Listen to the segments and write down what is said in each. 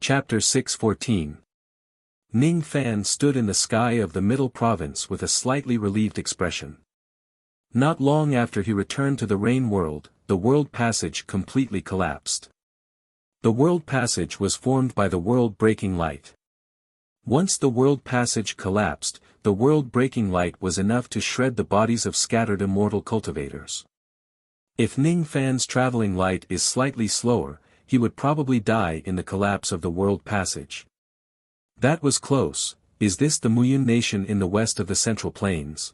Chapter 6:14. Ning Fan stood in the sky of the Middle Province with a slightly relieved expression. Not long after he returned to the Rain World, the World Passage completely collapsed. The World Passage was formed by the world-breaking light. Once the World Passage collapsed, the world-breaking light was enough to shred the bodies of scattered immortal cultivators. If Ning Fan's traveling light is slightly slower, he would probably die in the collapse of the World Passage. That was close. Is this the Muyun nation in the west of the Central Plains?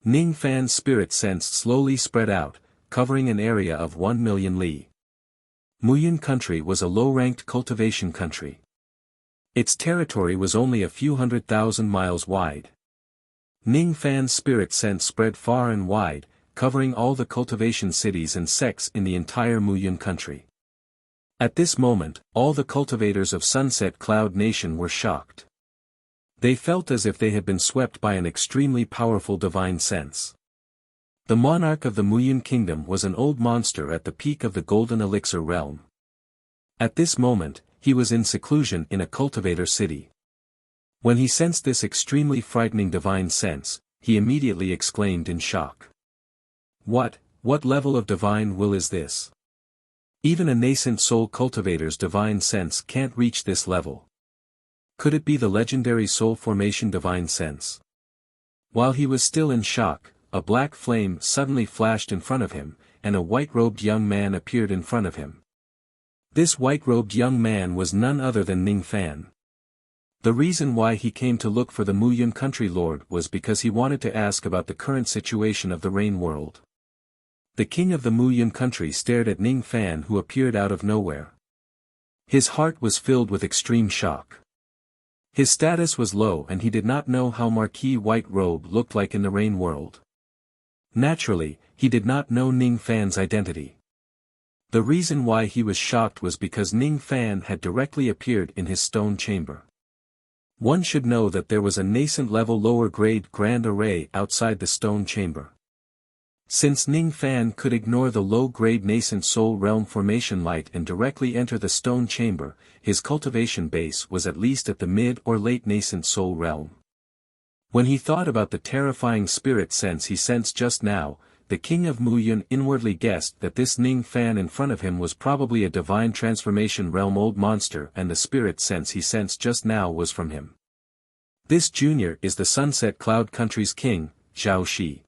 Ning Fan's spirit sense slowly spread out, covering an area of 1 million li. Muyun country was a low-ranked cultivation country. Its territory was only a few 100,000 miles wide. Ning Fan's spirit sense spread far and wide, covering all the cultivation cities and sects in the entire Muyun country. At this moment, all the cultivators of Sunset Cloud Nation were shocked. They felt as if they had been swept by an extremely powerful divine sense. The monarch of the Muyun kingdom was an old monster at the peak of the Golden Elixir realm. At this moment, he was in seclusion in a cultivator city. When he sensed this extremely frightening divine sense, he immediately exclaimed in shock. What level of divine will is this? Even a nascent soul cultivator's divine sense can't reach this level. Could it be the legendary soul formation divine sense? While he was still in shock, a black flame suddenly flashed in front of him, and a white-robed young man appeared in front of him. This white-robed young man was none other than Ning Fan. The reason why he came to look for the Muyun country lord was because he wanted to ask about the current situation of the Rain World. The king of the Muyun country stared at Ning Fan, who appeared out of nowhere. His heart was filled with extreme shock. His status was low and he did not know how Marquis White Robe looked like in the Rain World. Naturally, he did not know Ning Fan's identity. The reason why he was shocked was because Ning Fan had directly appeared in his stone chamber. One should know that there was a nascent level lower grade grand array outside the stone chamber. Since Ning Fan could ignore the low-grade nascent soul realm formation light and directly enter the stone chamber, his cultivation base was at least at the mid or late nascent soul realm. When he thought about the terrifying spirit sense he sensed just now, the king of Muyun inwardly guessed that this Ning Fan in front of him was probably a divine transformation realm old monster, and the spirit sense he sensed just now was from him. This junior is the Sunset Cloud Country's king, Zhao Shi.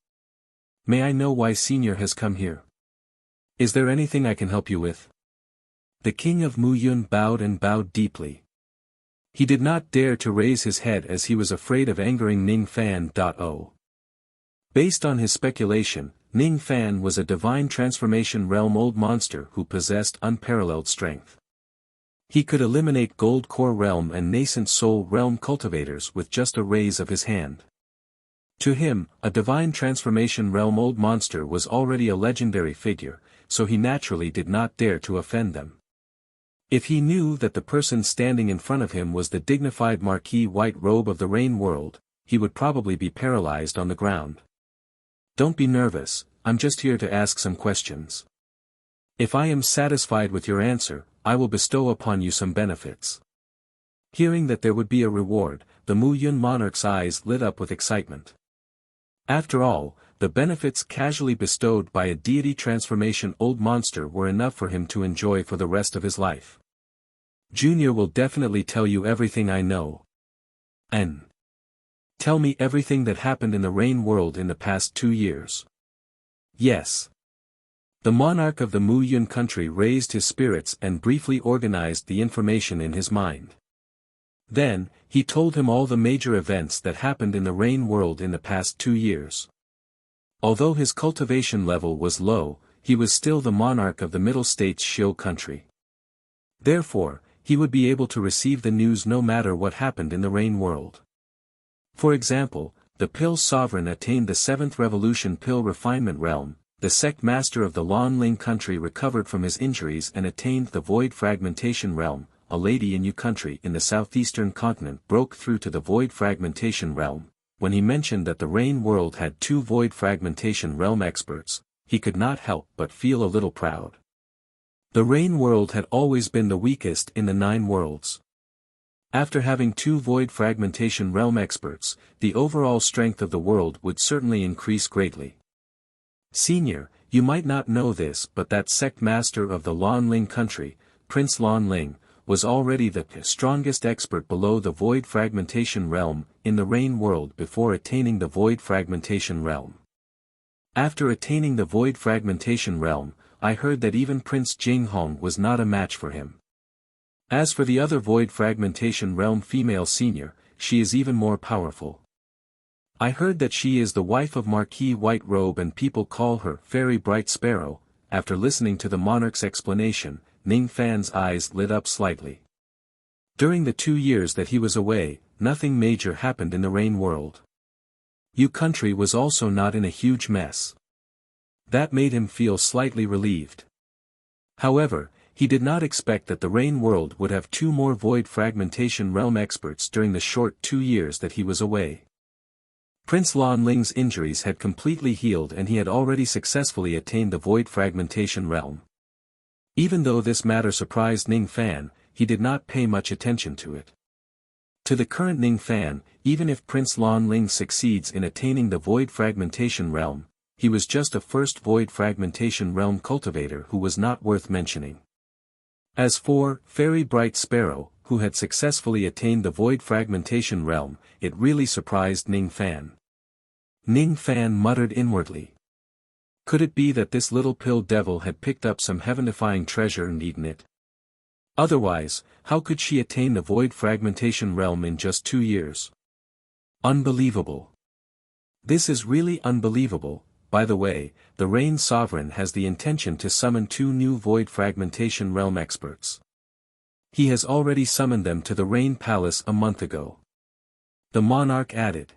May I know why Senior has come here? Is there anything I can help you with? The king of Muyun bowed and bowed deeply. He did not dare to raise his head as he was afraid of angering Ning Fan. Based on his speculation, Ning Fan was a divine transformation realm old monster who possessed unparalleled strength. He could eliminate gold core realm and nascent soul realm cultivators with just a raise of his hand. To him, a divine transformation realm old monster was already a legendary figure, so he naturally did not dare to offend them. If he knew that the person standing in front of him was the dignified Marquis White Robe of the Rain World, he would probably be paralyzed on the ground. Don't be nervous, I'm just here to ask some questions. If I am satisfied with your answer, I will bestow upon you some benefits. Hearing that there would be a reward, the Muyun monarch's eyes lit up with excitement. After all, the benefits casually bestowed by a deity transformation old monster were enough for him to enjoy for the rest of his life. Junior will definitely tell you everything I know. And tell me everything that happened in the Rain World in the past 2 years. Yes. The monarch of the Muyun country raised his spirits and briefly organized the information in his mind. Then, he told him all the major events that happened in the Rain World in the past 2 years. Although his cultivation level was low, he was still the monarch of the Middle States Shio country. Therefore, he would be able to receive the news no matter what happened in the Rain World. For example, the Pill Sovereign attained the 7th Revolution Pill Refinement Realm, the sect master of the Lanling country recovered from his injuries and attained the Void Fragmentation Realm. A lady in Yu country in the southeastern continent broke through to the Void Fragmentation Realm. When he mentioned that the Rain World had 2 Void Fragmentation Realm experts, he could not help but feel a little proud. The Rain World had always been the weakest in the 9 worlds. After having 2 void fragmentation realm experts, the overall strength of the world would certainly increase greatly. Senior, you might not know this, but that sect master of the Lan Ling country, Prince Lan Ling, was already the strongest expert below the void fragmentation realm in the Rain World before attaining the void fragmentation realm. After attaining the void fragmentation realm, I heard that even Prince Jinghong was not a match for him. As for the other void fragmentation realm female senior, she is even more powerful. I heard that she is the wife of Marquis White Robe and people call her Fairy Bright Sparrow. After listening to the monarch's explanation, Ning Fan's eyes lit up slightly. During the 2 years that he was away, nothing major happened in the Rain World. Yu country was also not in a huge mess. That made him feel slightly relieved. However, he did not expect that the Rain World would have 2 more void fragmentation realm experts during the short 2 years that he was away. Prince Lan Ling's injuries had completely healed and he had already successfully attained the void fragmentation realm. Even though this matter surprised Ning Fan, he did not pay much attention to it. To the current Ning Fan, even if Prince Lan Ling succeeds in attaining the void fragmentation realm, he was just a first void fragmentation realm cultivator who was not worth mentioning. As for Fairy Bright Sparrow, who had successfully attained the void fragmentation realm, it really surprised Ning Fan. Ning Fan muttered inwardly. Could it be that this little pill devil had picked up some heaven-defying treasure and eaten it? Otherwise, how could she attain the void fragmentation realm in just 2 years? Unbelievable. This is really unbelievable. By the way, the Rain Sovereign has the intention to summon 2 new void fragmentation realm experts. He has already summoned them to the Rain Palace a month ago. The monarch added.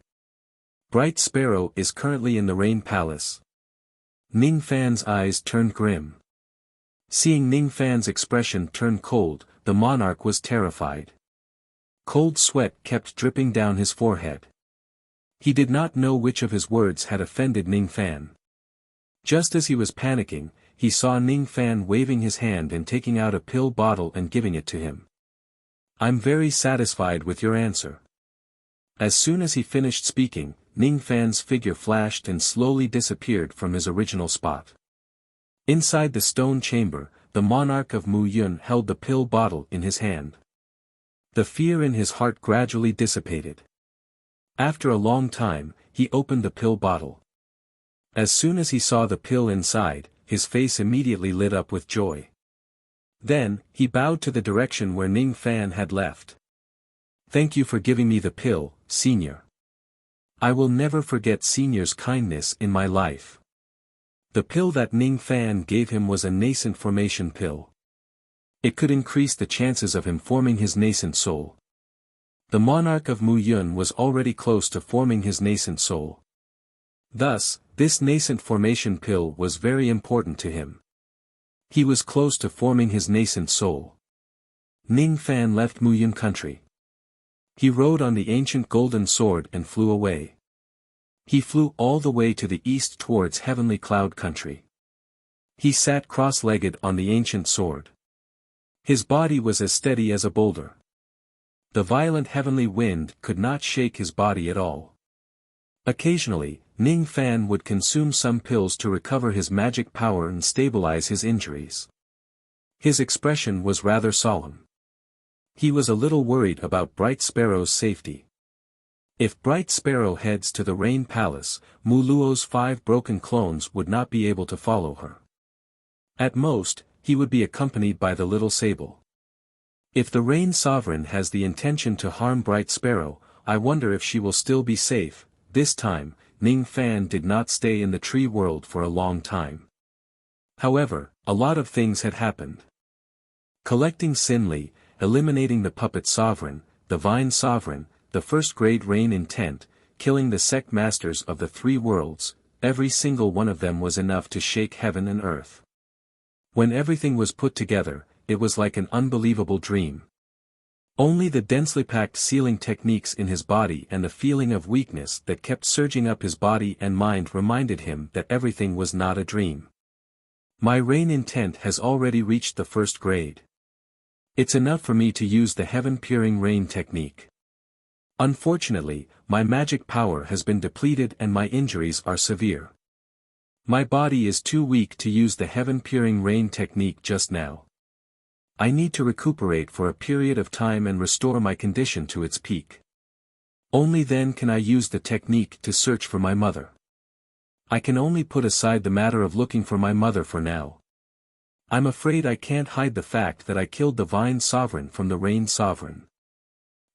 Bright Sparrow is currently in the Rain Palace. Ning Fan's eyes turned grim. Seeing Ning Fan's expression turn cold, the monarch was terrified. Cold sweat kept dripping down his forehead. He did not know which of his words had offended Ning Fan. Just as he was panicking, he saw Ning Fan waving his hand and taking out a pill bottle and giving it to him. I'm very satisfied with your answer. As soon as he finished speaking, Ning Fan's figure flashed and slowly disappeared from his original spot. Inside the stone chamber, the monarch of Mu Yun held the pill bottle in his hand. The fear in his heart gradually dissipated. After a long time, he opened the pill bottle. As soon as he saw the pill inside, his face immediately lit up with joy. Then, he bowed to the direction where Ning Fan had left. Thank you for giving me the pill, Senior. I will never forget Senior's kindness in my life. The pill that Ning Fan gave him was a nascent formation pill. It could increase the chances of him forming his nascent soul. The monarch of Mu Yun was already close to forming his nascent soul. Thus, this nascent formation pill was very important to him. He was close to forming his nascent soul. Ning Fan left Mu Yun country. He rode on the ancient golden sword and flew away. He flew all the way to the east towards heavenly cloud country. He sat cross-legged on the ancient sword. His body was as steady as a boulder. The violent heavenly wind could not shake his body at all. Occasionally, Ning Fan would consume some pills to recover his magic power and stabilize his injuries. His expression was rather solemn. He was a little worried about Bright Sparrow's safety. If Bright Sparrow heads to the Rain Palace, Mu Luo's 5 broken clones would not be able to follow her. At most, he would be accompanied by the little sable. If the Rain Sovereign has the intention to harm Bright Sparrow, I wonder if she will still be safe. This time, Ning Fan did not stay in the tree world for a long time. However, a lot of things had happened. Collecting Sin Li, eliminating the Puppet Sovereign, the Vine Sovereign, the first grade Rain Intent, killing the sect masters of the 3 worlds, every single one of them was enough to shake heaven and earth. When everything was put together, it was like an unbelievable dream. Only the densely packed sealing techniques in his body and the feeling of weakness that kept surging up his body and mind reminded him that everything was not a dream. My rain intent has already reached the first grade. It's enough for me to use the heaven-peering rain technique. Unfortunately, my magic power has been depleted and my injuries are severe. My body is too weak to use the heaven-peering rain technique just now. I need to recuperate for a period of time and restore my condition to its peak. Only then can I use the technique to search for my mother. I can only put aside the matter of looking for my mother for now. I'm afraid I can't hide the fact that I killed the Vine Sovereign from the Rain Sovereign.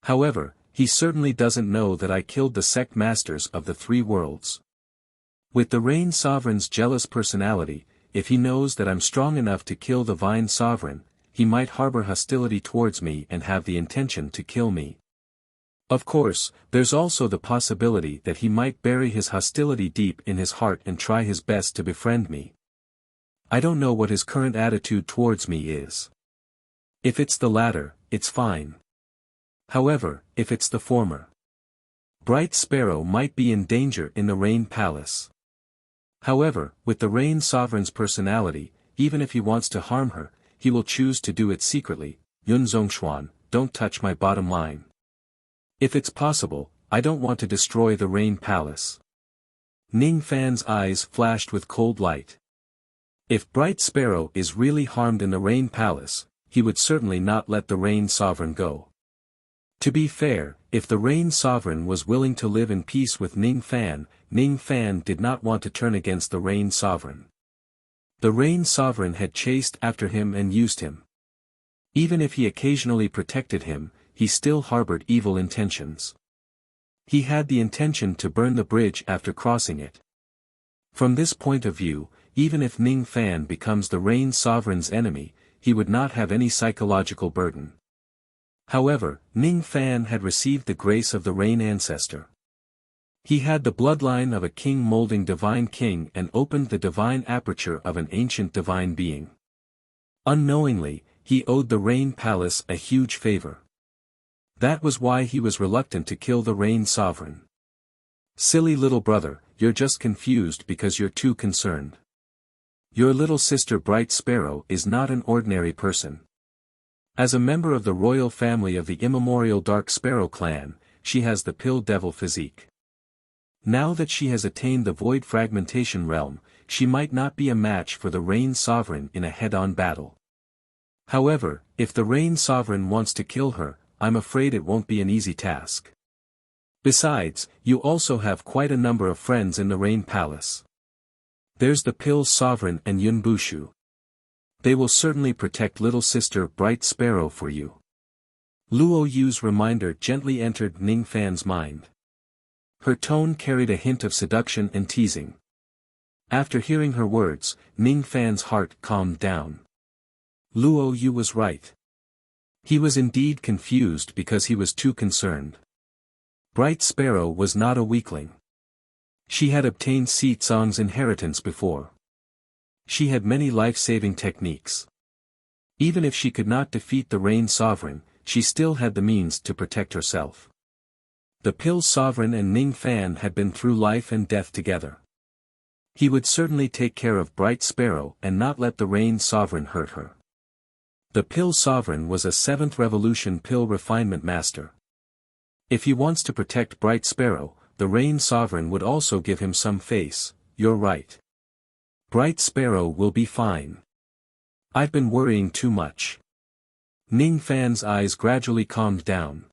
However, he certainly doesn't know that I killed the sect masters of the three worlds. With the Rain Sovereign's jealous personality, if he knows that I'm strong enough to kill the Vine Sovereign, he might harbor hostility towards me and have the intention to kill me. Of course, there's also the possibility that he might bury his hostility deep in his heart and try his best to befriend me. I don't know what his current attitude towards me is. If it's the latter, it's fine. However, if it's the former, Bright Sparrow might be in danger in the Rain Palace. However, with the Rain Sovereign's personality, even if he wants to harm her, he will choose to do it secretly. Yun Zhongshuan, don't touch my bottom line. If it's possible, I don't want to destroy the Rain Palace. Ning Fan's eyes flashed with cold light. If Bright Sparrow is really harmed in the Rain Palace, he would certainly not let the Rain Sovereign go. To be fair, if the Rain Sovereign was willing to live in peace with Ning Fan did not want to turn against the Rain Sovereign. The Rain Sovereign had chased after him and used him. Even if he occasionally protected him, he still harbored evil intentions. He had the intention to burn the bridge after crossing it. From this point of view, even if Ning Fan becomes the Rain Sovereign's enemy, he would not have any psychological burden. However, Ning Fan had received the grace of the Rain Ancestor. He had the bloodline of a king molding divine king and opened the divine aperture of an ancient divine being. Unknowingly, he owed the Rain Palace a huge favor. That was why he was reluctant to kill the Rain Sovereign. Silly little brother, you're just confused because you're too concerned. Your little sister Bright Sparrow is not an ordinary person. As a member of the royal family of the immemorial Dark Sparrow clan, she has the Pill Devil physique. Now that she has attained the Void Fragmentation realm, she might not be a match for the Rain Sovereign in a head-on battle. However, if the Rain Sovereign wants to kill her, I'm afraid it won't be an easy task. Besides, you also have quite a number of friends in the Rain Palace. There's the Pill Sovereign and Yun Bushu. They will certainly protect little sister Bright Sparrow for you. Luo Yu's reminder gently entered Ning Fan's mind. Her tone carried a hint of seduction and teasing. After hearing her words, Ning Fan's heart calmed down. Luo Yu was right. He was indeed confused because he was too concerned. Bright Sparrow was not a weakling. She had obtained Si Tsong's inheritance before. She had many life-saving techniques. Even if she could not defeat the Rain Sovereign, she still had the means to protect herself. The Pill Sovereign and Ning Fan had been through life and death together. He would certainly take care of Bright Sparrow and not let the Rain Sovereign hurt her. The Pill Sovereign was a 7th Revolution Pill Refinement Master. If he wants to protect Bright Sparrow, the Rain Sovereign would also give him some face. You're right. Bright Sparrow will be fine. I've been worrying too much. Ning Fan's eyes gradually calmed down.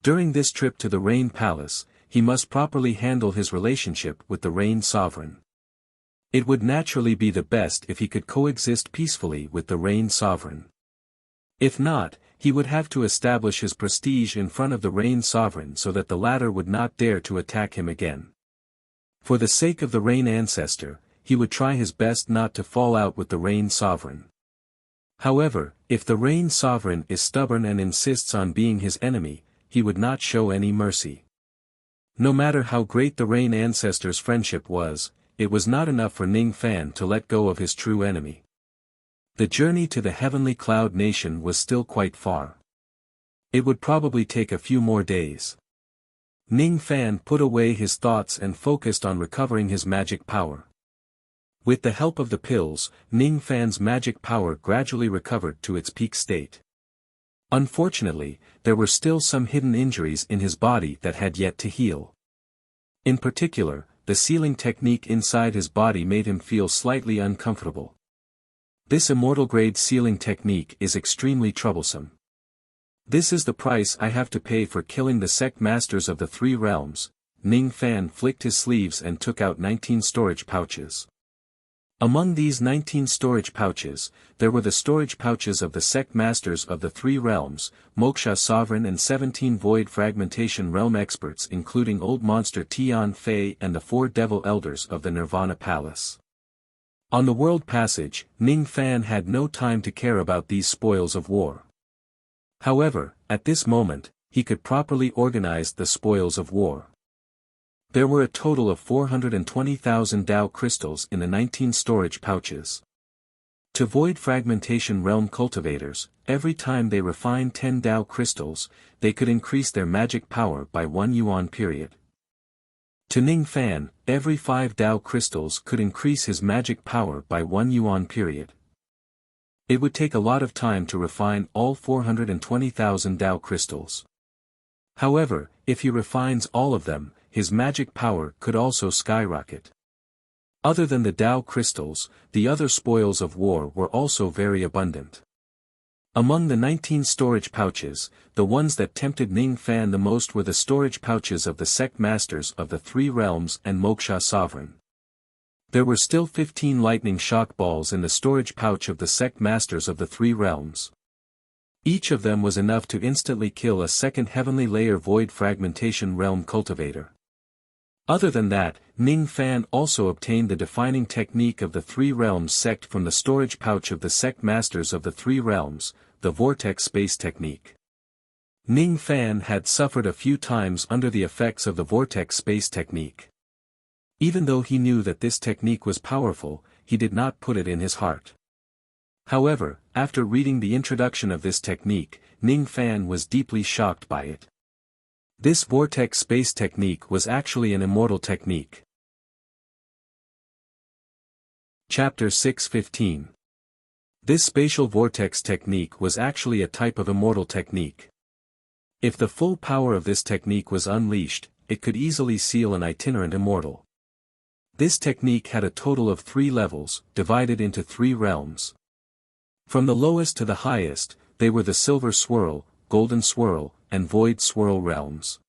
During this trip to the Rain Palace, he must properly handle his relationship with the Rain Sovereign. It would naturally be the best if he could coexist peacefully with the Rain Sovereign. If not, he would have to establish his prestige in front of the Rain Sovereign so that the latter would not dare to attack him again. For the sake of the Rain Ancestor, he would try his best not to fall out with the Rain Sovereign. However, if the Rain Sovereign is stubborn and insists on being his enemy, he would not show any mercy. No matter how great the Rain Ancestor's friendship was, it was not enough for Ning Fan to let go of his true enemy. The journey to the Heavenly Cloud Nation was still quite far. It would probably take a few more days. Ning Fan put away his thoughts and focused on recovering his magic power. With the help of the pills, Ning Fan's magic power gradually recovered to its peak state. Unfortunately, there were still some hidden injuries in his body that had yet to heal. In particular, the sealing technique inside his body made him feel slightly uncomfortable. This immortal-grade sealing technique is extremely troublesome. This is the price I have to pay for killing the sect masters of the three realms. Ning Fan flicked his sleeves and took out 19 storage pouches. Among these 19 storage pouches, there were the storage pouches of the sect masters of the three realms, Moksha Sovereign and 17 Void Fragmentation Realm experts including Old Monster Tian Fei and the 4 Devil Elders of the Nirvana Palace. On the world passage, Ning Fan had no time to care about these spoils of war. However, at this moment, he could properly organize the spoils of war. There were a total of 420,000 Dao crystals in the 19 storage pouches. To Void Fragmentation Realm cultivators, every time they refine 10 Dao crystals, they could increase their magic power by 1 yuan period. To Ning Fan, every 5 Dao crystals could increase his magic power by 1 yuan period. It would take a lot of time to refine all 420,000 Dao crystals. However, if he refines all of them, his magic power could also skyrocket. Other than the Dao crystals, the other spoils of war were also very abundant. Among the 19 storage pouches, the ones that tempted Ning Fan the most were the storage pouches of the sect masters of the three realms and Moksha Sovereign. There were still 15 lightning shock balls in the storage pouch of the sect masters of the three realms. Each of them was enough to instantly kill a second heavenly layer Void Fragmentation Realm cultivator. Other than that, Ning Fan also obtained the defining technique of the three realms sect from the storage pouch of the sect masters of the three realms, the vortex space technique. Ning Fan had suffered a few times under the effects of the vortex space technique. Even though he knew that this technique was powerful, he did not put it in his heart. However, after reading the introduction of this technique, Ning Fan was deeply shocked by it. This vortex space technique was actually an immortal technique. Chapter 6:15. This spatial vortex technique was actually a type of immortal technique. If the full power of this technique was unleashed, it could easily seal an itinerant immortal. This technique had a total of 3 levels, divided into 3 realms. From the lowest to the highest, they were the Silver Swirl, Golden Swirl, and Void Swirl realms.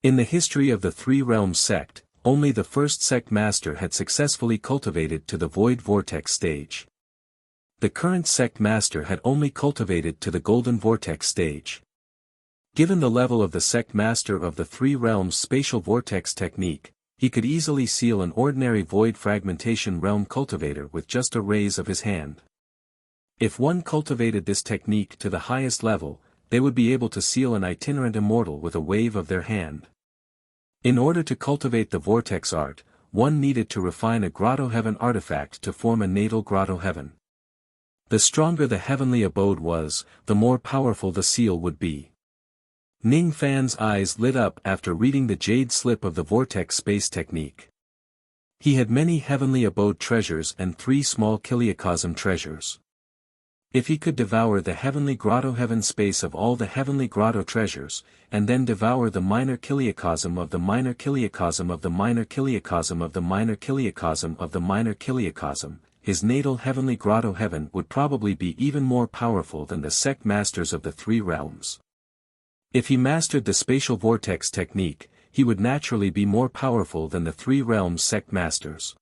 In the history of the three realms sect, only the first sect master had successfully cultivated to the Void Vortex stage. The current sect master had only cultivated to the Golden Vortex stage. Given the level of the sect master of the three realms spatial vortex technique, he could easily seal an ordinary Void Fragmentation Realm cultivator with just a raise of his hand. If one cultivated this technique to the highest level, they would be able to seal an itinerant immortal with a wave of their hand. In order to cultivate the vortex art, one needed to refine a grotto heaven artifact to form a natal grotto heaven. The stronger the heavenly abode was, the more powerful the seal would be. Ning Fan's eyes lit up after reading the jade slip of the vortex space technique. He had many heavenly abode treasures and 3 small kiliacosm treasures. If he could devour the heavenly grotto heaven space of all the heavenly grotto treasures, and then devour the minor kiliacosm of the minor kiliacosm of the minor kiliacosm of the minor kiliacosm of the minor kiliacosm, his natal heavenly grotto heaven would probably be even more powerful than the sect masters of the three realms. If he mastered the spatial vortex technique, he would naturally be more powerful than the three realms sect masters.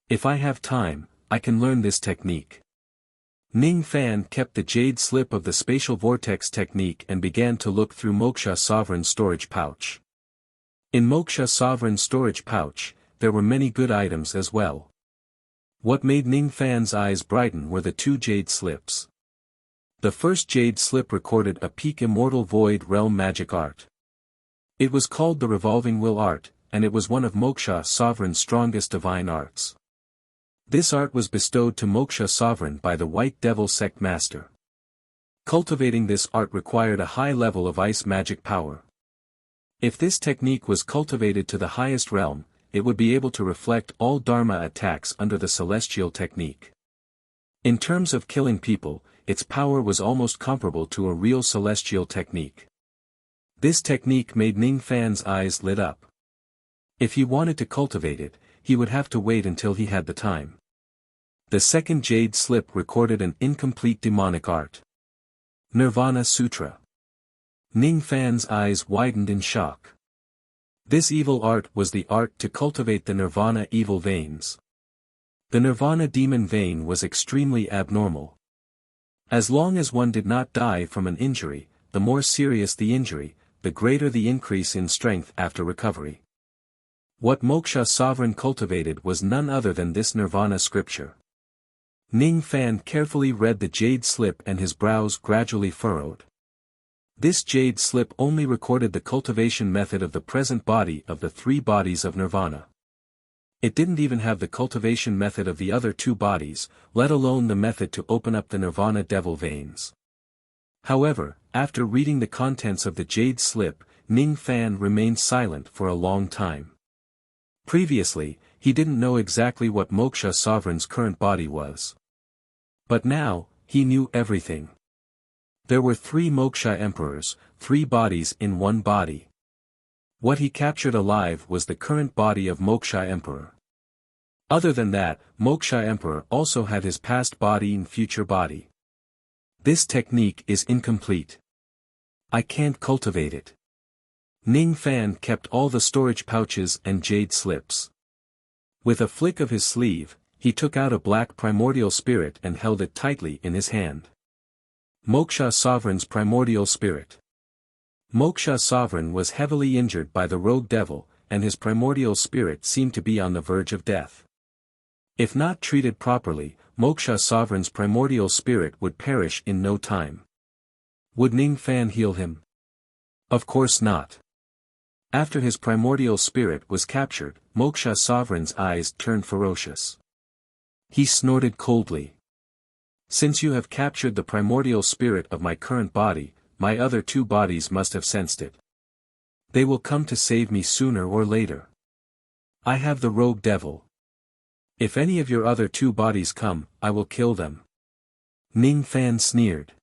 If I have time, I can learn this technique. Ning Fan kept the jade slip of the spatial vortex technique and began to look through Moksha Sovereign storage pouch. In Moksha Sovereign storage pouch, there were many good items as well. What made Ning Fan's eyes brighten were the 2 jade slips. The first jade slip recorded a peak immortal void realm magic art. It was called the Revolving Will art, and it was one of Moksha Sovereign's strongest divine arts. This art was bestowed to Moksha Sovereign by the White Devil Sect Master. Cultivating this art required a high level of ice magic power. If this technique was cultivated to the highest realm, it would be able to reflect all Dharma attacks under the celestial technique. In terms of killing people, its power was almost comparable to a real celestial technique. This technique made Ning Fan's eyes lit up. If he wanted to cultivate it, he would have to wait until he had the time. The second jade slip recorded an incomplete demonic art. Nirvana Sutra. Ning Fan's eyes widened in shock. This evil art was the art to cultivate the Nirvana evil veins. The Nirvana demon vein was extremely abnormal. As long as one did not die from an injury, the more serious the injury, the greater the increase in strength after recovery. What Moksha Sovereign cultivated was none other than this Nirvana scripture. Ning Fan carefully read the jade slip and his brows gradually furrowed. This jade slip only recorded the cultivation method of the present body of the three bodies of Nirvana. It didn't even have the cultivation method of the other two bodies, let alone the method to open up the Nirvana devil veins. However, after reading the contents of the jade slip, Ning Fan remained silent for a long time. Previously, he didn't know exactly what Moksha Sovereign's current body was. But now, he knew everything. There were 3 Moksha Emperors, 3 bodies in one body. What he captured alive was the current body of Moksha Emperor. Other than that, Moksha Emperor also had his past body and future body. This technique is incomplete. I can't cultivate it. Ning Fan kept all the storage pouches and jade slips. With a flick of his sleeve, he took out a black primordial spirit and held it tightly in his hand. Moksha Sovereign's primordial spirit. Moksha Sovereign was heavily injured by the rogue devil, and his primordial spirit seemed to be on the verge of death. If not treated properly, Moksha Sovereign's primordial spirit would perish in no time. Would Ning Fan heal him? Of course not. After his primordial spirit was captured, Moksha Sovereign's eyes turned ferocious. He snorted coldly. Since you have captured the primordial spirit of my current body, my other 2 bodies must have sensed it. They will come to save me sooner or later. I have the rogue devil. If any of your other 2 bodies come, I will kill them. Ning Fan sneered.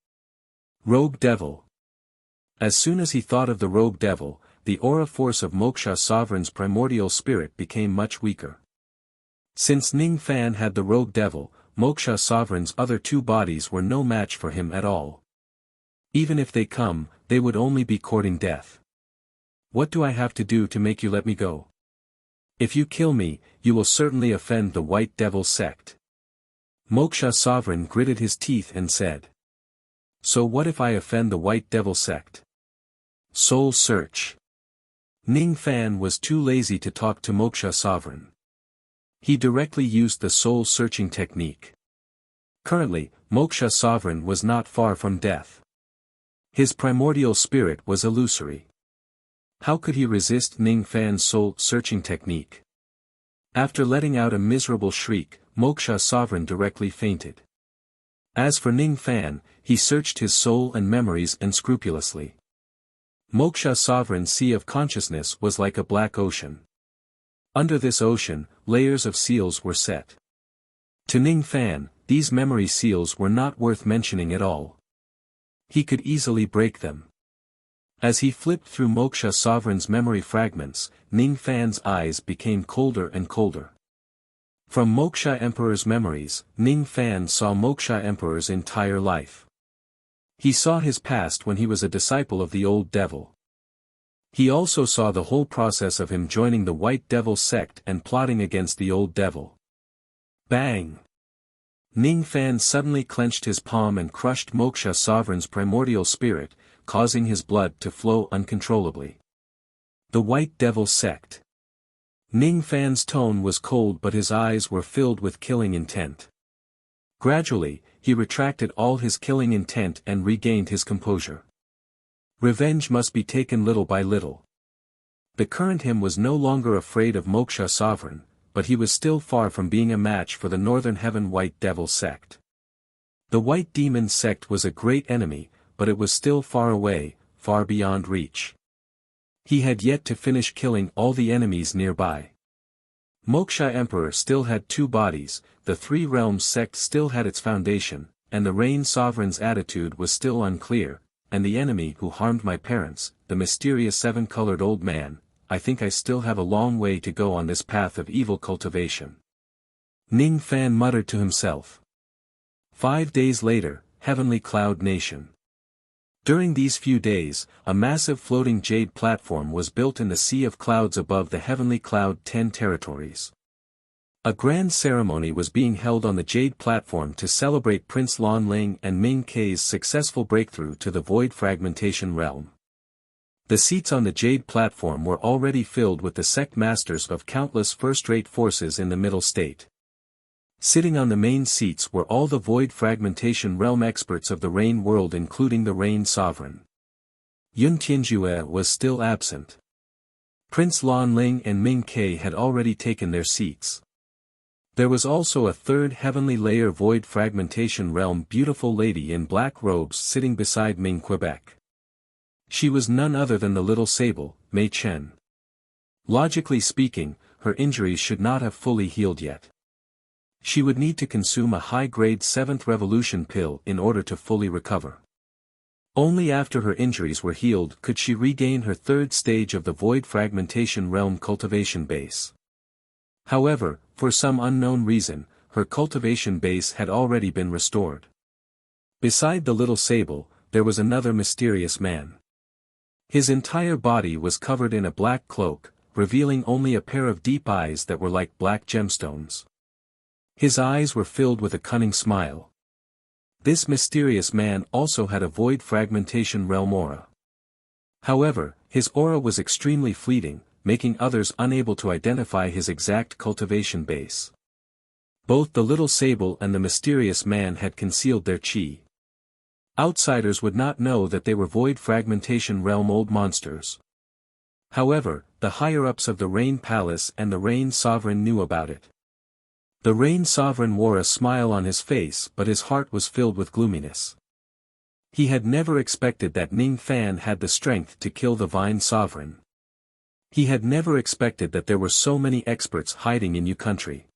Rogue devil. As soon as he thought of the rogue devil, the aura force of Moksha Sovereign's primordial spirit became much weaker. Since Ning Fan had the rogue devil, Moksha Sovereign's other 2 bodies were no match for him at all. Even if they come, they would only be courting death. What do I have to do to make you let me go? If you kill me, you will certainly offend the White Devil sect. Moksha Sovereign gritted his teeth and said. So what if I offend the White Devil sect? Soul search. Ning Fan was too lazy to talk to Moksha Sovereign. He directly used the soul-searching technique. Currently, Moksha Sovereign was not far from death. His primordial spirit was illusory. How could he resist Ning Fan's soul-searching technique? After letting out a miserable shriek, Moksha Sovereign directly fainted. As for Ning Fan, he searched his soul and memories unscrupulously. Moksha Sovereign's sea of consciousness was like a black ocean. Under this ocean, layers of seals were set. To Ning Fan, these memory seals were not worth mentioning at all. He could easily break them. As he flipped through Moksha Sovereign's memory fragments, Ning Fan's eyes became colder and colder. From Moksha Emperor's memories, Ning Fan saw Moksha Emperor's entire life. He saw his past when he was a disciple of the old devil. He also saw the whole process of him joining the White Devil sect and plotting against the old devil. Bang! Ning Fan suddenly clenched his palm and crushed Moksha Sovereign's primordial spirit, causing his blood to flow uncontrollably. The White Devil sect. Ning Fan's tone was cold but his eyes were filled with killing intent. Gradually, he retracted all his killing intent and regained his composure. Revenge must be taken little by little. The current him was no longer afraid of Moksha Sovereign, but he was still far from being a match for the Northern Heaven White Devil sect. The White Demon sect was a great enemy, but it was still far away, far beyond reach. He had yet to finish killing all the enemies nearby. Moksha Emperor still had two bodies, the Three Realms sect still had its foundation, and the Rain Sovereign's attitude was still unclear, and the enemy who harmed my parents, the mysterious seven-colored old man, I think I still have a long way to go on this path of evil cultivation. Ning Fan muttered to himself. 5 days later, Heavenly Cloud Nation. During these few days, a massive floating jade platform was built in the sea of clouds above the Heavenly Cloud 10 territories. A grand ceremony was being held on the jade platform to celebrate Prince Lan Ling and Ming Kei's successful breakthrough to the void fragmentation realm. The seats on the jade platform were already filled with the sect masters of countless first-rate forces in the middle state. Sitting on the main seats were all the void fragmentation realm experts of the Rain world, including the Rain Sovereign. Yun Tianjue was still absent. Prince Lan Ling and Ming Kei had already taken their seats. There was also a third heavenly layer void fragmentation realm beautiful lady in black robes sitting beside Ming Quebec. She was none other than the little sable, Mei Chen. Logically speaking, her injuries should not have fully healed yet. She would need to consume a high-grade 7th revolution pill in order to fully recover. Only after her injuries were healed could she regain her third stage of the void fragmentation realm cultivation base. However, for some unknown reason, her cultivation base had already been restored. Beside the little sable, there was another mysterious man. His entire body was covered in a black cloak, revealing only a pair of deep eyes that were like black gemstones. His eyes were filled with a cunning smile. This mysterious man also had a void fragmentation realm aura. However, his aura was extremely fleeting, making others unable to identify his exact cultivation base. Both the little sable and the mysterious man had concealed their chi. Outsiders would not know that they were void fragmentation realm old monsters. However, the higher-ups of the Rain Palace and the Rain Sovereign knew about it. The Rain Sovereign wore a smile on his face, but his heart was filled with gloominess. He had never expected that Ning Fan had the strength to kill the Vine Sovereign. He had never expected that there were so many experts hiding in Yu country.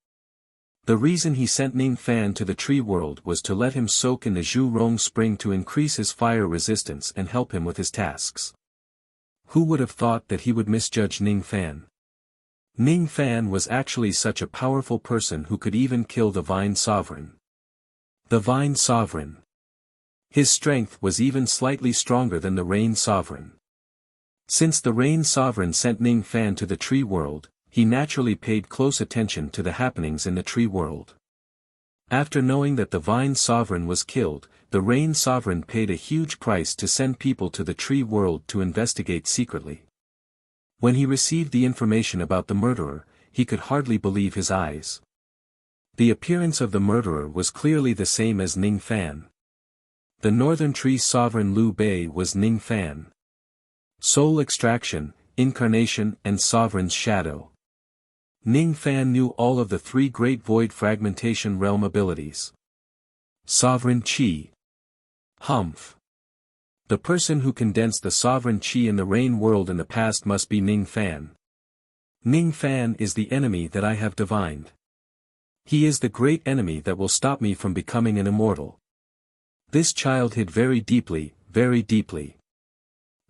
The reason he sent Ning Fan to the tree world was to let him soak in the Zhu Rong spring to increase his fire resistance and help him with his tasks. Who would have thought that he would misjudge Ning Fan? Ning Fan was actually such a powerful person who could even kill the Vine Sovereign. The Vine Sovereign. His strength was even slightly stronger than the Rain Sovereign. Since the Rain Sovereign sent Ning Fan to the tree world, he naturally paid close attention to the happenings in the tree world. After knowing that the Vine Sovereign was killed, the Rain Sovereign paid a huge price to send people to the tree world to investigate secretly. When he received the information about the murderer, he could hardly believe his eyes. The appearance of the murderer was clearly the same as Ning Fan. The Northern Tree Sovereign Liu Bei was Ning Fan. Soul extraction, incarnation and Sovereign's shadow. Ning Fan knew all of the three great void fragmentation realm abilities. Sovereign Qi. Humph. The person who condensed the sovereign Qi in the Rain world in the past must be Ning Fan. Ning Fan is the enemy that I have divined. He is the great enemy that will stop me from becoming an immortal. This child hid very deeply, very deeply.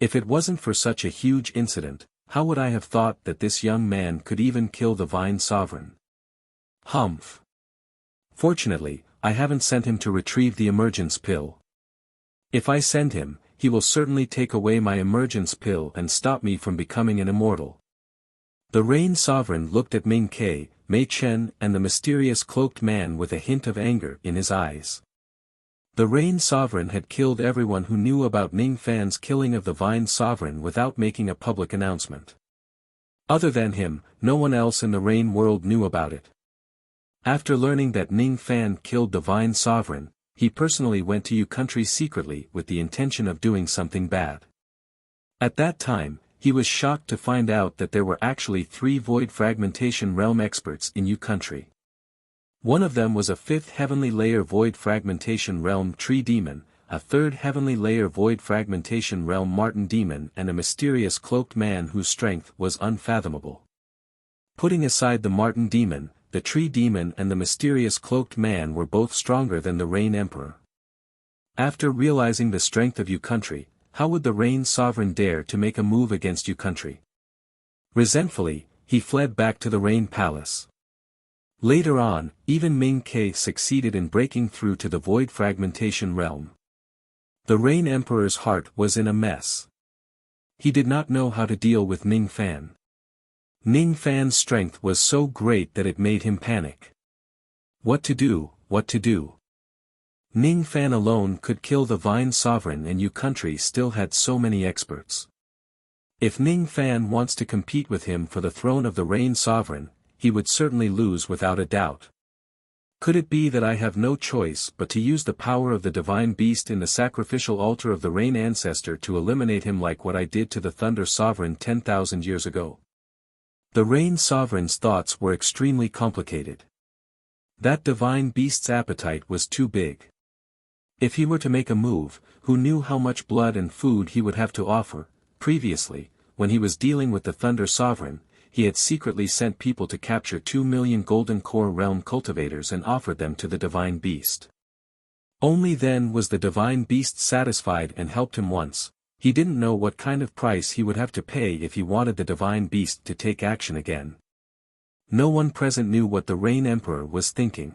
If it wasn't for such a huge incident, how would I have thought that this young man could even kill the Vine Sovereign? Humph. Fortunately, I haven't sent him to retrieve the emergence pill. If I send him, he will certainly take away my emergence pill and stop me from becoming an immortal. The Rain Sovereign looked at Ming Kei, Mei Chen and the mysterious cloaked man with a hint of anger in his eyes. The Rain Sovereign had killed everyone who knew about Ning Fan's killing of the Vine Sovereign without making a public announcement. Other than him, no one else in the Rain world knew about it. After learning that Ning Fan killed the Vine Sovereign, he personally went to Yu country secretly with the intention of doing something bad. At that time, he was shocked to find out that there were actually 3 void fragmentation realm experts in Yu country. One of them was a 5th heavenly layer void fragmentation realm tree demon, a 3rd heavenly layer void fragmentation realm marten demon and a mysterious cloaked man whose strength was unfathomable. Putting aside the Marten demon, the tree demon and the mysterious cloaked man were both stronger than the Rain Emperor. After realizing the strength of Yu country, how would the Rain Sovereign dare to make a move against Yu country? Resentfully, he fled back to the Rain Palace. Later on, even Ming Ke succeeded in breaking through to the Void Fragmentation realm. The Rain Emperor's heart was in a mess. He did not know how to deal with Ning Fan. Ning Fan's strength was so great that it made him panic. What to do, what to do? Ning Fan alone could kill the Vine Sovereign, and Yu country still had so many experts. If Ning Fan wants to compete with him for the throne of the Rain Sovereign, he would certainly lose without a doubt. Could it be that I have no choice but to use the power of the divine beast in the sacrificial altar of the Rain Ancestor to eliminate him, like what I did to the Thunder Sovereign 10,000 years ago? The Rain Sovereign's thoughts were extremely complicated. That divine beast's appetite was too big. If he were to make a move, who knew how much blood and food he would have to offer? Previously, when he was dealing with the Thunder Sovereign, he had secretly sent people to capture 2 million Golden Core Realm cultivators and offered them to the Divine Beast. Only then was the Divine Beast satisfied and helped him once. He didn't know what kind of price he would have to pay if he wanted the Divine Beast to take action again. No one present knew what the Rain Emperor was thinking.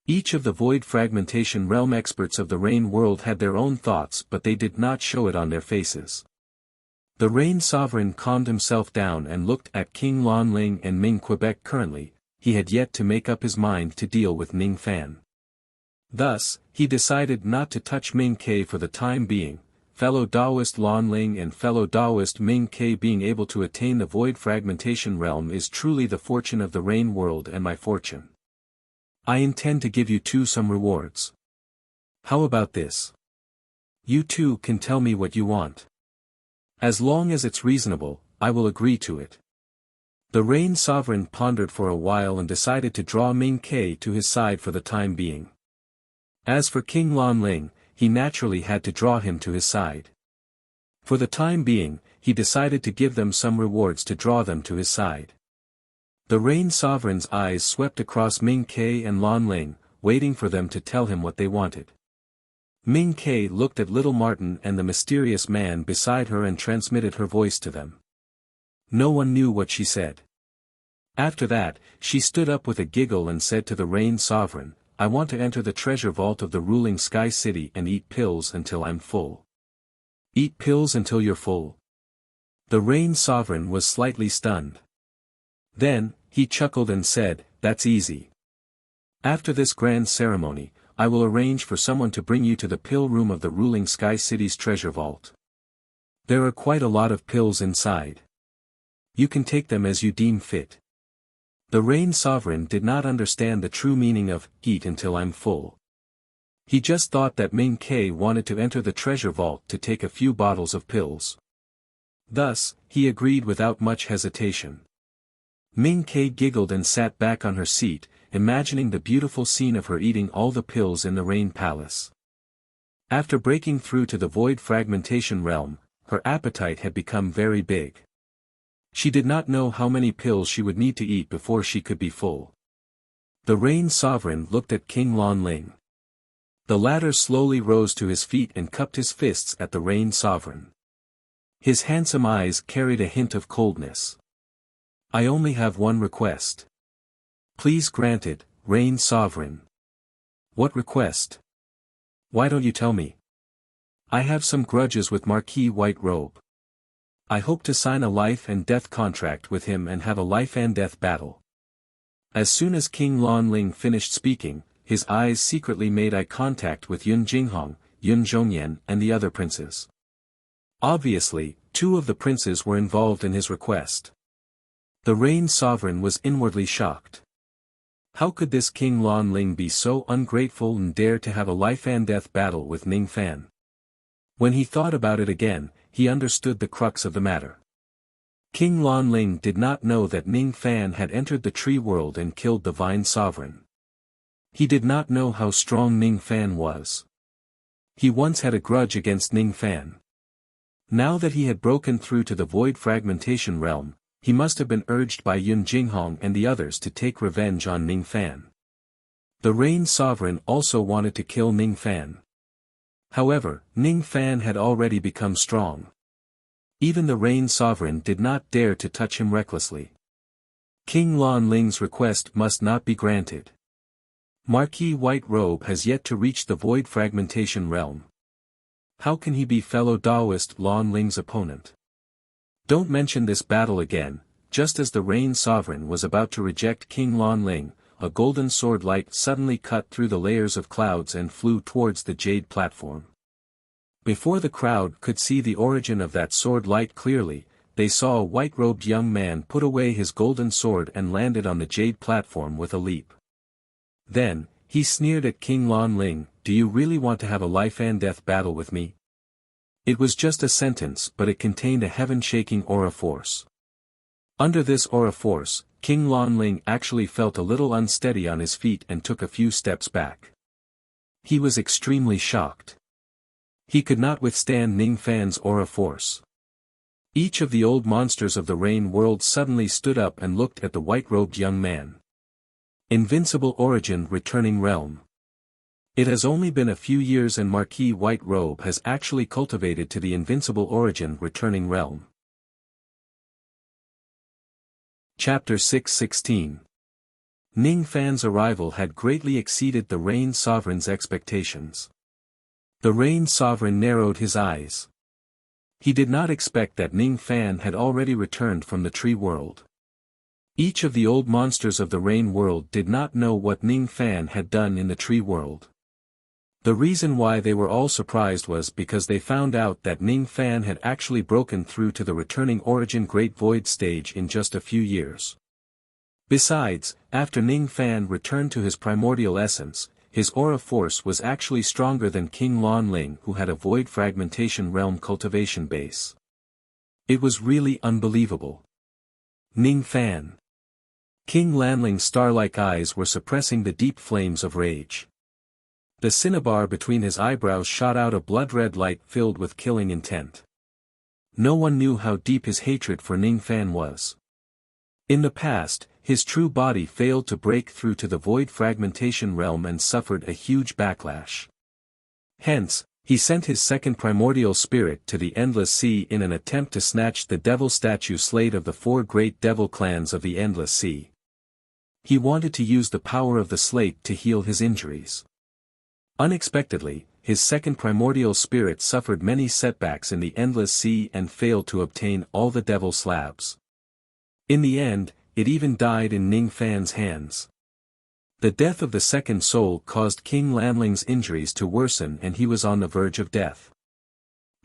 Each of the Void Fragmentation Realm experts of the Rain world had their own thoughts, but they did not show it on their faces. The Rain Sovereign calmed himself down and looked at King Lan Ling and Ming Quebec. Currently, he had yet to make up his mind to deal with Ning Fan. Thus, he decided not to touch Ming Ke for the time being. Fellow Taoist Lan Ling and fellow Taoist Ming Ke, being able to attain the Void Fragmentation Realm is truly the fortune of the Rain world and my fortune. I intend to give you two some rewards. How about this? You two can tell me what you want. As long as it's reasonable, I will agree to it. The Rain Sovereign pondered for a while and decided to draw Ming Ke to his side for the time being. As for King Lan Ling, he naturally had to draw him to his side. For the time being, he decided to give them some rewards to draw them to his side. The Rain Sovereign's eyes swept across Ming Ke and Lan Ling, waiting for them to tell him what they wanted. Ming Ke looked at little Marten and the mysterious man beside her and transmitted her voice to them. No one knew what she said. After that, she stood up with a giggle and said to the Rain Sovereign, I want to enter the treasure vault of the ruling Sky City and eat pills until I'm full. Eat pills until you're full? The Rain Sovereign was slightly stunned. Then, he chuckled and said, that's easy. After this grand ceremony, I will arrange for someone to bring you to the pill room of the ruling Sky City's treasure vault. There are quite a lot of pills inside. You can take them as you deem fit. The Rain Sovereign did not understand the true meaning of, eat until I'm full. He just thought that Ming Ke wanted to enter the treasure vault to take a few bottles of pills. Thus, he agreed without much hesitation. Ming Ke giggled and sat back on her seat, imagining the beautiful scene of her eating all the pills in the Rain Palace. After breaking through to the Void Fragmentation Realm, her appetite had become very big. She did not know how many pills she would need to eat before she could be full. The Rain Sovereign looked at King Lan Ling. The latter slowly rose to his feet and cupped his fists at the Rain Sovereign. His handsome eyes carried a hint of coldness. I only have one request. Please grant it, Rain Sovereign. What request? Why don't you tell me? I have some grudges with Marquis White Robe. I hope to sign a life and death contract with him and have a life and death battle. As soon as King Lan Ling finished speaking, his eyes secretly made eye contact with Yun Jinghong, Yun Zhongyan and the other princes. Obviously, two of the princes were involved in his request. The Rain Sovereign was inwardly shocked. How could this King Lan Ling be so ungrateful and dare to have a life and death battle with Ning Fan? When he thought about it again, he understood the crux of the matter. King Lan Ling did not know that Ning Fan had entered the tree world and killed the Vine Sovereign. He did not know how strong Ning Fan was. He once had a grudge against Ning Fan. Now that he had broken through to the Void Fragmentation Realm, he must have been urged by Yun Jinghong and the others to take revenge on Ning Fan. The Rain Sovereign also wanted to kill Ning Fan. However, Ning Fan had already become strong. Even the Rain Sovereign did not dare to touch him recklessly. King Lan Ling's request must not be granted. Marquis White Robe has yet to reach the Void Fragmentation realm. How can he be fellow Taoist Lan Ling's opponent? Don't mention this battle again. Just as the Rain Sovereign was about to reject King Lan Ling, a golden sword light suddenly cut through the layers of clouds and flew towards the jade platform. Before the crowd could see the origin of that sword light clearly, they saw a white-robed young man put away his golden sword and landed on the jade platform with a leap. Then, he sneered at King Lan Ling, "Do you really want to have a life-and-death battle with me?" It was just a sentence, but it contained a heaven-shaking aura force. Under this aura force, King Lan Ling actually felt a little unsteady on his feet and took a few steps back. He was extremely shocked. He could not withstand Ning Fan's aura force. Each of the old monsters of the Rain world suddenly stood up and looked at the white-robed young man. Invincible Origin Returning Realm. It has only been a few years and Marquis White Robe has actually cultivated to the Invincible Origin Returning Realm. Chapter 6:16. Ning Fan's arrival had greatly exceeded the Rain Sovereign's expectations. The Rain Sovereign narrowed his eyes. He did not expect that Ning Fan had already returned from the tree world. Each of the old monsters of the Rain world did not know what Ning Fan had done in the tree world. The reason why they were all surprised was because they found out that Ning Fan had actually broken through to the returning Origin Great Void stage in just a few years. Besides, after Ning Fan returned to his primordial essence, his aura force was actually stronger than King Lan Ling, who had a Void Fragmentation Realm cultivation base. It was really unbelievable. Ning Fan. King Lanling's star-like eyes were suppressing the deep flames of rage. The cinnabar between his eyebrows shot out a blood-red light filled with killing intent. No one knew how deep his hatred for Ning Fan was. In the past, his true body failed to break through to the Void Fragmentation Realm and suffered a huge backlash. Hence, he sent his second primordial spirit to the Endless Sea in an attempt to snatch the devil statue slate of the 4 great devil clans of the Endless Sea. He wanted to use the power of the slate to heal his injuries. Unexpectedly, his second primordial spirit suffered many setbacks in the Endless Sea and failed to obtain all the devil slabs. In the end, it even died in Ning Fan's hands. The death of the second soul caused King Lanling's injuries to worsen and he was on the verge of death.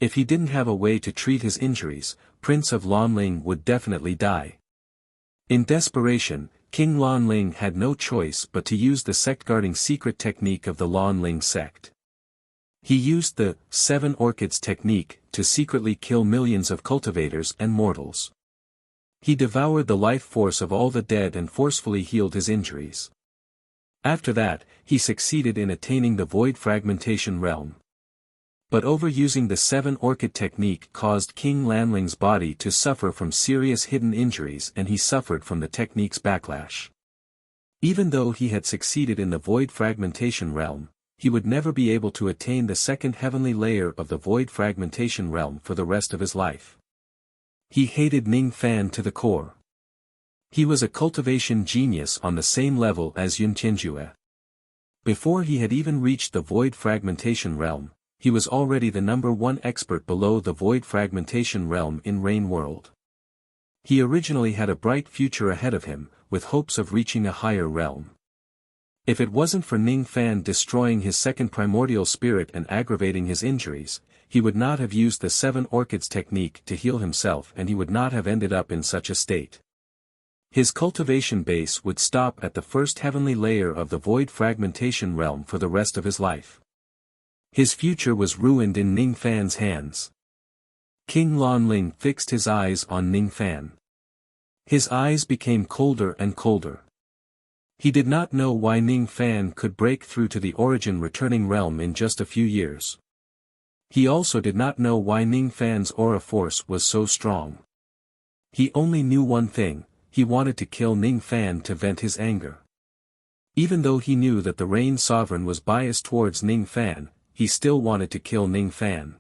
If he didn't have a way to treat his injuries, Prince of Lanling would definitely die. In desperation, King Lanling had no choice but to use the sect-guarding secret technique of the Lanling sect. He used the 7 Orchids technique to secretly kill millions of cultivators and mortals. He devoured the life force of all the dead and forcefully healed his injuries. After that, he succeeded in attaining the Void Fragmentation Realm. But overusing the 7 Orchid technique caused King Lanling's body to suffer from serious hidden injuries and he suffered from the technique's backlash. Even though he had succeeded in the Void Fragmentation Realm, he would never be able to attain the second heavenly layer of the Void Fragmentation Realm for the rest of his life. He hated Ning Fan to the core. He was a cultivation genius on the same level as Yun Tianjue. Before he had even reached the Void Fragmentation Realm, he was already the #1 expert below the Void Fragmentation Realm in Rain World. He originally had a bright future ahead of him, with hopes of reaching a higher realm. If it wasn't for Ning Fan destroying his second primordial spirit and aggravating his injuries, he would not have used the 7 Orchids technique to heal himself and he would not have ended up in such a state. His cultivation base would stop at the first heavenly layer of the Void Fragmentation Realm for the rest of his life. His future was ruined in Ning Fan's hands. King Lanling fixed his eyes on Ning Fan. His eyes became colder and colder. He did not know why Ning Fan could break through to the Origin Returning Realm in just a few years. He also did not know why Ning Fan's aura force was so strong. He only knew one thing: he wanted to kill Ning Fan to vent his anger. Even though he knew that the Rain Sovereign was biased towards Ning Fan, he still wanted to kill Ning Fan.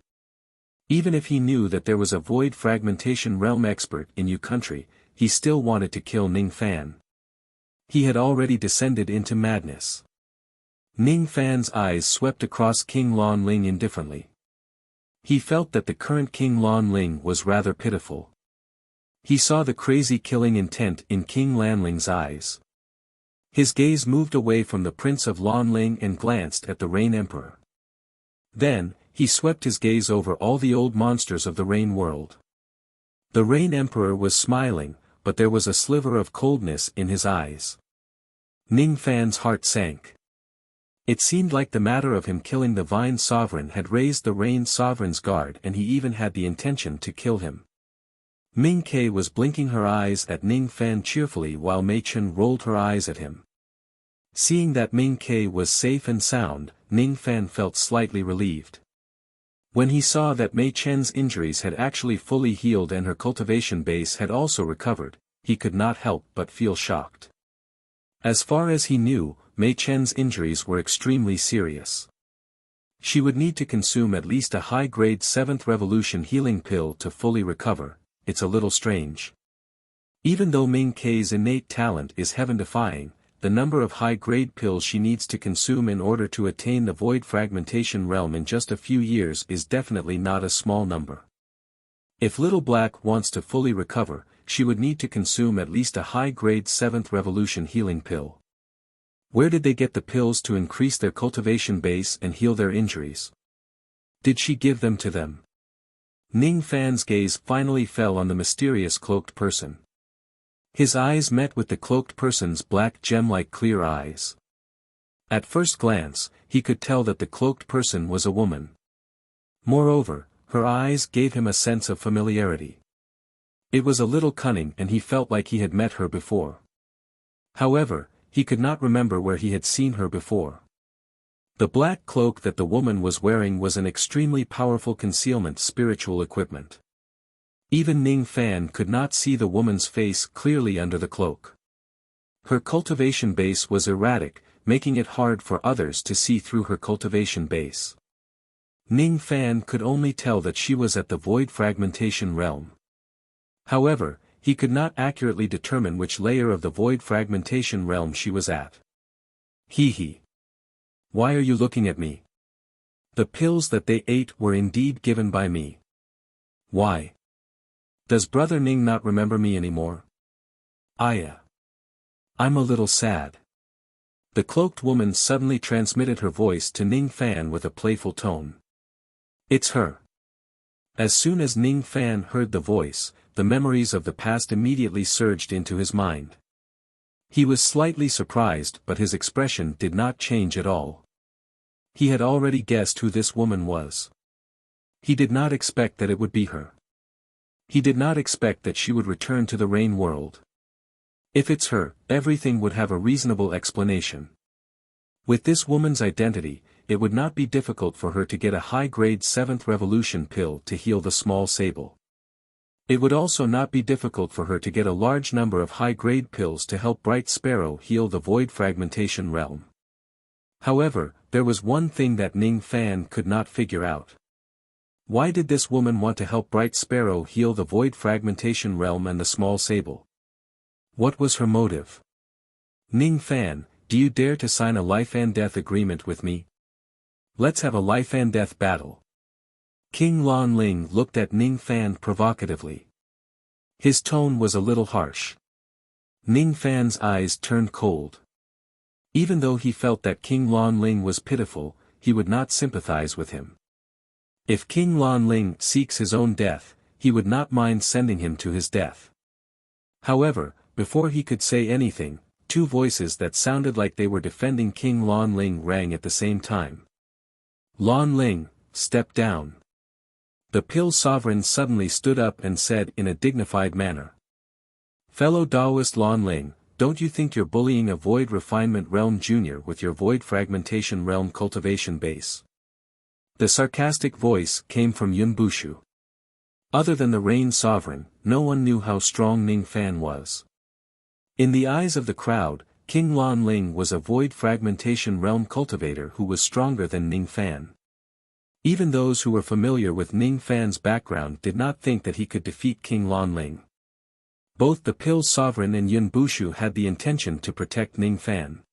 Even if he knew that there was a void fragmentation realm expert in Yu country, he still wanted to kill Ning Fan. He had already descended into madness. Ning Fan's eyes swept across King Lan Ling indifferently. He felt that the current King Lan Ling was rather pitiful. He saw the crazy killing intent in King Lan Ling's eyes. His gaze moved away from the Prince of Lan Ling and glanced at the Rain Emperor. Then, he swept his gaze over all the old monsters of the Rain world. The Rain Emperor was smiling, but there was a sliver of coldness in his eyes. Ning Fan's heart sank. It seemed like the matter of him killing the Vine Sovereign had raised the Rain Sovereign's guard, and he even had the intention to kill him. Ming Ke was blinking her eyes at Ning Fan cheerfully while Mei Chen rolled her eyes at him. Seeing that Ming Ke was safe and sound, Ning Fan felt slightly relieved. When he saw that Mei Chen's injuries had actually fully healed and her cultivation base had also recovered, he could not help but feel shocked. As far as he knew, Mei Chen's injuries were extremely serious. She would need to consume at least a high-grade 7th Revolution healing pill to fully recover. It's a little strange. Even though Ming Ke's innate talent is heaven-defying, the number of high-grade pills she needs to consume in order to attain the void fragmentation realm in just a few years is definitely not a small number. If Little Black wants to fully recover, she would need to consume at least a high-grade 7th Revolution healing pill. Where did they get the pills to increase their cultivation base and heal their injuries? Did she give them to them? Ning Fan's gaze finally fell on the mysterious cloaked person. His eyes met with the cloaked person's black gem-like clear eyes. At first glance, he could tell that the cloaked person was a woman. Moreover, her eyes gave him a sense of familiarity. It was a little cunning and he felt like he had met her before. However, he could not remember where he had seen her before. The black cloak that the woman was wearing was an extremely powerful concealment spiritual equipment. Even Ning Fan could not see the woman's face clearly under the cloak. Her cultivation base was erratic, making it hard for others to see through her cultivation base. Ning Fan could only tell that she was at the void fragmentation realm. However, he could not accurately determine which layer of the void fragmentation realm she was at. Hee. Why are you looking at me? The pills that they ate were indeed given by me. Why? Does Brother Ning not remember me anymore? I'm a little sad. The cloaked woman suddenly transmitted her voice to Ning Fan with a playful tone. It's her. As soon as Ning Fan heard the voice, the memories of the past immediately surged into his mind. He was slightly surprised, but his expression did not change at all. He had already guessed who this woman was. He did not expect that it would be her. He did not expect that she would return to the Rain world. If it's her, everything would have a reasonable explanation. With this woman's identity, it would not be difficult for her to get a high-grade 7th Revolution pill to heal the small sable. It would also not be difficult for her to get a large number of high-grade pills to help Bright Sparrow heal the void fragmentation realm. However, there was one thing that Ning Fan could not figure out. Why did this woman want to help Bright Sparrow heal the void fragmentation realm and the small sable? What was her motive? Ning Fan, do you dare to sign a life and death agreement with me? Let's have a life and death battle. King Lan Ling looked at Ning Fan provocatively. His tone was a little harsh. Ning Fan's eyes turned cold. Even though he felt that King Lan Ling was pitiful, he would not sympathize with him. If King Lan Ling seeks his own death, he would not mind sending him to his death. However, before he could say anything, two voices that sounded like they were defending King Lan Ling rang at the same time. Lan Ling, step down. The Pill Sovereign suddenly stood up and said in a dignified manner. Fellow Taoist Lan Ling, don't you think you're bullying a Void Refinement Realm Junior with your Void Fragmentation Realm cultivation base? The sarcastic voice came from Yun Bushu. Other than the Rain Sovereign, no one knew how strong Ning Fan was. In the eyes of the crowd, King Lan Ling was a void fragmentation realm cultivator who was stronger than Ning Fan. Even those who were familiar with Ning Fan's background did not think that he could defeat King Lan Ling. Both the Pill Sovereign and Yun Bushu had the intention to protect Ning Fan.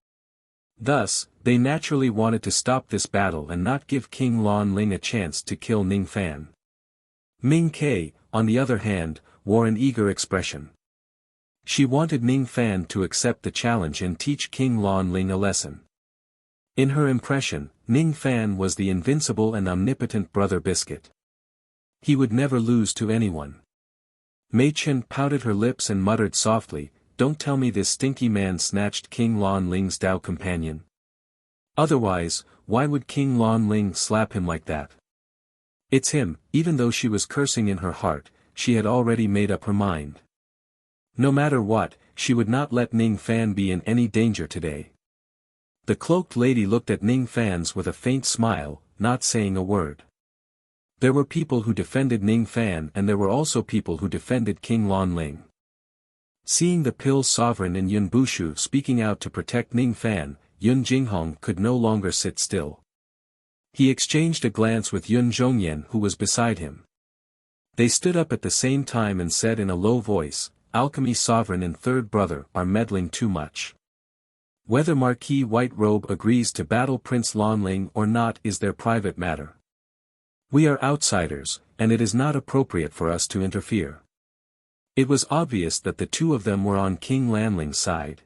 Thus, they naturally wanted to stop this battle and not give King Lan Ling a chance to kill Ning Fan. Ming Ke, on the other hand, wore an eager expression. She wanted Ning Fan to accept the challenge and teach King Lan Ling a lesson. In her impression, Ning Fan was the invincible and omnipotent brother biscuit. He would never lose to anyone. Mei Chen pouted her lips and muttered softly, "Don't tell me this stinky man snatched King Lan Ling's Dao companion. Otherwise, why would King Lan Ling slap him like that?" It's him. Even though she was cursing in her heart, she had already made up her mind. No matter what, she would not let Ning Fan be in any danger today. The cloaked lady looked at Ning Fan's with a faint smile, not saying a word. There were people who defended Ning Fan and there were also people who defended King Lan Ling. Seeing the Pill Sovereign and Yun Bushu speaking out to protect Ning Fan, Yun Jinghong could no longer sit still. He exchanged a glance with Yun Zhongyan who was beside him. They stood up at the same time and said in a low voice, "Alchemy Sovereign and Third Brother are meddling too much. Whether Marquis White Robe agrees to battle Prince Lan Ling or not is their private matter. We are outsiders, and it is not appropriate for us to interfere." It was obvious that the two of them were on King Lan Ling's side.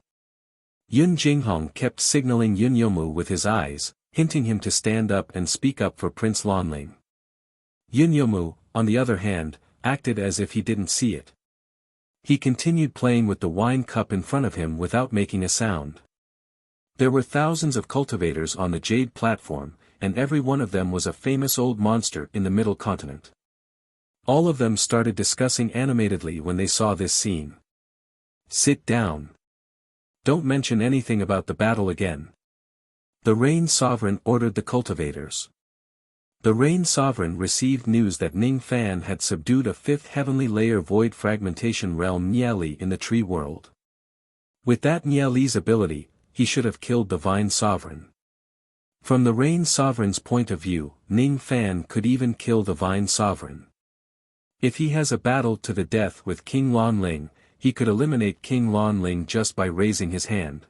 Yun Jinghong kept signaling Yun Yomu with his eyes, hinting him to stand up and speak up for Prince Lan Ling. Yun Yomu, on the other hand, acted as if he didn't see it. He continued playing with the wine cup in front of him without making a sound. There were thousands of cultivators on the Jade platform, and every one of them was a famous old monster in the Middle Continent. All of them started discussing animatedly when they saw this scene. "Sit down. Don't mention anything about the battle again." The Rain Sovereign ordered the cultivators. The Rain Sovereign received news that Ning Fan had subdued a fifth heavenly layer void fragmentation realm Niali in the tree world. With that Niali's ability, he should have killed the Vine Sovereign. From the Rain Sovereign's point of view, Ning Fan could even kill the Vine Sovereign. If he has a battle to the death with King Lan Ling, he could eliminate King Lan Ling just by raising his hand.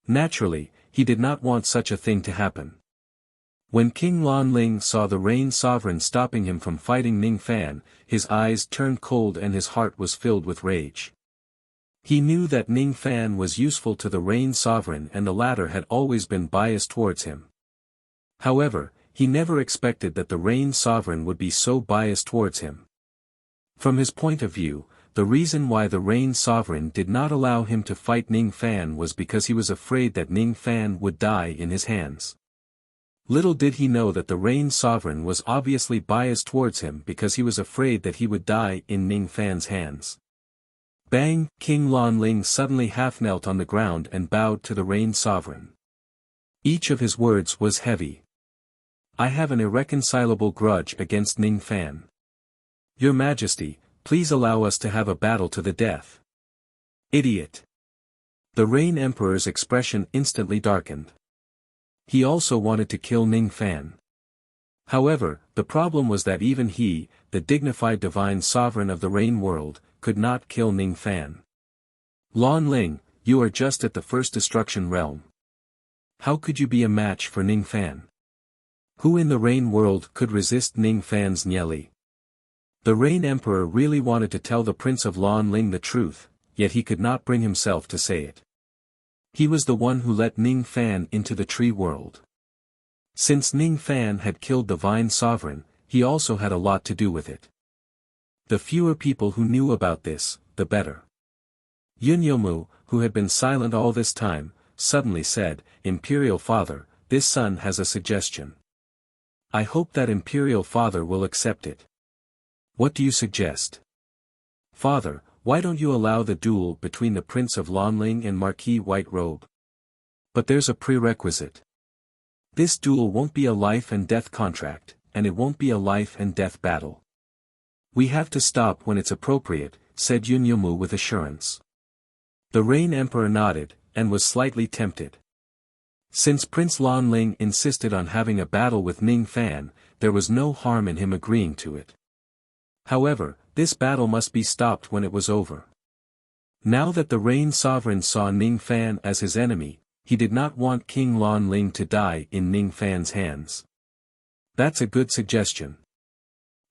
Naturally, he did not want such a thing to happen. When King Lan Ling saw the Rain Sovereign stopping him from fighting Ning Fan, his eyes turned cold and his heart was filled with rage. He knew that Ning Fan was useful to the Rain Sovereign and the latter had always been biased towards him. However, he never expected that the Rain Sovereign would be so biased towards him. From his point of view, the reason why the Rain Sovereign did not allow him to fight Ning Fan was because he was afraid that Ning Fan would die in his hands. Little did he know that the Rain Sovereign was obviously biased towards him because he was afraid that he would die in Ning Fan's hands. Bang! King Lan Ling suddenly half-knelt on the ground and bowed to the Rain Sovereign. Each of his words was heavy. "I have an irreconcilable grudge against Ning Fan. Your Majesty, please allow us to have a battle to the death." "Idiot!" The Rain Emperor's expression instantly darkened. He also wanted to kill Ning Fan. However, the problem was that even he, the dignified divine sovereign of the Rain world, could not kill Ning Fan. "Lan Ling, you are just at the first destruction realm. How could you be a match for Ning Fan? Who in the Rain world could resist Ning Fan's Niali?" The Rain Emperor really wanted to tell the Prince of Lan Ling the truth, yet he could not bring himself to say it. He was the one who let Ning Fan into the tree world. Since Ning Fan had killed the Vine Sovereign, he also had a lot to do with it. The fewer people who knew about this, the better. Yun Yomu, who had been silent all this time, suddenly said, "Imperial Father, this son has a suggestion. I hope that Imperial Father will accept it." "What do you suggest?" "Father, why don't you allow the duel between the Prince of Lan Ling and Marquis White Robe? But there's a prerequisite. This duel won't be a life and death contract, and it won't be a life and death battle. We have to stop when it's appropriate, said Yunyomu with assurance. The Rain Emperor nodded, and was slightly tempted. Since Prince Lanling insisted on having a battle with Ning Fan, there was no harm in him agreeing to it. However, this battle must be stopped when it was over. Now that the Rain Sovereign saw Ning Fan as his enemy, he did not want King Lanling to die in Ning Fan's hands. That's a good suggestion.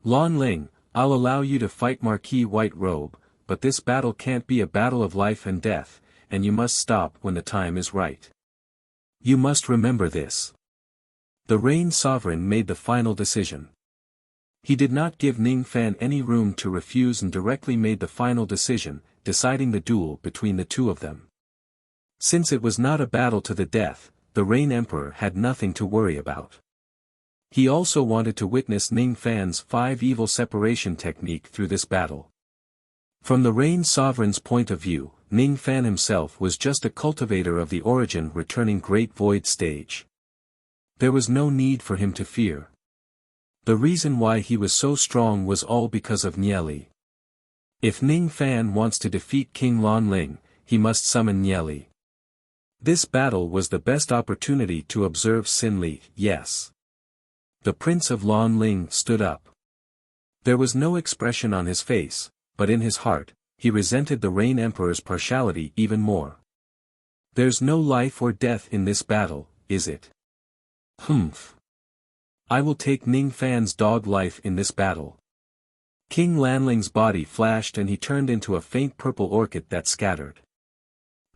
Lanling, I'll allow you to fight Marquis White Robe, but this battle can't be a battle of life and death, and you must stop when the time is right. You must remember this. The Rain Sovereign made the final decision. He did not give Ning Fan any room to refuse and directly made the final decision, deciding the duel between the two of them. Since it was not a battle to the death, the Rain Emperor had nothing to worry about. He also wanted to witness Ning Fan's 5 evil separation technique through this battle. From the Rain Sovereign's point of view, Ning Fan himself was just a cultivator of the origin returning Great Void stage. There was no need for him to fear. The reason why he was so strong was all because of Nieli. If Ning Fan wants to defeat King Lanling, he must summon Nieli. This battle was the best opportunity to observe Xin Li, yes. The Prince of Lanling stood up. There was no expression on his face, but in his heart, he resented the Rain Emperor's partiality even more. There's no life or death in this battle, is it? Humph. I will take Ning Fan's dog life in this battle. King Lanling's body flashed and he turned into a faint purple orchid that scattered.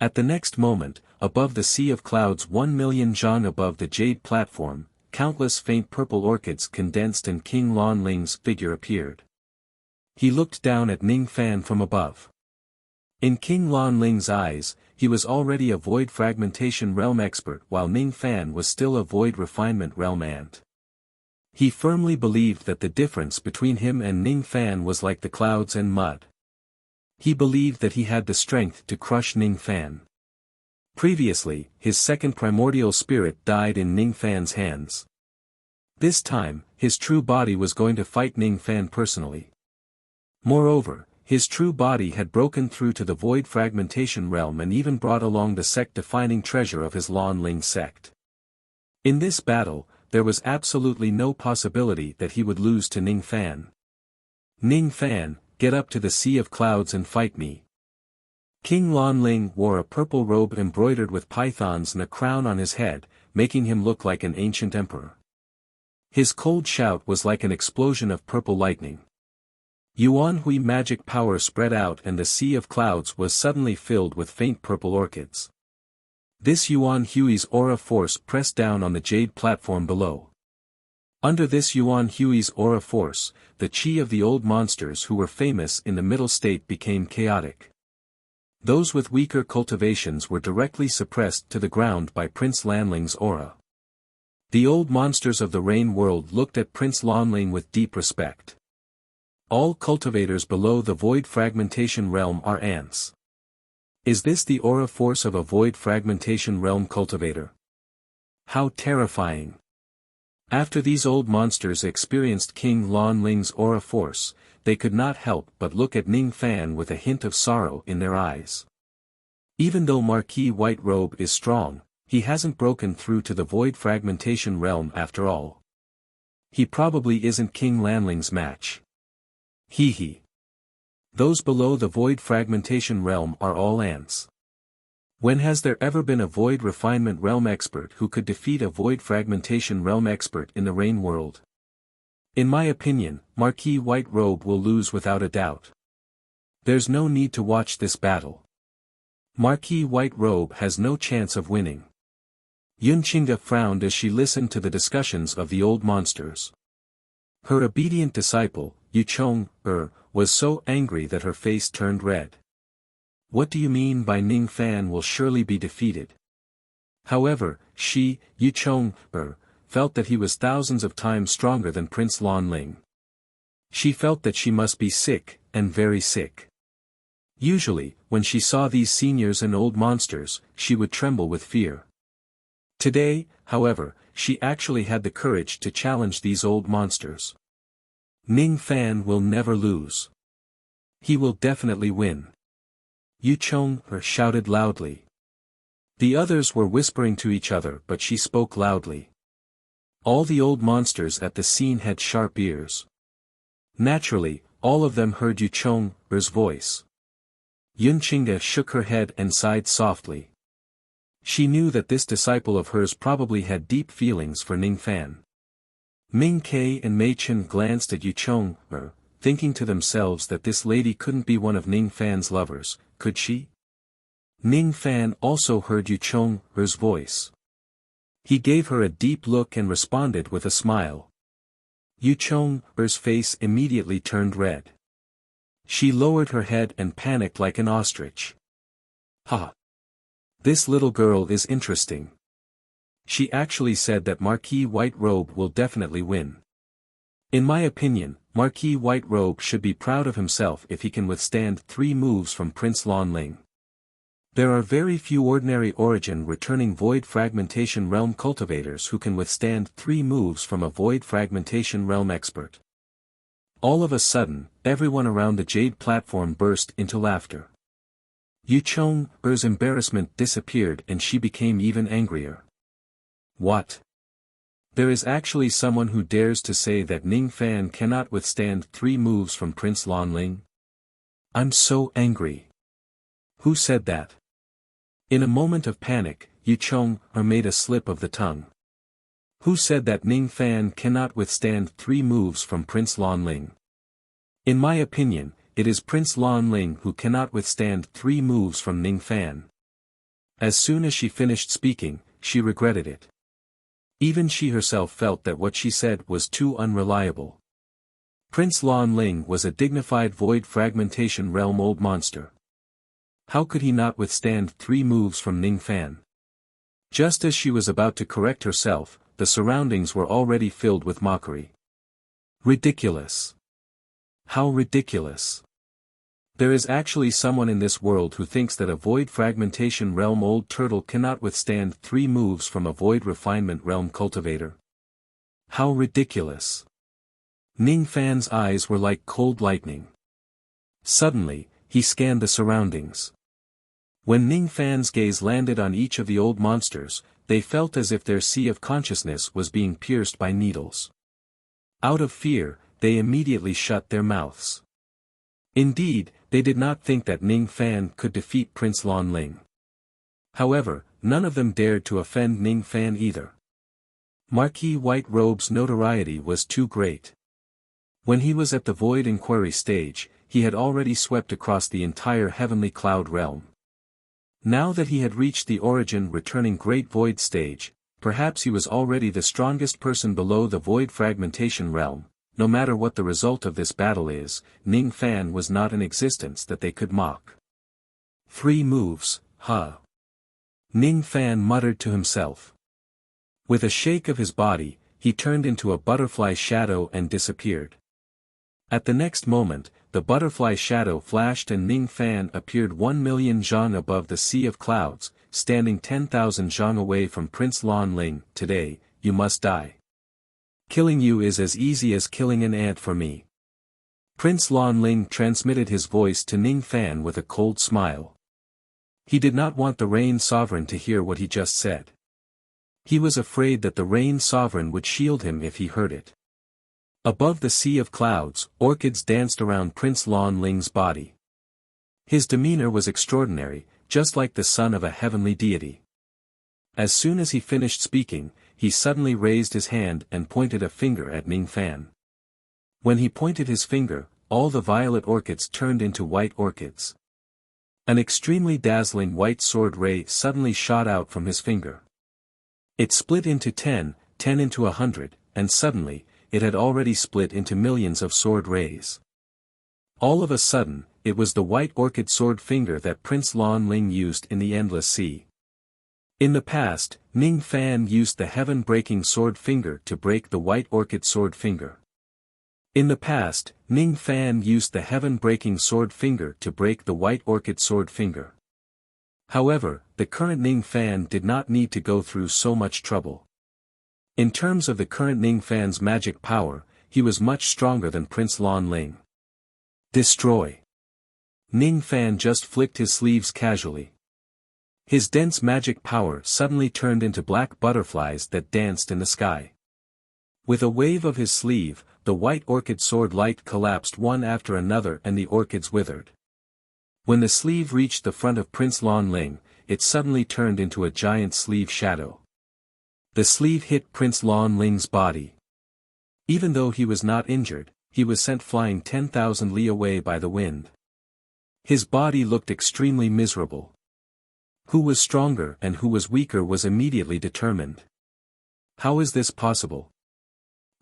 At the next moment, above the sea of clouds 1,000,000 zhang above the jade platform, countless faint purple orchids condensed and King Lanling's figure appeared. He looked down at Ning Fan from above. In King Lanling's eyes, he was already a void fragmentation realm expert while Ning Fan was still a void refinement realm ant. He firmly believed that the difference between him and Ning Fan was like the clouds and mud. He believed that he had the strength to crush Ning Fan. Previously, his second primordial spirit died in Ning Fan's hands. This time, his true body was going to fight Ning Fan personally. Moreover, his true body had broken through to the void fragmentation realm and even brought along the sect-defining treasure of his Lanling sect. In this battle, there was absolutely no possibility that he would lose to Ning Fan. Ning Fan, get up to the sea of clouds and fight me. King Lanling wore a purple robe embroidered with pythons and a crown on his head, making him look like an ancient emperor. His cold shout was like an explosion of purple lightning. Yuan Hui magic power spread out and the sea of clouds was suddenly filled with faint purple orchids. This Yuan Hui's aura force pressed down on the jade platform below. Under this Yuan Hui's aura force, the chi of the old monsters who were famous in the middle state became chaotic. Those with weaker cultivations were directly suppressed to the ground by Prince Lanling's aura. The old monsters of the Rain world looked at Prince Lanling with deep respect. All cultivators below the void fragmentation realm are ants. Is this the aura force of a void fragmentation realm cultivator? How terrifying! After these old monsters experienced King Lanling's aura force, they could not help but look at Ning Fan with a hint of sorrow in their eyes. Even though Marquis White Robe is strong, he hasn't broken through to the void fragmentation realm after all. He probably isn't King Lanling's match. Hee hee. Those below the void fragmentation realm are all ants. When has there ever been a void refinement realm expert who could defeat a void fragmentation realm expert in the Rain world? In my opinion, Marquis White Robe will lose without a doubt. There's no need to watch this battle. Marquis White Robe has no chance of winning. Yunchinga frowned as she listened to the discussions of the old monsters. Her obedient disciple, Yuchong, was so angry that her face turned red. What do you mean by Ning Fan will surely be defeated? However, she, Yuchong, felt that he was thousands of times stronger than Prince Lanling. She felt that she must be sick, and very sick. Usually, when she saw these seniors and old monsters, she would tremble with fear. Today, however, she actually had the courage to challenge these old monsters. Ning Fan will never lose. He will definitely win. Yu Chong shouted loudly. The others were whispering to each other, but she spoke loudly. All the old monsters at the scene had sharp ears. Naturally, all of them heard Yu Chong's voice. Yun Qingge shook her head and sighed softly. She knew that this disciple of hers probably had deep feelings for Ning Fan. Ming Ke and Mei Chen glanced at Yu Chong, thinking to themselves that this lady couldn't be one of Ning Fan's lovers, could she? Ning Fan also heard Yu Chong's voice. He gave her a deep look and responded with a smile. Yu Chong's face immediately turned red. She lowered her head and panicked like an ostrich. Ha! This little girl is interesting. She actually said that Marquis White Robe will definitely win. In my opinion, Marquis White Robe should be proud of himself if he can withstand 3 moves from Prince Lan Ling. There are very few ordinary origin returning Void Fragmentation Realm cultivators who can withstand 3 moves from a Void Fragmentation Realm expert. All of a sudden, everyone around the Jade platform burst into laughter. Yu Chong's embarrassment disappeared and she became even angrier. What? There is actually someone who dares to say that Ning Fan cannot withstand 3 moves from Prince Lan Ling? I'm so angry. Who said that? In a moment of panic, Yu Chong made a slip of the tongue. Who said that Ning Fan cannot withstand 3 moves from Prince Lan Ling? In my opinion, it is Prince Lan Ling who cannot withstand 3 moves from Ning Fan. As soon as she finished speaking, she regretted it. Even she herself felt that what she said was too unreliable. Prince Lan Ling was a dignified Void Fragmentation Realm old monster. How could he not withstand 3 moves from Ning Fan? Just as she was about to correct herself, the surroundings were already filled with mockery. Ridiculous. How ridiculous. There is actually someone in this world who thinks that a Void Fragmentation Realm old turtle cannot withstand 3 moves from a Void Refinement Realm cultivator. How ridiculous. Ning Fan's eyes were like cold lightning. Suddenly, he scanned the surroundings. When Ning Fan's gaze landed on each of the old monsters, they felt as if their sea of consciousness was being pierced by needles. Out of fear, they immediately shut their mouths. Indeed, they did not think that Ning Fan could defeat Prince Lan Ling. However, none of them dared to offend Ning Fan either. Marquis White Robe's notoriety was too great. When he was at the Void Inquiry stage, he had already swept across the entire Heavenly Cloud realm. Now that he had reached the Origin Returning Great Void stage, perhaps he was already the strongest person below the Void Fragmentation realm. No matter what the result of this battle is, Ning Fan was not in existence that they could mock. 3 moves, huh? Ning Fan muttered to himself. With a shake of his body, he turned into a butterfly shadow and disappeared. At the next moment, the butterfly shadow flashed and Ning Fan appeared 1,000,000 zhang above the sea of clouds, standing 10,000 zhang away from Prince Lan Ling. Today, you must die. Killing you is as easy as killing an ant for me. Prince Lan Ling transmitted his voice to Ning Fan with a cold smile. He did not want the Rain Sovereign to hear what he just said. He was afraid that the Rain Sovereign would shield him if he heard it. Above the sea of clouds, orchids danced around Prince Lan Ling's body. His demeanor was extraordinary, just like the son of a heavenly deity. As soon as he finished speaking, he suddenly raised his hand and pointed a finger at Ning Fan. When he pointed his finger, all the violet orchids turned into white orchids. An extremely dazzling white sword ray suddenly shot out from his finger. It split into 10, 10 into 100, and suddenly, it had already split into millions of sword rays. All of a sudden, it was the white orchid sword finger that Prince Lan Ling used in the Endless Sea. In the past, Ning Fan used the heaven-breaking sword finger to break the white orchid sword finger. In the past, Ning Fan used the heaven-breaking sword finger to break the white orchid sword finger. However, the current Ning Fan did not need to go through so much trouble. In terms of the current Ning Fan's magic power, he was much stronger than Prince Lan Ling. Destroy. Ning Fan just flicked his sleeves casually. His dense magic power suddenly turned into black butterflies that danced in the sky. With a wave of his sleeve, the white orchid sword light collapsed one after another and the orchids withered. When the sleeve reached the front of Prince Lan Ling, it suddenly turned into a giant sleeve shadow. The sleeve hit Prince Lan Ling's body. Even though he was not injured, he was sent flying 10,000 li away by the wind. His body looked extremely miserable. Who was stronger and who was weaker was immediately determined. How is this possible?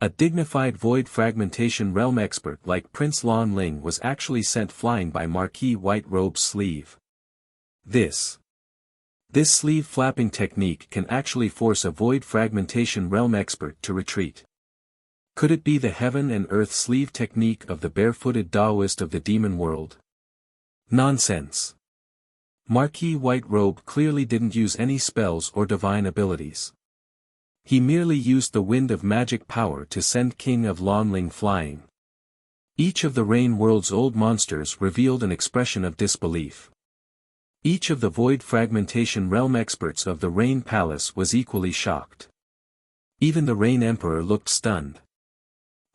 A dignified void fragmentation realm expert like Prince Lan Ling was actually sent flying by Marquis White Robe's sleeve. This sleeve flapping technique can actually force a void fragmentation realm expert to retreat. Could it be the heaven and earth sleeve technique of the barefooted Taoist of the demon world? Nonsense. Marquis White Robe clearly didn't use any spells or divine abilities. He merely used the wind of magic power to send King of Lan Ling flying. Each of the Rain World's old monsters revealed an expression of disbelief. Each of the void fragmentation realm experts of the Rain Palace was equally shocked. Even the Rain Emperor looked stunned.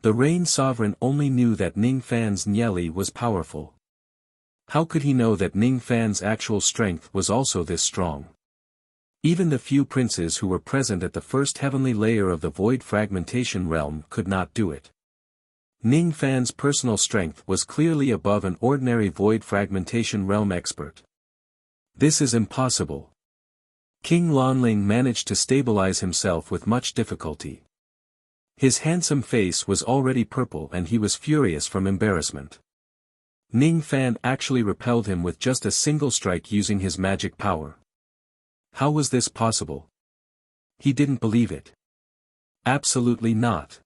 The Rain Sovereign only knew that Ning Fan's Nyeli was powerful. How could he know that Ning Fan's actual strength was also this strong? Even the few princes who were present at the first heavenly layer of the void fragmentation realm could not do it. Ning Fan's personal strength was clearly above an ordinary void fragmentation realm expert. This is impossible. King Lan Ling managed to stabilize himself with much difficulty. His handsome face was already purple and he was furious from embarrassment. Ning Fan actually repelled him with just a single strike using his magic power. How was this possible? He didn't believe it. Absolutely not.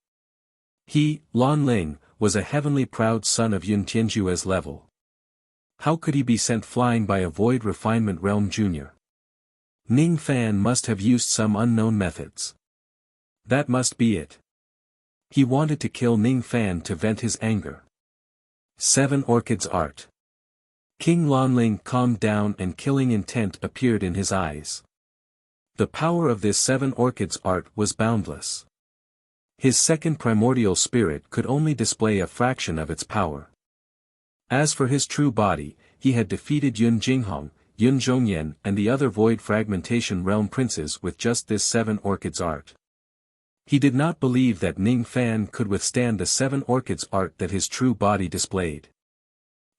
He, Lan Ling, was a heavenly proud son of Yun Tianjue's level. How could he be sent flying by a void refinement realm junior? Ning Fan must have used some unknown methods. That must be it. He wanted to kill Ning Fan to vent his anger. 7 Orchids Art. King Lan Ling calmed down and killing intent appeared in his eyes. The power of this 7 Orchids Art was boundless. His second primordial spirit could only display a fraction of its power. As for his true body, he had defeated Yun Jinghong, Yun Zhongyan and the other void fragmentation realm princes with just this 7 Orchids Art. He did not believe that Ning Fan could withstand the 7 Orchids Art that his true body displayed.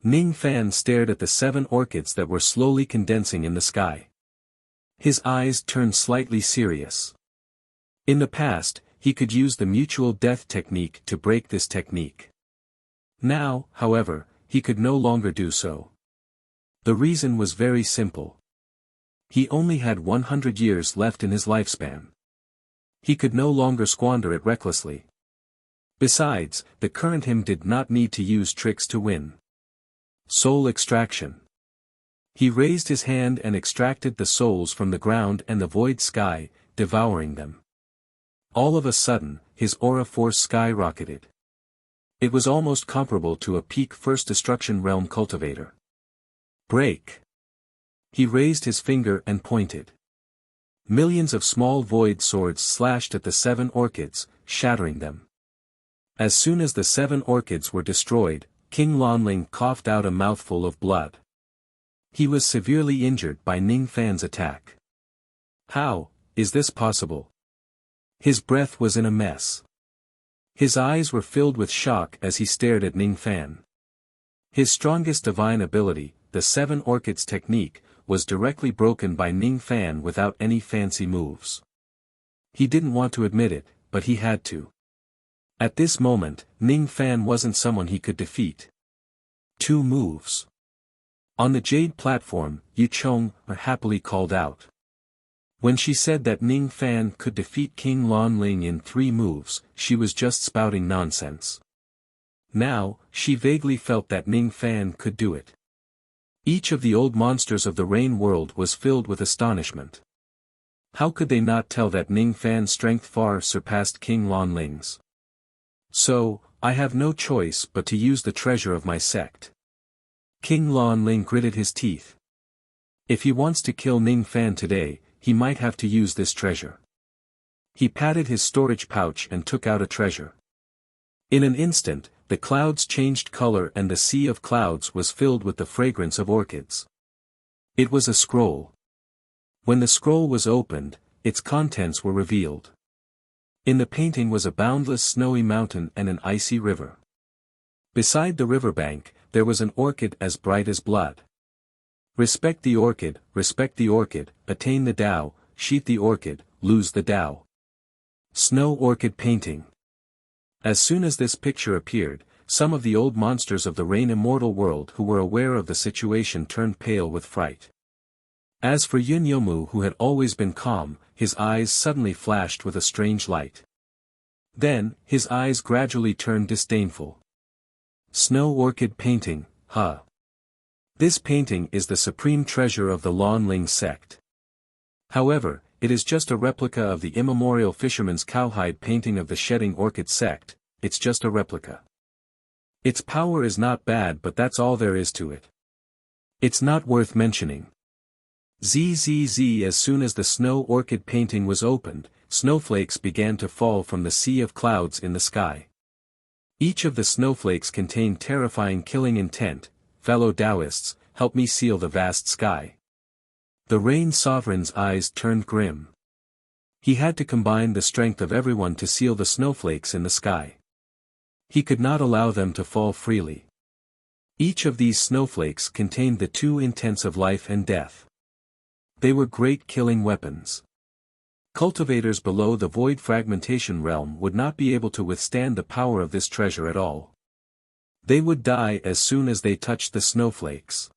Ning Fan stared at the 7 orchids that were slowly condensing in the sky. His eyes turned slightly serious. In the past, he could use the mutual death technique to break this technique. Now, however, he could no longer do so. The reason was very simple. He only had 100 years left in his lifespan. He could no longer squander it recklessly. Besides, the current him did not need to use tricks to win. Soul extraction. He raised his hand and extracted the souls from the ground and the void sky, devouring them. All of a sudden, his aura force skyrocketed. It was almost comparable to a peak first destruction realm cultivator. Break. He raised his finger and pointed. Millions of small void swords slashed at the 7 orchids, shattering them. As soon as the 7 orchids were destroyed, King Lan Ling coughed out a mouthful of blood. He was severely injured by Ning Fan's attack. How is this possible? His breath was in a mess. His eyes were filled with shock as he stared at Ning Fan. His strongest divine ability, the 7 orchids technique, was directly broken by Ning Fan without any fancy moves. He didn't want to admit it, but he had to. At this moment, Ning Fan wasn't someone he could defeat. 2 moves. On the jade platform, Yu Chong happily called out. When she said that Ning Fan could defeat King Lan Ling in 3 moves, she was just spouting nonsense. Now, she vaguely felt that Ning Fan could do it. Each of the old monsters of the Rain World was filled with astonishment. How could they not tell that Ning Fan's strength far surpassed King Lan Ling's? So, I have no choice but to use the treasure of my sect. King Lan Ling gritted his teeth. If he wants to kill Ning Fan today, he might have to use this treasure. He patted his storage pouch and took out a treasure. In an instant, the clouds changed color and the sea of clouds was filled with the fragrance of orchids. It was a scroll. When the scroll was opened, its contents were revealed. In the painting was a boundless snowy mountain and an icy river. Beside the riverbank, there was an orchid as bright as blood. Respect the orchid, attain the Tao, sheath the orchid, lose the Tao. Snow Orchid Painting. As soon as this picture appeared, some of the old monsters of the Rain Immortal world who were aware of the situation turned pale with fright. As for Yun Yomu, who had always been calm, his eyes suddenly flashed with a strange light. Then, his eyes gradually turned disdainful. Snow Orchid Painting, huh? This painting is the supreme treasure of the Lan Ling sect. However, it is just a replica of the immemorial fisherman's cowhide painting of the Shedding Orchid sect. It's just a replica. Its power is not bad, but that's all there is to it. It's not worth mentioning. As soon as the Snow Orchid painting was opened, snowflakes began to fall from the sea of clouds in the sky. Each of the snowflakes contained terrifying killing intent. Fellow Taoists, help me seal the vast sky. The Rain Sovereign's eyes turned grim. He had to combine the strength of everyone to seal the snowflakes in the sky. He could not allow them to fall freely. Each of these snowflakes contained the two intents of life and death. They were great killing weapons. Cultivators below the void fragmentation realm would not be able to withstand the power of this treasure at all. They would die as soon as they touched the snowflakes.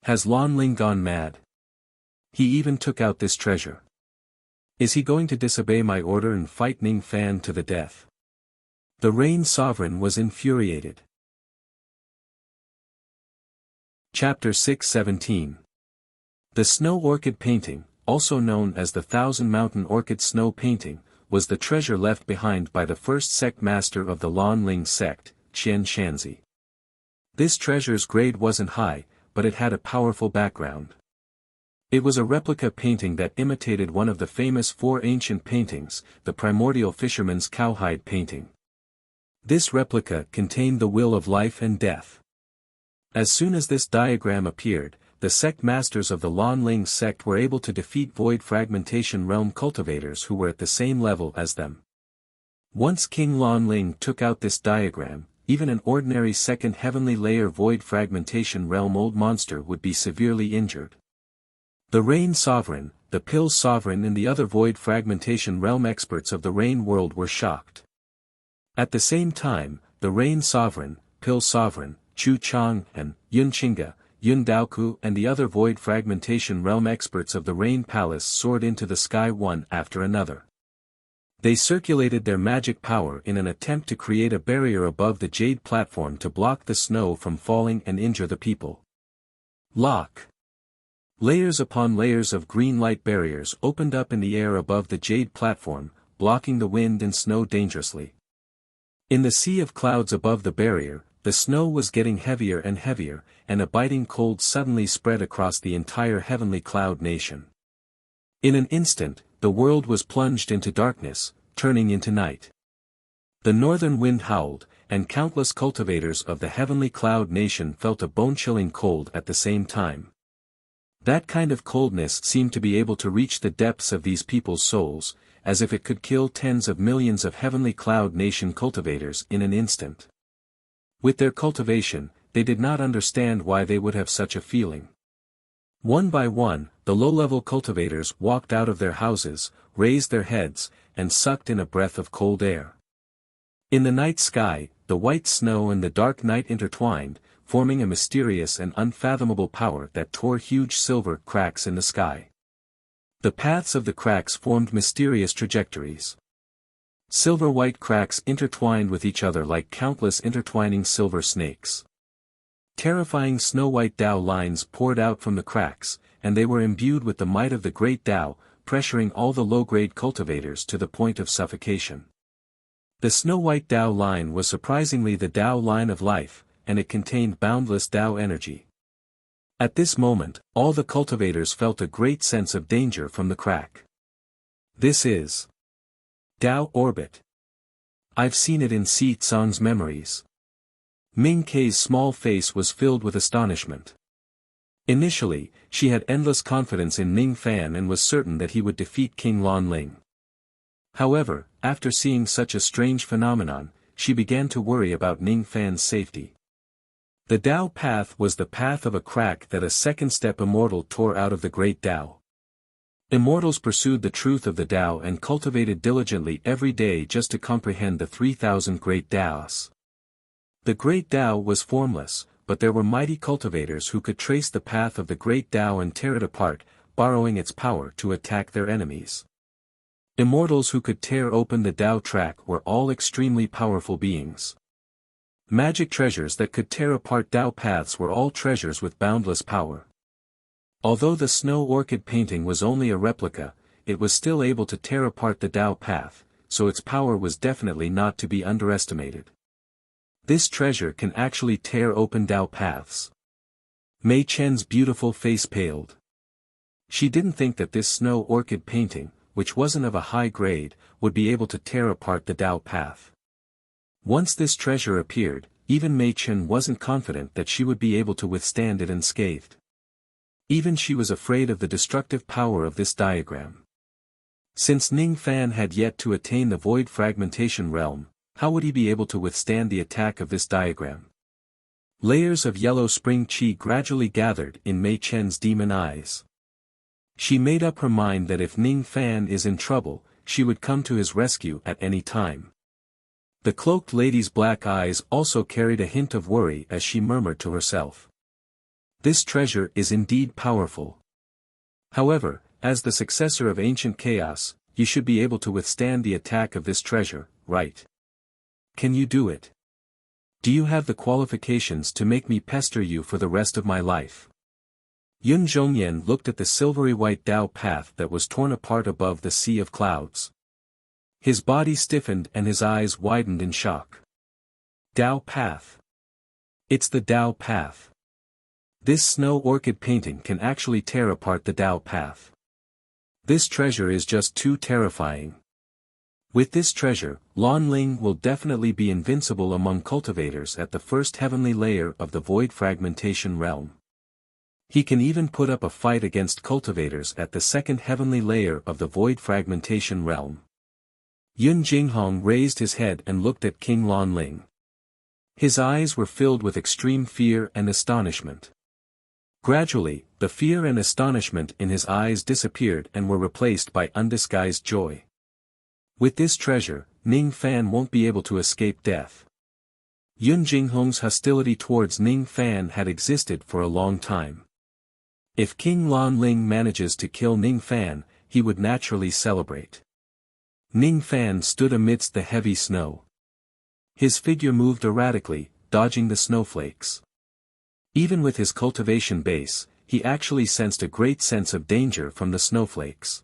Has Lan Ling gone mad? He even took out this treasure. Is he going to disobey my order and fight Ning Fan to the death? The Rain Sovereign was infuriated. Chapter 6:17. The Snow Orchid Painting, also known as the Thousand Mountain Orchid Snow Painting, was the treasure left behind by the first sect master of the Lan Ling sect, Qian Shanzi. This treasure's grade wasn't high, but it had a powerful background. It was a replica painting that imitated one of the famous four ancient paintings, the primordial fisherman's cowhide painting. This replica contained the will of life and death. As soon as this diagram appeared, the sect masters of the Lan Ling sect were able to defeat void fragmentation realm cultivators who were at the same level as them. Once King Lan Ling took out this diagram, even an ordinary second heavenly layer void fragmentation realm old monster would be severely injured. The Rain Sovereign, the Pill Sovereign and the other void fragmentation realm experts of the Rain world were shocked. At the same time, the Rain Sovereign, Pill Sovereign, Chu Chang and Yun Qingge, Yun Daoku and the other void fragmentation realm experts of the Rain Palace soared into the sky one after another. They circulated their magic power in an attempt to create a barrier above the jade platform to block the snow from falling and injure the people. Lock. Layers upon layers of green light barriers opened up in the air above the jade platform, blocking the wind and snow dangerously. In the sea of clouds above the barrier, the snow was getting heavier and heavier, and a biting cold suddenly spread across the entire heavenly cloud nation. In an instant, the world was plunged into darkness, turning into night. The northern wind howled, and countless cultivators of the heavenly cloud nation felt a bone-chilling cold at the same time. That kind of coldness seemed to be able to reach the depths of these people's souls, as if it could kill tens of millions of heavenly cloud nation cultivators in an instant. With their cultivation, they did not understand why they would have such a feeling. One by one, the low-level cultivators walked out of their houses, raised their heads, and sucked in a breath of cold air. In the night sky, the white snow and the dark night intertwined, forming a mysterious and unfathomable power that tore huge silver cracks in the sky. The paths of the cracks formed mysterious trajectories. Silver-white cracks intertwined with each other like countless intertwining silver snakes. Terrifying snow-white Tao lines poured out from the cracks, and they were imbued with the might of the great Tao, pressuring all the low-grade cultivators to the point of suffocation. The snow-white Tao line was surprisingly the Tao line of life, and it contained boundless Tao energy. At this moment, all the cultivators felt a great sense of danger from the crack. This is Tao orbit. I've seen it in Si Tsang's memories. Ming Kei's small face was filled with astonishment. Initially, she had endless confidence in Ning Fan and was certain that he would defeat King Lan Ling. However, after seeing such a strange phenomenon, she began to worry about Ning Fan's safety. The Tao path was the path of a crack that a second-step immortal tore out of the great Tao. Immortals pursued the truth of the Tao and cultivated diligently every day just to comprehend the 3,000 great Taos. The great Tao was formless, but there were mighty cultivators who could trace the path of the great Tao and tear it apart, borrowing its power to attack their enemies. Immortals who could tear open the Tao track were all extremely powerful beings. Magic treasures that could tear apart Tao paths were all treasures with boundless power. Although the snow orchid painting was only a replica, it was still able to tear apart the Tao path, so its power was definitely not to be underestimated. This treasure can actually tear open Tao paths. Mei Chen's beautiful face paled. She didn't think that this snow orchid painting, which wasn't of a high grade, would be able to tear apart the Tao path. Once this treasure appeared, even Mei Chen wasn't confident that she would be able to withstand it unscathed. Even she was afraid of the destructive power of this diagram. Since Ning Fan had yet to attain the void fragmentation realm, how would he be able to withstand the attack of this diagram? Layers of yellow spring qi gradually gathered in Mei Chen's demon eyes. She made up her mind that if Ning Fan is in trouble, she would come to his rescue at any time. The cloaked lady's black eyes also carried a hint of worry as she murmured to herself. This treasure is indeed powerful. However, as the successor of ancient chaos, you should be able to withstand the attack of this treasure, right? Can you do it? Do you have the qualifications to make me pester you for the rest of my life? Yun Zhongyan looked at the silvery white Tao path that was torn apart above the sea of clouds. His body stiffened and his eyes widened in shock. Tao path. It's the Tao path. This snow orchid painting can actually tear apart the Tao path. This treasure is just too terrifying. With this treasure, Lan Ling will definitely be invincible among cultivators at the first heavenly layer of the void fragmentation realm. He can even put up a fight against cultivators at the second heavenly layer of the void fragmentation realm. Yun Jinghong raised his head and looked at King Lan Ling. His eyes were filled with extreme fear and astonishment. Gradually, the fear and astonishment in his eyes disappeared and were replaced by undisguised joy. With this treasure, Ning Fan won't be able to escape death. Yun Jinghong's hostility towards Ning Fan had existed for a long time. If King Lan Ling manages to kill Ning Fan, he would naturally celebrate. Ning Fan stood amidst the heavy snow. His figure moved erratically, dodging the snowflakes. Even with his cultivation base, he actually sensed a great sense of danger from the snowflakes.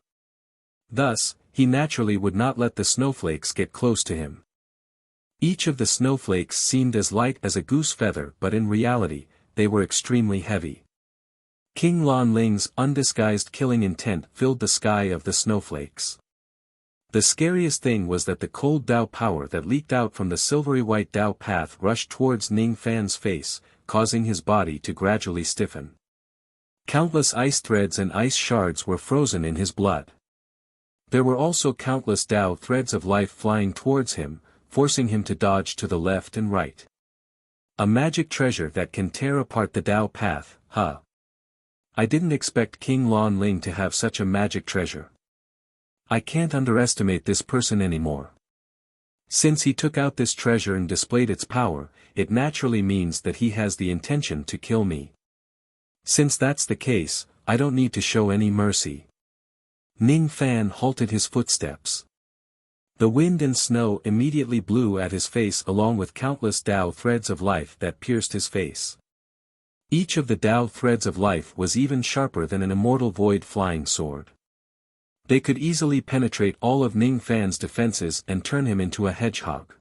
Thus, he naturally would not let the snowflakes get close to him. Each of the snowflakes seemed as light as a goose feather, but in reality, they were extremely heavy. King Lan Ling's undisguised killing intent filled the sky of the snowflakes. The scariest thing was that the cold Tao power that leaked out from the silvery white Tao path rushed towards Ning Fan's face, causing his body to gradually stiffen. Countless ice threads and ice shards were frozen in his blood. There were also countless Tao threads of life flying towards him, forcing him to dodge to the left and right. A magic treasure that can tear apart the Tao path, huh? I didn't expect King Lan Ling to have such a magic treasure. I can't underestimate this person anymore. Since he took out this treasure and displayed its power, it naturally means that he has the intention to kill me. Since that's the case, I don't need to show any mercy. Ning Fan halted his footsteps. The wind and snow immediately blew at his face along with countless Tao threads of life that pierced his face. Each of the Tao threads of life was even sharper than an immortal void flying sword. They could easily penetrate all of Ning Fan's defenses and turn him into a hedgehog.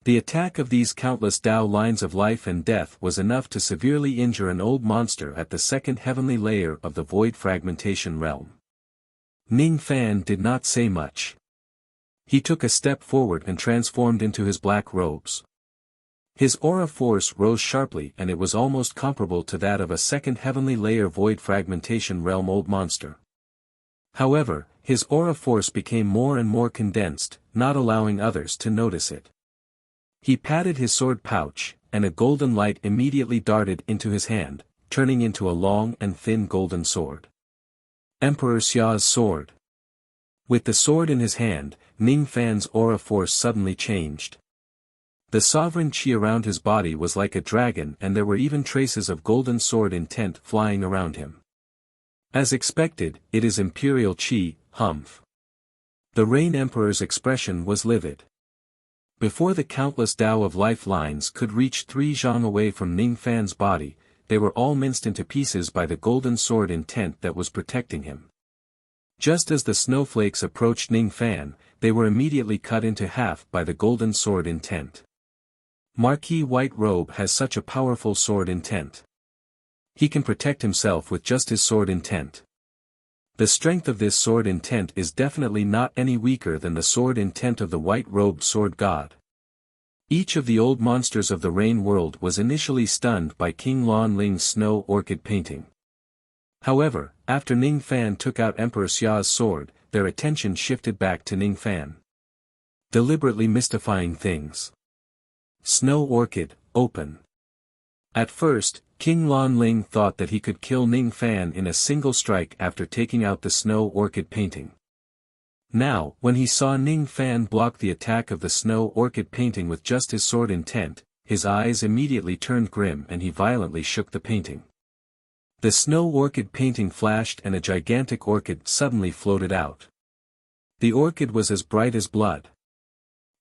The attack of these countless Tao lines of life and death was enough to severely injure an old monster at the second heavenly layer of the void fragmentation realm. Ning Fan did not say much. He took a step forward and transformed into his black robes. His aura force rose sharply, and it was almost comparable to that of a second heavenly layer void fragmentation realm old monster. However, his aura force became more and more condensed, not allowing others to notice it. He patted his sword pouch, and a golden light immediately darted into his hand, turning into a long and thin golden sword. Emperor Xia's sword. With the sword in his hand, Ning Fan's aura force suddenly changed. The sovereign qi around his body was like a dragon, and there were even traces of golden sword intent flying around him. As expected, it is imperial qi, humph. The Rain Emperor's expression was livid. Before the countless Tao of life lines could reach 3 zhang away from Ning Fan's body, they were all minced into pieces by the golden sword intent that was protecting him. Just as the snowflakes approached Ning Fan, they were immediately cut into half by the golden sword intent. Marquis White Robe has such a powerful sword intent. He can protect himself with just his sword intent. The strength of this sword intent is definitely not any weaker than the sword intent of the white-robed sword god. Each of the old monsters of the rain world was initially stunned by King Lan Ling's snow orchid painting. However, after Ning Fan took out Emperor Xia's sword, their attention shifted back to Ning Fan. Deliberately mystifying things. Snow orchid, open. At first, King Lan Ling thought that he could kill Ning Fan in a single strike after taking out the snow orchid painting. Now, when he saw Ning Fan block the attack of the snow orchid painting with just his sword intent, his eyes immediately turned grim and he violently shook the painting. The snow orchid painting flashed and a gigantic orchid suddenly floated out. The orchid was as bright as blood.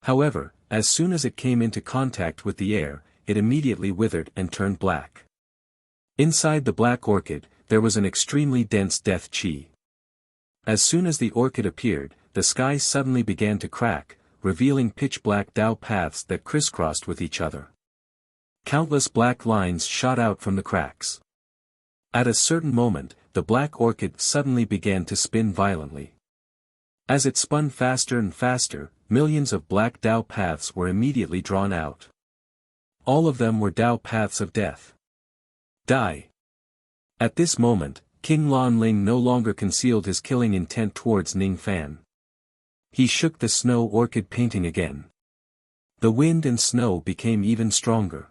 However, as soon as it came into contact with the air, it immediately withered and turned black. Inside the black orchid, there was an extremely dense death qi. As soon as the orchid appeared, the sky suddenly began to crack, revealing pitch-black Tao paths that crisscrossed with each other. Countless black lines shot out from the cracks. At a certain moment, the black orchid suddenly began to spin violently. As it spun faster and faster, millions of black Tao paths were immediately drawn out. All of them were Tao paths of death. Die. At this moment, King Lan Ling no longer concealed his killing intent towards Ning Fan. He shook the snow orchid painting again. The wind and snow became even stronger.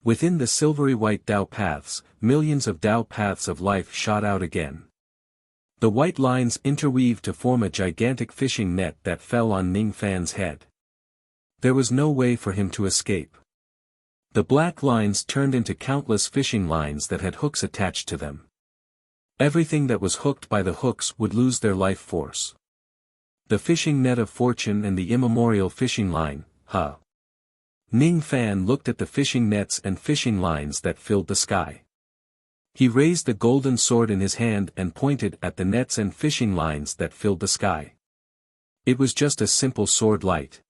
Within the silvery white Tao paths, millions of Tao paths of life shot out again. The white lines interweaved to form a gigantic fishing net that fell on Ning Fan's head. There was no way for him to escape. The black lines turned into countless fishing lines that had hooks attached to them. Everything that was hooked by the hooks would lose their life force. The fishing net of fortune and the immemorial fishing line, huh? Ning Fan looked at the fishing nets and fishing lines that filled the sky. He raised the golden sword in his hand and pointed at the nets and fishing lines that filled the sky. It was just a simple sword light.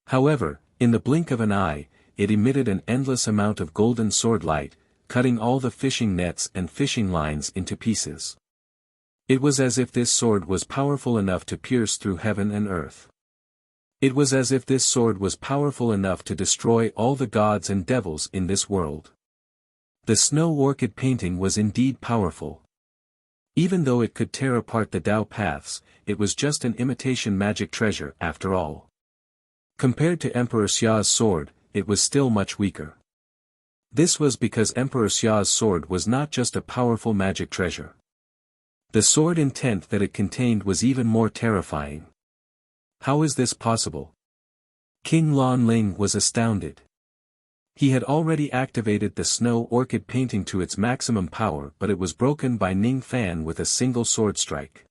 However, in the blink of an eye, it emitted an endless amount of golden sword light, cutting all the fishing nets and fishing lines into pieces. It was as if this sword was powerful enough to pierce through heaven and earth. It was as if this sword was powerful enough to destroy all the gods and devils in this world. The snow orchid painting was indeed powerful. Even though it could tear apart the Tao paths, it was just an imitation magic treasure after all. Compared to Emperor Xia's sword, it was still much weaker. This was because Emperor Xia's sword was not just a powerful magic treasure. The sword intent that it contained was even more terrifying. How is this possible? King Lan Ling was astounded. He had already activated the snow orchid painting to its maximum power, but it was broken by Ning Fan with a single sword strike.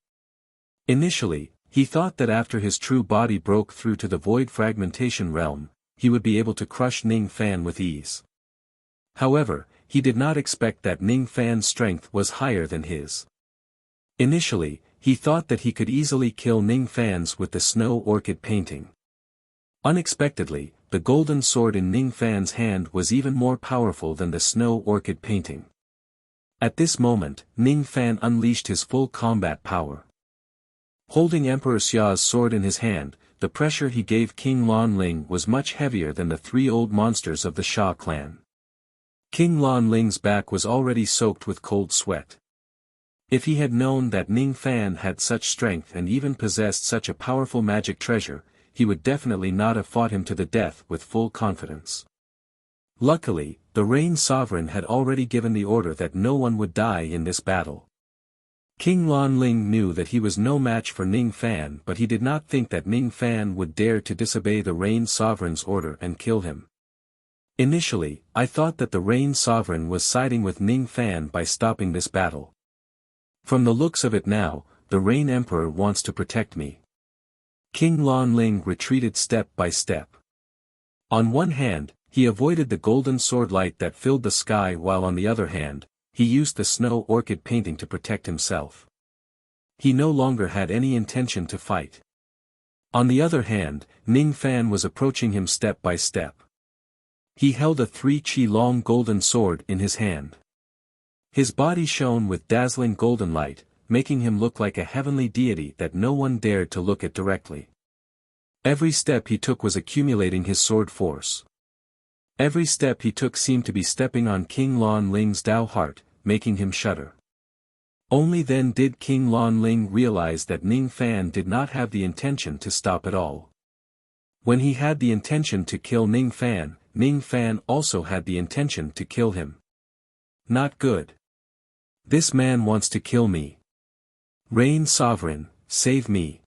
Initially, he thought that after his true body broke through to the void fragmentation realm, he would be able to crush Ning Fan with ease. However, he did not expect that Ning Fan's strength was higher than his. Initially, He thought that he could easily kill Ning Fan's with the snow orchid painting. Unexpectedly, the golden sword in Ning Fan's hand was even more powerful than the snow orchid painting. At this moment, Ning Fan unleashed his full combat power. Holding Emperor Xia's sword in his hand, the pressure he gave King Lan Ling was much heavier than the three old monsters of the Xia clan. King Lan Ling's back was already soaked with cold sweat. If he had known that Ning Fan had such strength and even possessed such a powerful magic treasure, he would definitely not have fought him to the death with full confidence. Luckily, the Rain Sovereign had already given the order that no one would die in this battle. King Lan Ling knew that he was no match for Ning Fan, but he did not think that Ning Fan would dare to disobey the Rain Sovereign's order and kill him. Initially, I thought that the Rain Sovereign was siding with Ning Fan by stopping this battle. From the looks of it now, the Rain Emperor wants to protect me. King Lan Ling retreated step by step. On one hand, he avoided the golden sword light that filled the sky, while on the other hand, he used the snow orchid painting to protect himself. He no longer had any intention to fight. On the other hand, Ning Fan was approaching him step by step. He held a 3 long golden sword in his hand. His body shone with dazzling golden light, making him look like a heavenly deity that no one dared to look at directly. Every step he took was accumulating his sword force. Every step he took seemed to be stepping on King Lan Ling's Dao heart, making him shudder. Only then did King Lan Ling realize that Ning Fan did not have the intention to stop at all. When he had the intention to kill Ning Fan also had the intention to kill him. Not good. This man wants to kill me. Rain Sovereign, save me.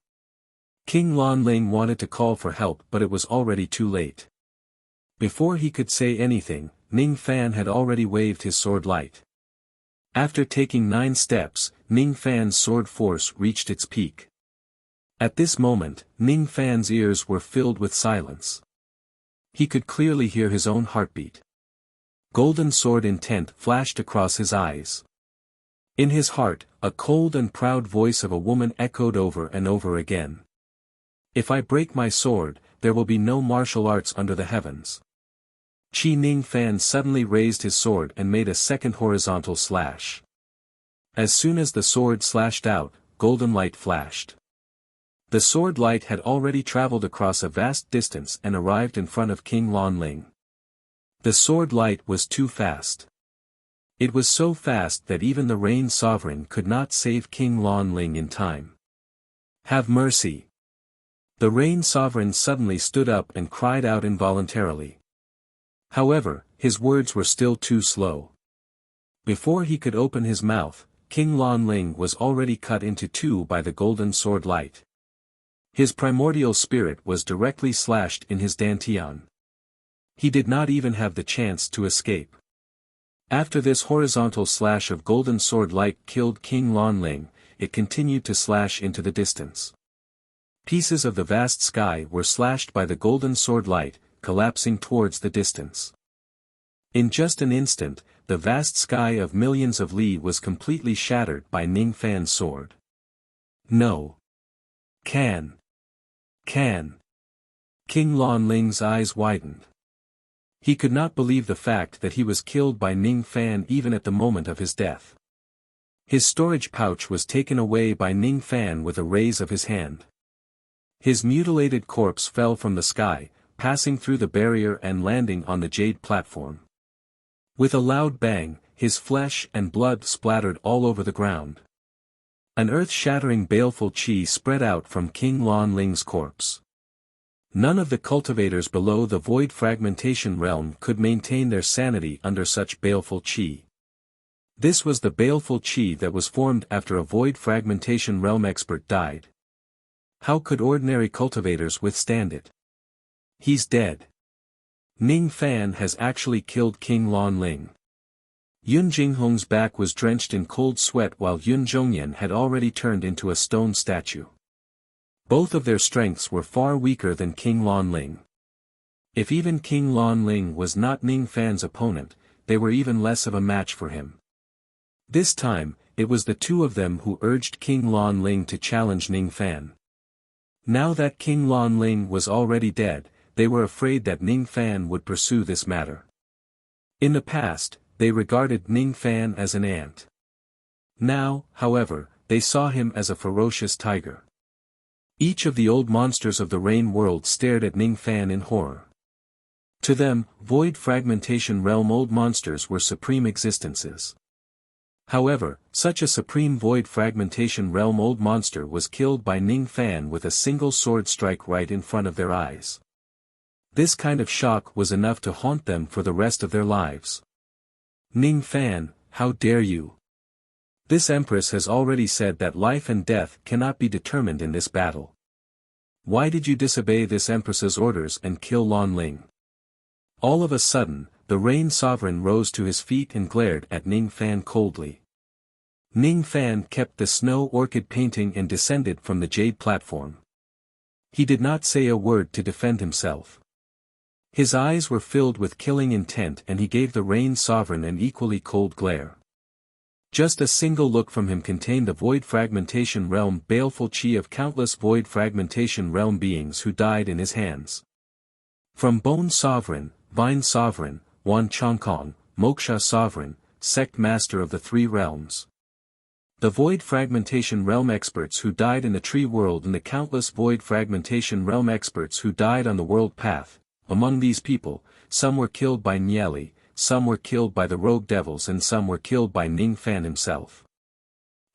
King Lan Ling wanted to call for help, but it was already too late. Before he could say anything, Ning Fan had already waved his sword light. After taking 9 steps, Ning Fan's sword force reached its peak. At this moment, Ning Fan's ears were filled with silence. He could clearly hear his own heartbeat. Golden sword intent flashed across his eyes. In his heart, a cold and proud voice of a woman echoed over and over again. If I break my sword, there will be no martial arts under the heavens. Ning Fan suddenly raised his sword and made a second horizontal slash. As soon as the sword slashed out, golden light flashed. The sword light had already traveled across a vast distance and arrived in front of King Lan Ling. The sword light was too fast. It was so fast that even the Rain Sovereign could not save King Lan Ling in time. Have mercy. The Rain Sovereign suddenly stood up and cried out involuntarily. However, his words were still too slow. Before he could open his mouth, King Lan Ling was already cut into 2 by the golden sword light. His primordial spirit was directly slashed in his dantian. He did not even have the chance to escape. After this horizontal slash of golden sword light killed King Lan Ling, it continued to slash into the distance. Pieces of the vast sky were slashed by the golden sword light, collapsing towards the distance. In just an instant, the vast sky of millions of li was completely shattered by Ning Fan's sword. No. Can. King Lan Ling's eyes widened. He could not believe the fact that he was killed by Ning Fan even at the moment of his death. His storage pouch was taken away by Ning Fan with a raise of his hand. His mutilated corpse fell from the sky, passing through the barrier and landing on the jade platform. With a loud bang, his flesh and blood splattered all over the ground. An earth-shattering baleful chi spread out from King Lan Ling's corpse. None of the cultivators below the void fragmentation realm could maintain their sanity under such baleful chi. This was the baleful chi that was formed after a void fragmentation realm expert died. How could ordinary cultivators withstand it? He's dead. Ning Fan has actually killed King Lan Ling. Yun Jinghong's back was drenched in cold sweat while Yun Zhongyan had already turned into a stone statue. Both of their strengths were far weaker than King Lan Ling. If even King Lan Ling was not Ning Fan's opponent, they were even less of a match for him. This time, it was the two of them who urged King Lan Ling to challenge Ning Fan. Now that King Lan Ling was already dead, they were afraid that Ning Fan would pursue this matter. In the past, they regarded Ning Fan as an ant. Now, however, they saw him as a ferocious tiger. Each of the old monsters of the Rain World stared at Ning Fan in horror. To them, Void Fragmentation Realm old monsters were supreme existences. However, such a supreme Void Fragmentation Realm old monster was killed by Ning Fan with a single sword strike right in front of their eyes. This kind of shock was enough to haunt them for the rest of their lives. Ning Fan, how dare you? This Empress has already said that life and death cannot be determined in this battle. Why did you disobey this Empress's orders and kill Lan Ling? All of a sudden, the Rain Sovereign rose to his feet and glared at Ning Fan coldly. Ning Fan kept the snow orchid painting and descended from the jade platform. He did not say a word to defend himself. His eyes were filled with killing intent and he gave the Rain Sovereign an equally cold glare. Just a single look from him contained the Void Fragmentation Realm baleful chi of countless Void Fragmentation Realm beings who died in his hands. From Bone Sovereign, Vine Sovereign, Wan Chongkong, Moksha Sovereign, Sect Master of the Three Realms. The Void Fragmentation Realm experts who died in the Tree World and the countless Void Fragmentation Realm experts who died on the World Path. Among these people, some were killed by Nieli, some were killed by the Rogue Devils and some were killed by Ning Fan himself.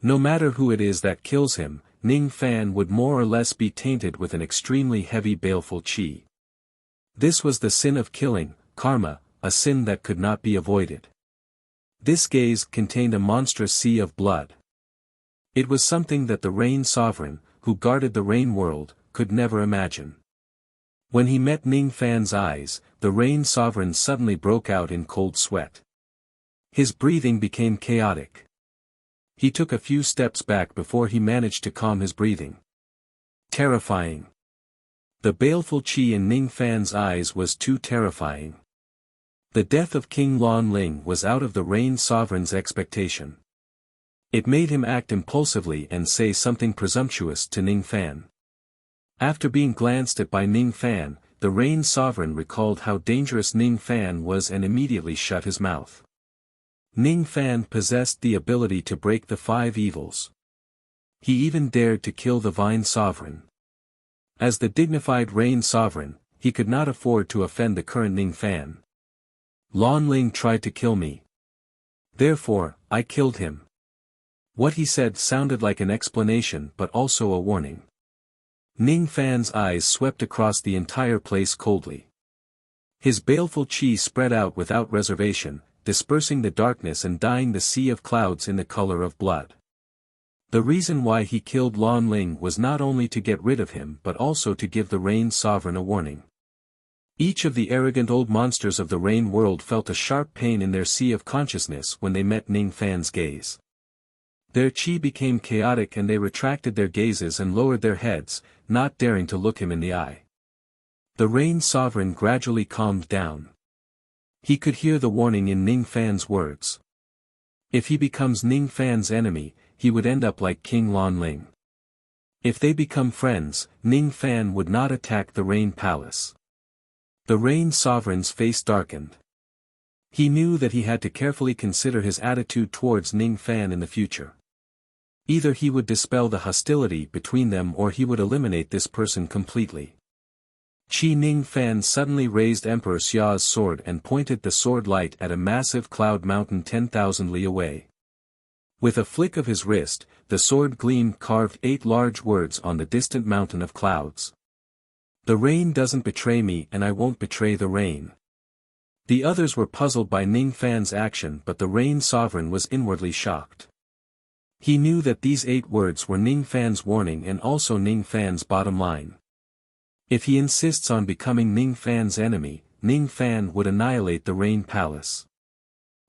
No matter who it is that kills him, Ning Fan would more or less be tainted with an extremely heavy baleful chi. This was the sin of killing, karma, a sin that could not be avoided. This gaze contained a monstrous sea of blood. It was something that the Rain Sovereign, who guarded the Rain World, could never imagine. When he met Ning Fan's eyes, the Rain Sovereign suddenly broke out in cold sweat. His breathing became chaotic. He took a few steps back before he managed to calm his breathing. Terrifying. The baleful chi in Ning Fan's eyes was too terrifying. The death of King Lan Ling was out of the Rain Sovereign's expectation. It made him act impulsively and say something presumptuous to Ning Fan. After being glanced at by Ning Fan, the Rain Sovereign recalled how dangerous Ning Fan was and immediately shut his mouth. Ning Fan possessed the ability to break the five evils. He even dared to kill the Vine Sovereign. As the dignified Rain Sovereign, he could not afford to offend the current Ning Fan. Lan Ling tried to kill me. Therefore, I killed him. What he said sounded like an explanation but also a warning. Ning Fan's eyes swept across the entire place coldly. His baleful chi spread out without reservation, dispersing the darkness and dyeing the sea of clouds in the color of blood. The reason why he killed Lan Ling was not only to get rid of him but also to give the Rain Sovereign a warning. Each of the arrogant old monsters of the Rain World felt a sharp pain in their sea of consciousness when they met Ning Fan's gaze. Their chi became chaotic and they retracted their gazes and lowered their heads, not daring to look him in the eye. The Rain Sovereign gradually calmed down. He could hear the warning in Ning Fan's words. If he becomes Ning Fan's enemy, he would end up like King Lan Ling. If they become friends, Ning Fan would not attack the Rain Palace. The Rain Sovereign's face darkened. He knew that he had to carefully consider his attitude towards Ning Fan in the future. Either he would dispel the hostility between them or he would eliminate this person completely. Chi Ning Fan suddenly raised Emperor Xia's sword and pointed the sword light at a massive cloud mountain 10,000 li away. With a flick of his wrist, the sword gleam carved 8 large words on the distant mountain of clouds. The rain doesn't betray me and I won't betray the rain. The others were puzzled by Ning Fan's action but the Rain Sovereign was inwardly shocked. He knew that these 8 words were Ning Fan's warning and also Ning Fan's bottom line. If he insists on becoming Ning Fan's enemy, Ning Fan would annihilate the Rain Palace.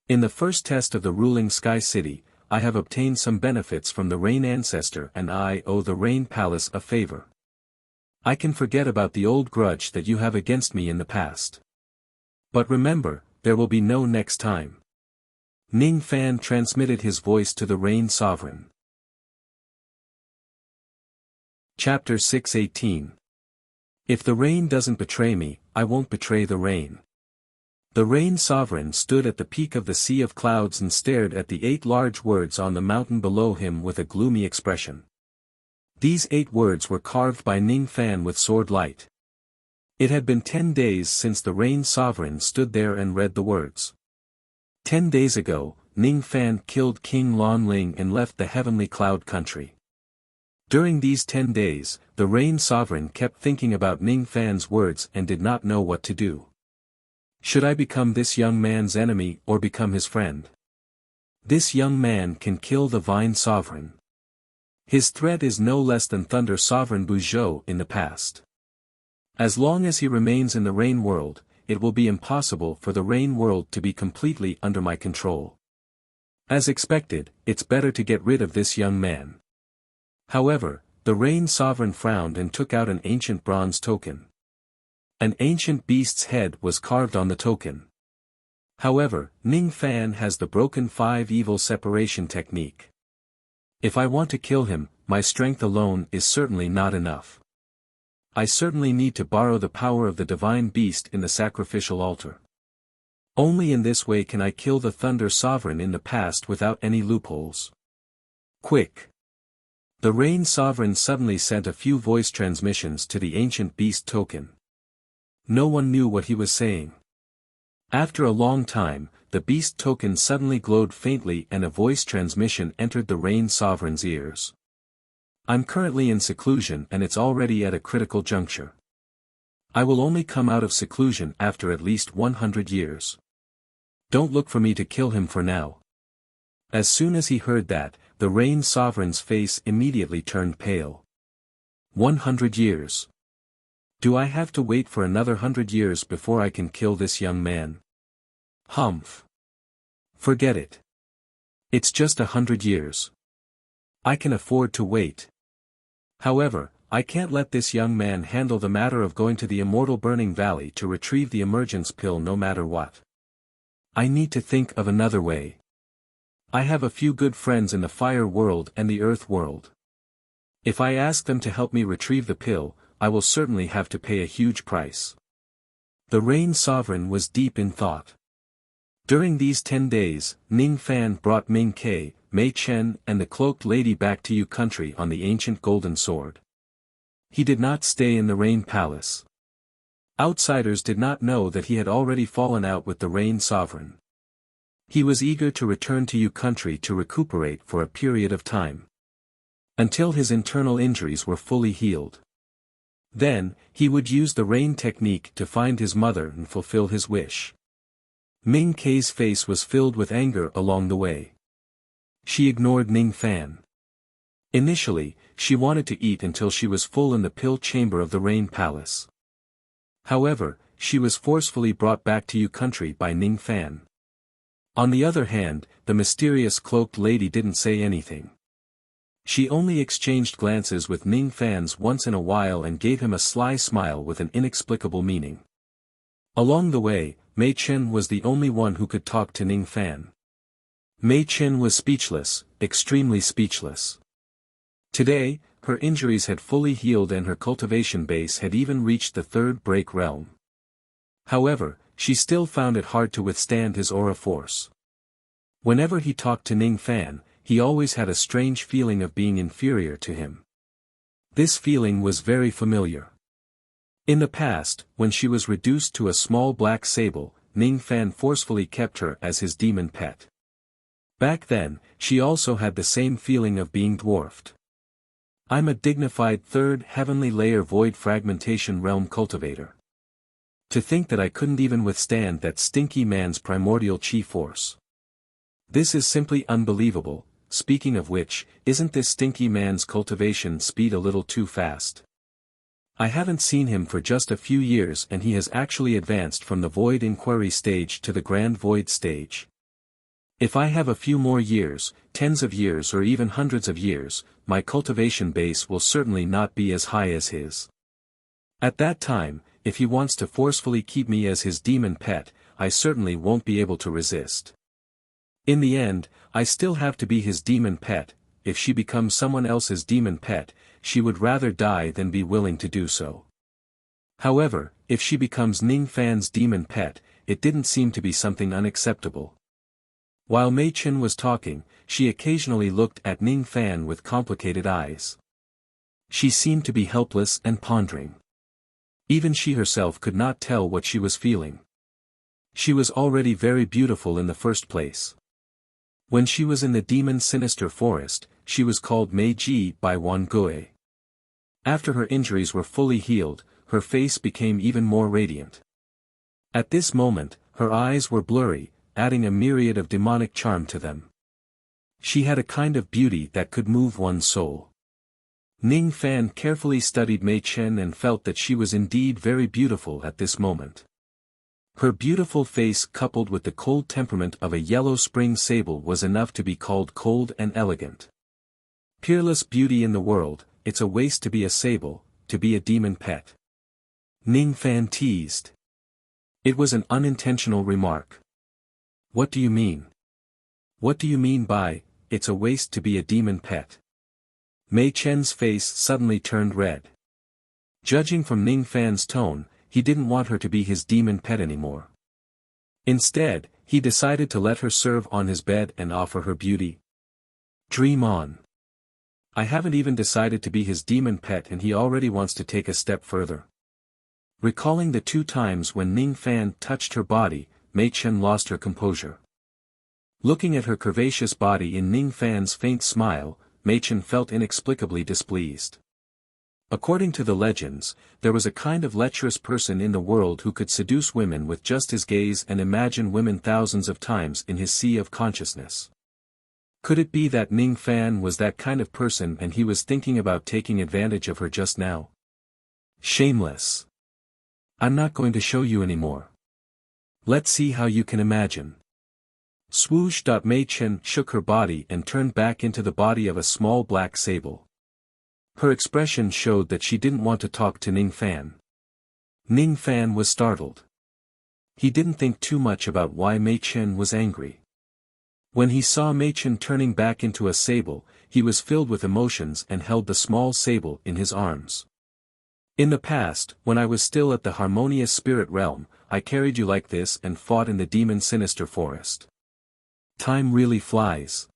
In the first test of the ruling Sky City, I have obtained some benefits from the Rain Ancestor and I owe the Rain Palace a favor. I can forget about the old grudge that you have against me in the past. But remember, there will be no next time. Ning Fan transmitted his voice to the Rain Sovereign. Chapter 6:18. If the rain doesn't betray me, I won't betray the rain. The Rain Sovereign stood at the peak of the sea of clouds and stared at the 8 large words on the mountain below him with a gloomy expression. These 8 words were carved by Ning Fan with sword light. It had been 10 days since the Rain Sovereign stood there and read the words. 10 days ago, Ning Fan killed King Lon Ling and left the heavenly cloud country. During these 10 days, the Rain Sovereign kept thinking about Ning Fan's words and did not know what to do. Should I become this young man's enemy or become his friend? This young man can kill the Vine Sovereign. His threat is no less than Thunder Sovereign Buzhou in the past. As long as he remains in the Rain World, it will be impossible for the Rain World to be completely under my control. As expected, it's better to get rid of this young man. However, the Rain Sovereign frowned and took out an ancient bronze token. An ancient beast's head was carved on the token. However, Ning Fan has the broken 5 evil separation technique. If I want to kill him, my strength alone is certainly not enough. I certainly need to borrow the power of the divine beast in the sacrificial altar. Only in this way can I kill the Thunder Sovereign in the past without any loopholes. Quick! The Rain Sovereign suddenly sent a few voice transmissions to the ancient beast token. No one knew what he was saying. After a long time, the beast token suddenly glowed faintly and a voice transmission entered the Rain Sovereign's ears. I'm currently in seclusion and it's already at a critical juncture. I will only come out of seclusion after at least 100 years. Don't look for me to kill him for now. As soon as he heard that, the Rain Sovereign's face immediately turned pale. 100 years. Do I have to wait for another 100 years before I can kill this young man? Humph. Forget it. It's just 100 years. I can afford to wait. However, I can't let this young man handle the matter of going to the immortal Burning Valley to retrieve the emergence pill no matter what. I need to think of another way. I have a few good friends in the Fire World and the Earth World. If I ask them to help me retrieve the pill, I will certainly have to pay a huge price. The Rain Sovereign was deep in thought. During these 10 days, Ning Fan brought Ming Ke, Mei Chen and the Cloaked Lady back to Yu country on the ancient golden sword. He did not stay in the Rain Palace. Outsiders did not know that he had already fallen out with the Rain Sovereign. He was eager to return to Yu country to recuperate for a period of time. Until his internal injuries were fully healed. Then, he would use the Rain technique to find his mother and fulfill his wish. Ming Ke's face was filled with anger along the way. She ignored Ning Fan. Initially, she wanted to eat until she was full in the pill chamber of the Rain Palace. However, she was forcefully brought back to Yu country by Ning Fan. On the other hand, the mysterious Cloaked Lady didn't say anything. She only exchanged glances with Ning Fan's once in a while and gave him a sly smile with an inexplicable meaning. Along the way, Mei Chen was the only one who could talk to Ning Fan. Mei Chen was speechless, extremely speechless. Today, her injuries had fully healed and her cultivation base had even reached the 3rd break realm. However, she still found it hard to withstand his aura force. Whenever he talked to Ning Fan, he always had a strange feeling of being inferior to him. This feeling was very familiar. In the past, when she was reduced to a small black sable, Ning Fan forcefully kept her as his demon pet. Back then, she also had the same feeling of being dwarfed. I'm a dignified 3rd heavenly layer void fragmentation realm cultivator. To think that I couldn't even withstand that stinky man's primordial chi force. This is simply unbelievable. Speaking of which, isn't this stinky man's cultivation speed a little too fast? I haven't seen him for just a few years and he has actually advanced from the void inquiry stage to the grand void stage. If I have a few more years, tens of years or even hundreds of years, my cultivation base will certainly not be as high as his. At that time, if he wants to forcefully keep me as his demon pet, I certainly won't be able to resist. In the end, I still have to be his demon pet. If she becomes someone else's demon pet, she would rather die than be willing to do so. However, if she becomes Ning Fan's demon pet, it didn't seem to be something unacceptable. While Mei Chen was talking, she occasionally looked at Ning Fan with complicated eyes. She seemed to be helpless and pondering. Even she herself could not tell what she was feeling. She was already very beautiful in the first place. When she was in the demon sinister forest, she was called Mei Ji by Wan Gui. After her injuries were fully healed, her face became even more radiant. At this moment, her eyes were blurry, adding a myriad of demonic charm to them. She had a kind of beauty that could move one's soul. Ning Fan carefully studied Mei Chen and felt that she was indeed very beautiful at this moment. Her beautiful face coupled with the cold temperament of a yellow spring sable was enough to be called cold and elegant. Peerless beauty in the world, it's a waste to be a sable, to be a demon pet. Ning Fan teased. It was an unintentional remark. What do you mean? What do you mean by, it's a waste to be a demon pet? Mei Chen's face suddenly turned red. Judging from Ning Fan's tone, he didn't want her to be his demon pet anymore. Instead, he decided to let her serve on his bed and offer her beauty. Dream on. I haven't even decided to be his demon pet and he already wants to take a step further. Recalling the 2 times when Ning Fan touched her body, Mei Chen lost her composure. Looking at her curvaceous body in Ning Fan's faint smile, Mei Chen felt inexplicably displeased. According to the legends, there was a kind of lecherous person in the world who could seduce women with just his gaze and imagine women thousands of times in his sea of consciousness. Could it be that Ning Fan was that kind of person and he was thinking about taking advantage of her just now? Shameless. I'm not going to show you anymore. Let's see how you can imagine. Swoosh. Mei Chen shook her body and turned back into the body of a small black sable. Her expression showed that she didn't want to talk to Ning Fan. Ning Fan was startled. He didn't think too much about why Mei Chen was angry. When he saw Mei Chen turning back into a sable, he was filled with emotions and held the small sable in his arms. In the past, when I was still at the harmonious spirit realm, I carried you like this and fought in the demon sinister forest. Time really flies.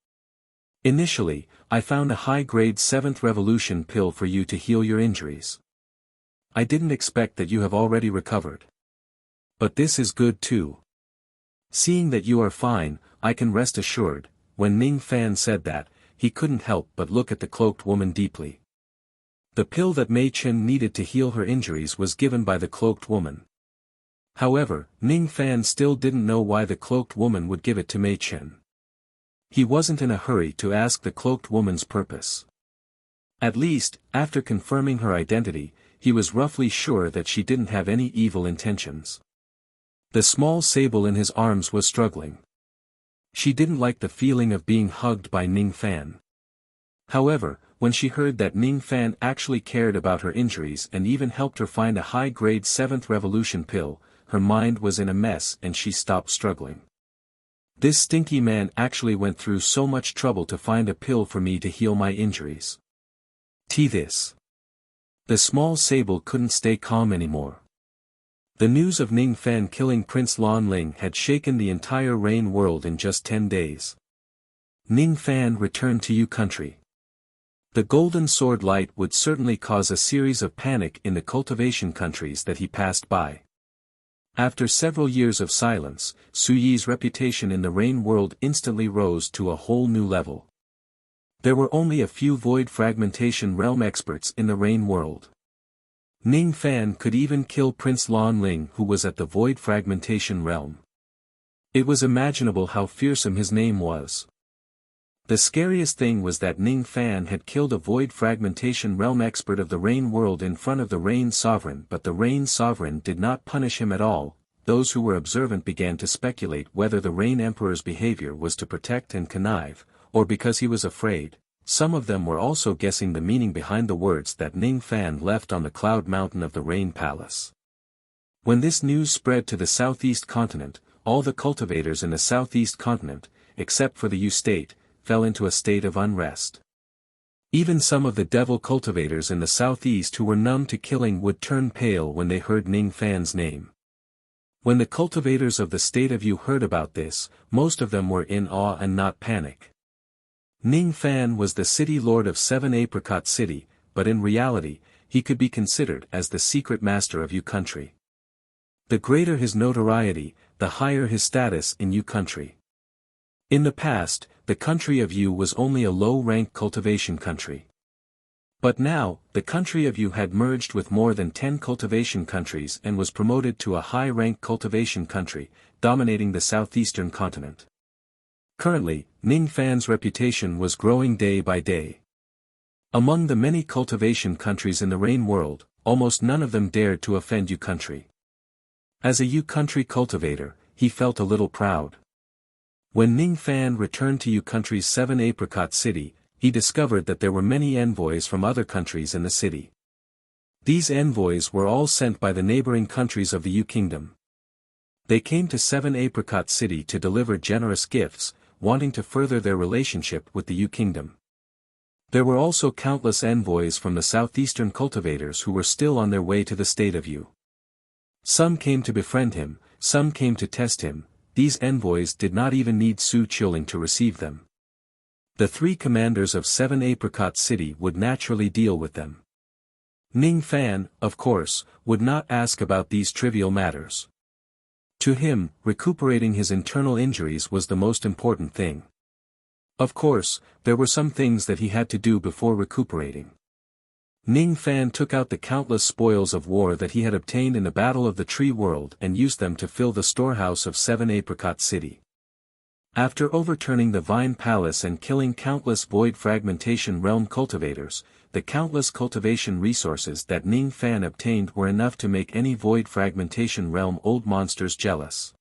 Initially, I found a high-grade 7th revolution pill for you to heal your injuries. I didn't expect that you have already recovered. But this is good too. Seeing that you are fine, I can rest assured. When Ning Fan said that, he couldn't help but look at the cloaked woman deeply. The pill that Mei Chen needed to heal her injuries was given by the cloaked woman. However, Ning Fan still didn't know why the cloaked woman would give it to Mei Chen. He wasn't in a hurry to ask the cloaked woman's purpose. At least, after confirming her identity, he was roughly sure that she didn't have any evil intentions. The small sable in his arms was struggling. She didn't like the feeling of being hugged by Ning Fan. However, when she heard that Ning Fan actually cared about her injuries and even helped her find a high-grade 7th revolution pill, her mind was in a mess and she stopped struggling. This stinky man actually went through so much trouble to find a pill for me to heal my injuries. This. The small sable couldn't stay calm anymore. The news of Ning Fan killing Prince Lan Ling had shaken the entire Rain world in just 10 days. Ning Fan returned to Yu country. The golden sword light would certainly cause a series of panic in the cultivation countries that he passed by. After several years of silence, Su Yi's reputation in the Rain world instantly rose to a whole new level. There were only a few void fragmentation realm experts in the Rain world. Ning Fan could even kill Prince Lan Ling, who was at the void fragmentation realm. It was imaginable how fearsome his name was. The scariest thing was that Ning Fan had killed a void fragmentation realm expert of the Rain world in front of the Rain Sovereign, but the Rain Sovereign did not punish him at all. Those who were observant began to speculate whether the Rain Emperor's behavior was to protect and connive, or because he was afraid. Some of them were also guessing the meaning behind the words that Ning Fan left on the cloud mountain of the Rain Palace. When this news spread to the southeast continent, all the cultivators in the southeast continent, except for the Yu state, fell into a state of unrest. Even some of the devil cultivators in the southeast who were numb to killing would turn pale when they heard Ning Fan's name. When the cultivators of the state of Yu heard about this, most of them were in awe and not panic. Ning Fan was the city lord of 7 Apricot City, but in reality, he could be considered as the secret master of Yu country. The greater his notoriety, the higher his status in Yu country. In the past, the country of Yu was only a low-rank cultivation country. But now, the country of Yu had merged with more than 10 cultivation countries and was promoted to a high-rank cultivation country, dominating the southeastern continent. Currently, Ning Fan's reputation was growing day by day. Among the many cultivation countries in the Rain world, almost none of them dared to offend Yu country. As a Yu country cultivator, he felt a little proud. When Ning Fan returned to Yu country's 7 Apricot City, he discovered that there were many envoys from other countries in the city. These envoys were all sent by the neighboring countries of the Yu kingdom. They came to 7 Apricot City to deliver generous gifts, wanting to further their relationship with the Yu kingdom. There were also countless envoys from the southeastern cultivators who were still on their way to the state of Yu. Some came to befriend him, some came to test him. These envoys did not even need Su Qiuling to receive them. The 3 commanders of 7 Apricot City would naturally deal with them. Ning Fan, of course, would not ask about these trivial matters. To him, recuperating his internal injuries was the most important thing. Of course, there were some things that he had to do before recuperating. Ning Fan took out the countless spoils of war that he had obtained in the Battle of the Tree World and used them to fill the storehouse of 7 Apricot City. After overturning the Vine Palace and killing countless Void Fragmentation Realm cultivators, the countless cultivation resources that Ning Fan obtained were enough to make any Void Fragmentation Realm old monsters jealous.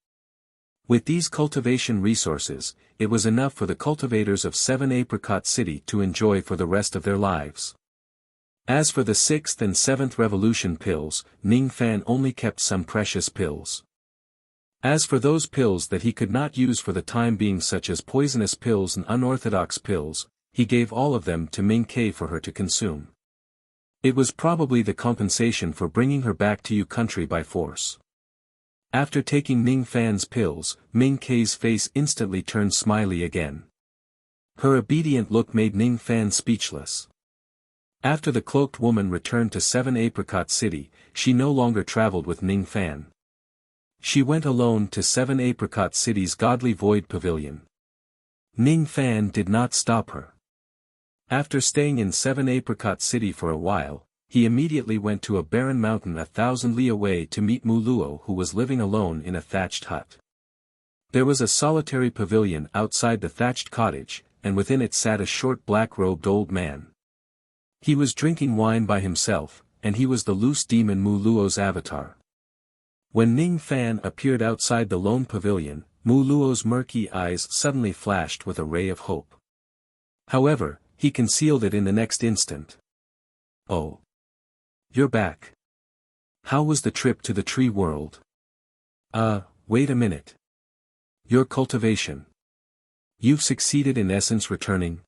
With these cultivation resources, it was enough for the cultivators of 7 Apricot City to enjoy for the rest of their lives. As for the 6th and 7th Revolution pills, Ning Fan only kept some precious pills. As for those pills that he could not use for the time being, such as poisonous pills and unorthodox pills, he gave all of them to Ming Ke for her to consume. It was probably the compensation for bringing her back to Yu country by force. After taking Ning Fan's pills, Ming Ke's face instantly turned smiley again. Her obedient look made Ning Fan speechless. After the cloaked woman returned to 7 Apricot City, she no longer traveled with Ning Fan. She went alone to 7 Apricot City's Godly Void Pavilion. Ning Fan did not stop her. After staying in 7 Apricot City for a while, he immediately went to a barren mountain 1,000 li away to meet Mu Luo, who was living alone in a thatched hut. There was a solitary pavilion outside the thatched cottage, and within it sat a short black-robed old man. He was drinking wine by himself, and he was the loose demon Mu Luo's avatar. When Ning Fan appeared outside the lone pavilion, Mu Luo's murky eyes suddenly flashed with a ray of hope. However, he concealed it in the next instant. "Oh. You're back. How was the trip to the tree world?" Wait a minute. Your cultivation. You've succeeded in essence returning?"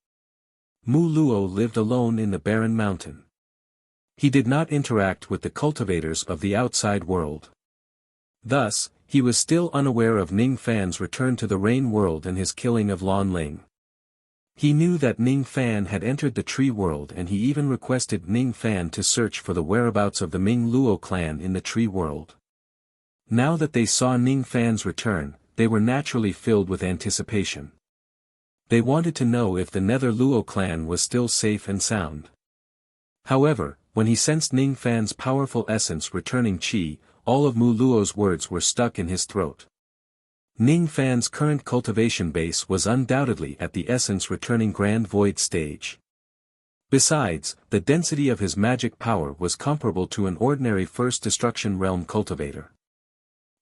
Mu Luo lived alone in the barren mountain. He did not interact with the cultivators of the outside world. Thus, he was still unaware of Ning Fan's return to the Rain world and his killing of Lan Ling. He knew that Ning Fan had entered the tree world, and he even requested Ning Fan to search for the whereabouts of the Ming Luo clan in the tree world. Now that they saw Ning Fan's return, they were naturally filled with anticipation. They wanted to know if the Nether Luo clan was still safe and sound. However, when he sensed Ning Fan's powerful essence returning Qi, all of Mu Luo's words were stuck in his throat. Ning Fan's current cultivation base was undoubtedly at the essence returning Grand Void stage. Besides, the density of his magic power was comparable to an ordinary First Destruction Realm cultivator.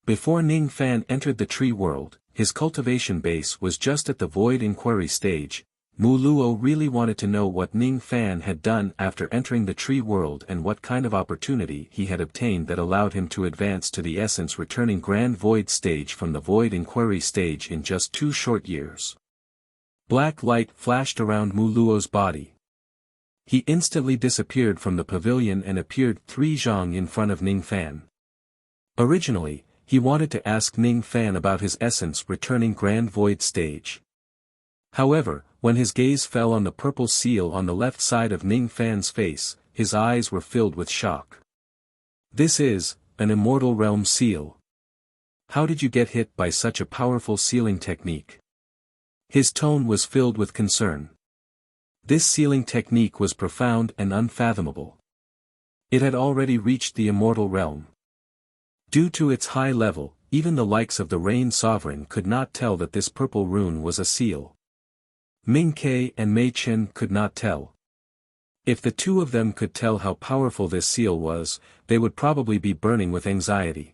Before Ning Fan entered the tree world, his cultivation base was just at the Void Inquiry stage. Mu Luo really wanted to know what Ning Fan had done after entering the tree world and what kind of opportunity he had obtained that allowed him to advance to the essence returning Grand Void stage from the Void Inquiry stage in just 2 short years. Black light flashed around Mu Luo's body. He instantly disappeared from the pavilion and appeared 3 zhang in front of Ning Fan. Originally, he wanted to ask Ning Fan about his essence returning Grand Void stage. However, when his gaze fell on the purple seal on the left side of Ning Fan's face, his eyes were filled with shock. This is an immortal realm seal. How did you get hit by such a powerful sealing technique? His tone was filled with concern. This sealing technique was profound and unfathomable. It had already reached the immortal realm. Due to its high level, even the likes of the Rain Sovereign could not tell that this purple rune was a seal. Ming Ke and Mei Chen could not tell. If the two of them could tell how powerful this seal was, they would probably be burning with anxiety.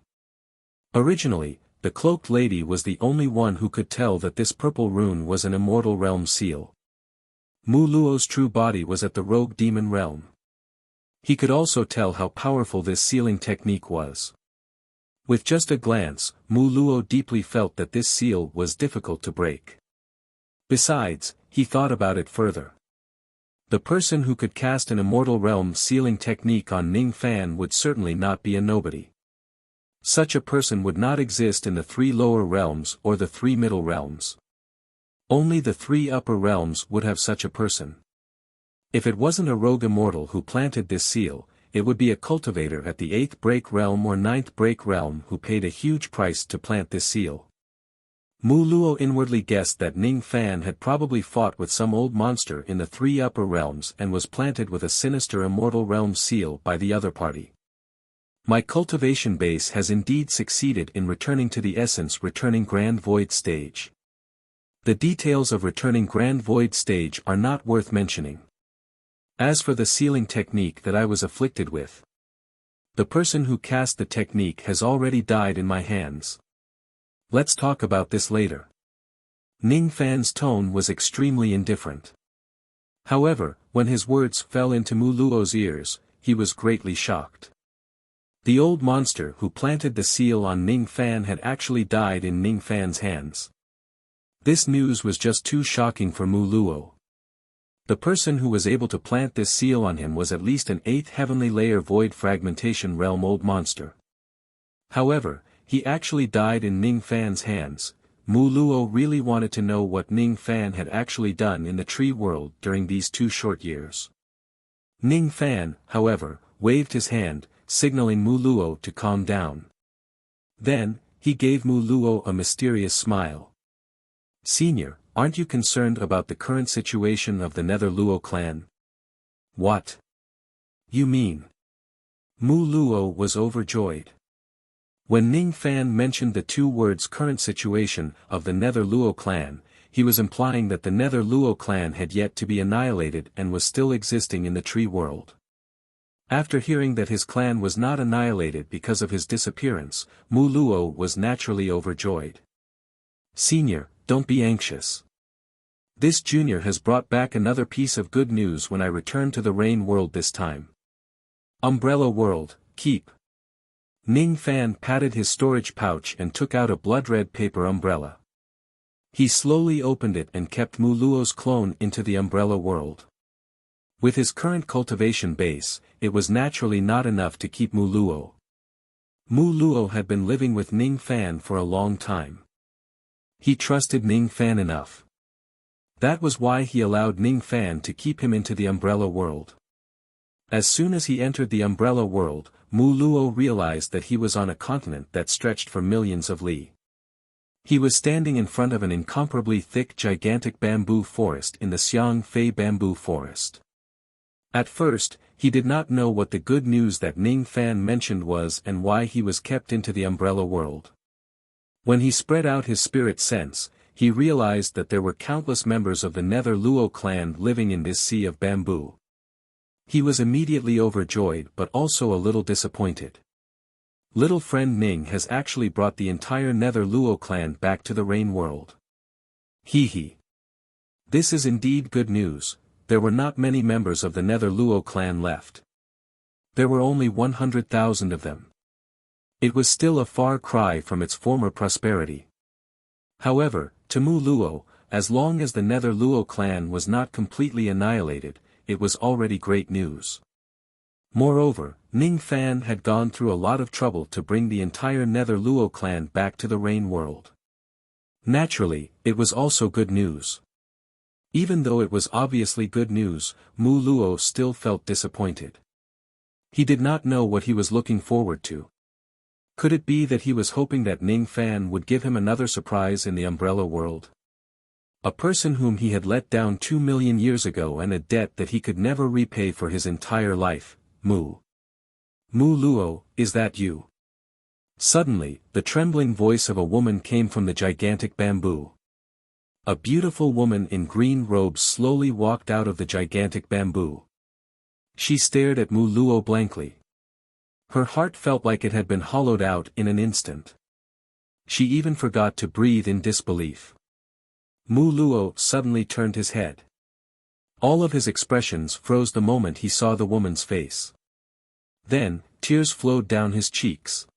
Originally, the cloaked lady was the only one who could tell that this purple rune was an immortal realm seal. Mu Luo's true body was at the rogue demon realm. He could also tell how powerful this sealing technique was. With just a glance, Mu Luo deeply felt that this seal was difficult to break. Besides, he thought about it further. The person who could cast an immortal realm sealing technique on Ning Fan would certainly not be a nobody. Such a person would not exist in the 3 lower realms or the 3 middle realms. Only the 3 upper realms would have such a person. If it wasn't a rogue immortal who planted this seal, it would be a cultivator at the 8th break realm or 9th break realm who paid a huge price to plant this seal. Mu Luo inwardly guessed that Ning Fan had probably fought with some old monster in the 3 upper realms and was planted with a sinister immortal realm seal by the other party. My cultivation base has indeed succeeded in returning to the essence returning Grand Void stage. The details of returning Grand Void stage are not worth mentioning. As for the sealing technique that I was afflicted with, the person who cast the technique has already died in my hands. Let's talk about this later. Ning Fan's tone was extremely indifferent. However, when his words fell into Mu Luo's ears, he was greatly shocked. The old monster who planted the seal on Ning Fan had actually died in Ning Fan's hands. This news was just too shocking for Mu Luo. The person who was able to plant this seal on him was at least an 8th heavenly layer void fragmentation realm old monster. However, he actually died in Ning Fan's hands. Mu Luo really wanted to know what Ning Fan had actually done in the tree world during these 2 short years. Ning Fan, however, waved his hand, signaling Mu Luo to calm down. Then, he gave Mu Luo a mysterious smile. "Senior, aren't you concerned about the current situation of the Nether Luo clan?" "What? You mean?" Mu Luo was overjoyed. When Ning Fan mentioned the 2 words current situation of the Nether Luo clan, he was implying that the Nether Luo clan had yet to be annihilated and was still existing in the tree world. After hearing that his clan was not annihilated because of his disappearance, Mu Luo was naturally overjoyed. "Senior, don't be anxious. This junior has brought back another piece of good news when I return to the Rain World this time. Umbrella World, keep." Ning Fan patted his storage pouch and took out a blood-red paper umbrella. He slowly opened it and kept Mu Luo's clone into the Umbrella World. With his current cultivation base, it was naturally not enough to keep Mu Luo. Mu Luo had been living with Ning Fan for a long time. He trusted Ning Fan enough. That was why he allowed Ning Fan to keep him into the Umbrella World. As soon as he entered the Umbrella World, Mu Luo realized that he was on a continent that stretched for millions of li. He was standing in front of an incomparably thick gigantic bamboo forest in the Xiang Fei bamboo forest. At first, he did not know what the good news that Ning Fan mentioned was and why he was kept into the Umbrella World. When he spread out his spirit sense, he realized that there were countless members of the Nether Luo clan living in this sea of bamboo. He was immediately overjoyed but also a little disappointed. Little friend Ning has actually brought the entire Nether Luo clan back to the Rain World. Hee. This is indeed good news. There were not many members of the Nether Luo clan left. There were only 100,000 of them. It was still a far cry from its former prosperity. However, to Mu Luo, as long as the Nether Luo clan was not completely annihilated, it was already great news. Moreover, Ning Fan had gone through a lot of trouble to bring the entire Nether Luo clan back to the Rain World. Naturally, it was also good news. Even though it was obviously good news, Mu Luo still felt disappointed. He did not know what he was looking forward to. Could it be that he was hoping that Ning Fan would give him another surprise in the Umbrella World? A person whom he had let down 2 million years ago and a debt that he could never repay for his entire life. Mu Luo, is that you? Suddenly, the trembling voice of a woman came from the gigantic bamboo. A beautiful woman in green robes slowly walked out of the gigantic bamboo. She stared at Mu Luo blankly. Her heart felt like it had been hollowed out in an instant. She even forgot to breathe in disbelief. Mu Luo suddenly turned his head. All of his expressions froze the moment he saw the woman's face. Then, tears flowed down his cheeks.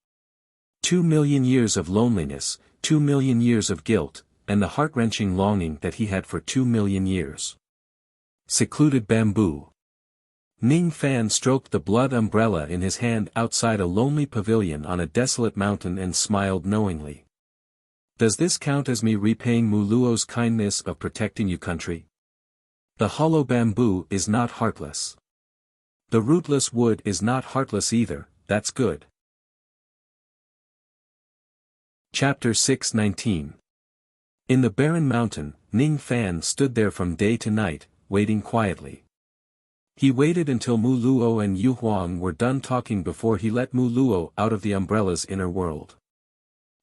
2 million years of loneliness, 2 million years of guilt, and the heart-wrenching longing that he had for 2 million years. Secluded bamboo. Ning Fan stroked the blood umbrella in his hand outside a lonely pavilion on a desolate mountain and smiled knowingly. Does this count as me repaying Mu Luo's kindness of protecting you, country? The hollow bamboo is not heartless. The rootless wood is not heartless either, that's good. Chapter 6:19. In the barren mountain, Ning Fan stood there from day to night, waiting quietly. He waited until Mu Luo and Yu Huang were done talking before he let Mu Luo out of the umbrella's inner world.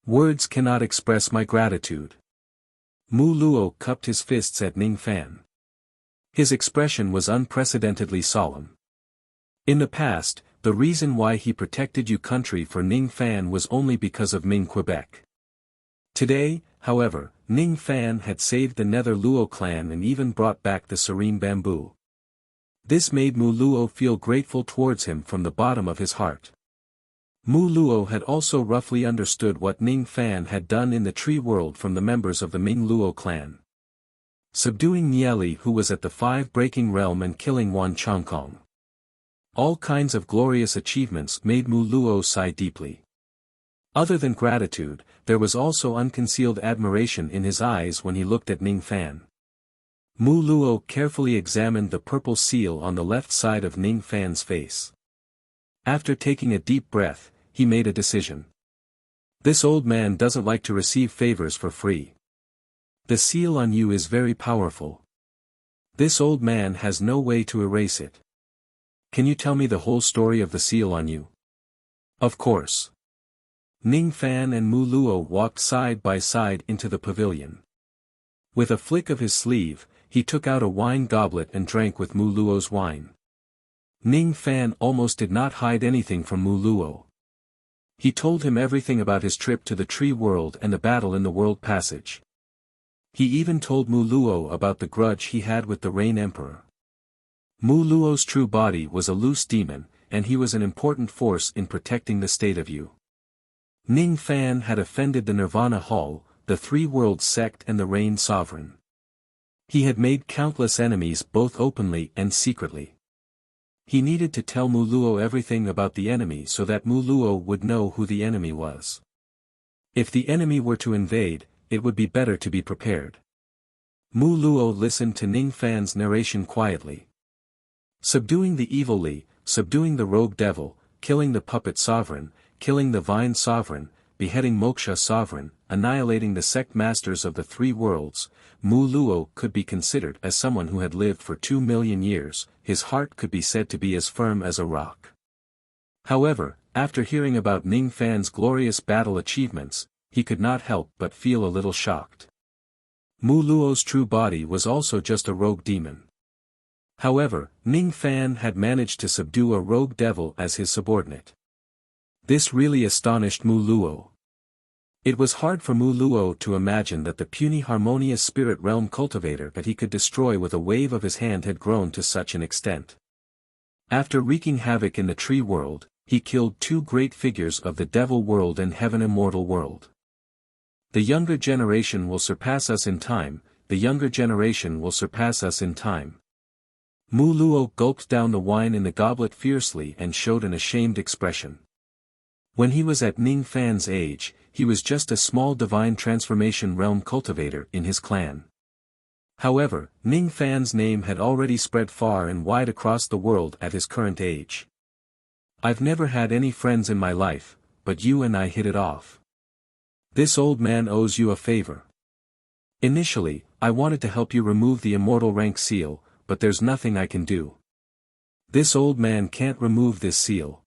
Words cannot express my gratitude. Mu Luo cupped his fists at Ning Fan. His expression was unprecedentedly solemn. In the past, the reason why he protected Yu country for Ning Fan was only because of Ming Quebec. Today, however, Ning Fan had saved the Nether Luo clan and even brought back the serene bamboo. This made Mu Luo feel grateful towards him from the bottom of his heart. Mu Luo had also roughly understood what Ning Fan had done in the tree world from the members of the Ming Luo clan. Subduing Nieli, who was at the 5-breaking realm, and killing Wan Chongkong. All kinds of glorious achievements made Mu Luo sigh deeply. Other than gratitude, there was also unconcealed admiration in his eyes when he looked at Ning Fan. Mu Luo carefully examined the purple seal on the left side of Ning Fan's face. After taking a deep breath, he made a decision. This old man doesn't like to receive favors for free. The seal on you is very powerful. This old man has no way to erase it. Can you tell me the whole story of the seal on you? Of course. Ning Fan and Mu Luo walked side by side into the pavilion. With a flick of his sleeve, he took out a wine goblet and drank with Mu Luo's wine. Ning Fan almost did not hide anything from Mu Luo. He told him everything about his trip to the tree world and the battle in the world passage. He even told Mu Luo about the grudge he had with the Rain Emperor. Mu Luo's true body was a loose demon, and he was an important force in protecting the state of Yu. Ning Fan had offended the Nirvana Hall, the Three Worlds sect, and the Rain Sovereign. He had made countless enemies both openly and secretly. He needed to tell Mu Luo everything about the enemy so that Mu Luo would know who the enemy was. If the enemy were to invade, it would be better to be prepared. Mu Luo listened to Ning Fan's narration quietly. Subduing the evil Li, subduing the rogue devil, killing the puppet sovereign, killing the vine sovereign, beheading Moksha sovereign, annihilating the sect masters of the Three Worlds, Mu Luo could be considered as someone who had lived for 2 million years, his heart could be said to be as firm as a rock. However, after hearing about Ning Fan's glorious battle achievements, he could not help but feel a little shocked. Mu Luo's true body was also just a rogue demon. However, Ning Fan had managed to subdue a rogue devil as his subordinate. This really astonished Mu Luo. It was hard for Mu Luo to imagine that the puny harmonious spirit realm cultivator that he could destroy with a wave of his hand had grown to such an extent. After wreaking havoc in the tree world, he killed 2 great figures of the devil world and heaven immortal world. The younger generation will surpass us in time, the younger generation will surpass us in time. Mu Luo gulped down the wine in the goblet fiercely and showed an ashamed expression. When he was at Ning Fan's age, he was just a small divine transformation realm cultivator in his clan. However, Ning Fan's name had already spread far and wide across the world at his current age. I've never had any friends in my life, but you and I hit it off. This old man owes you a favor. Initially, I wanted to help you remove the immortal rank seal, but there's nothing I can do. This old man can't remove this seal.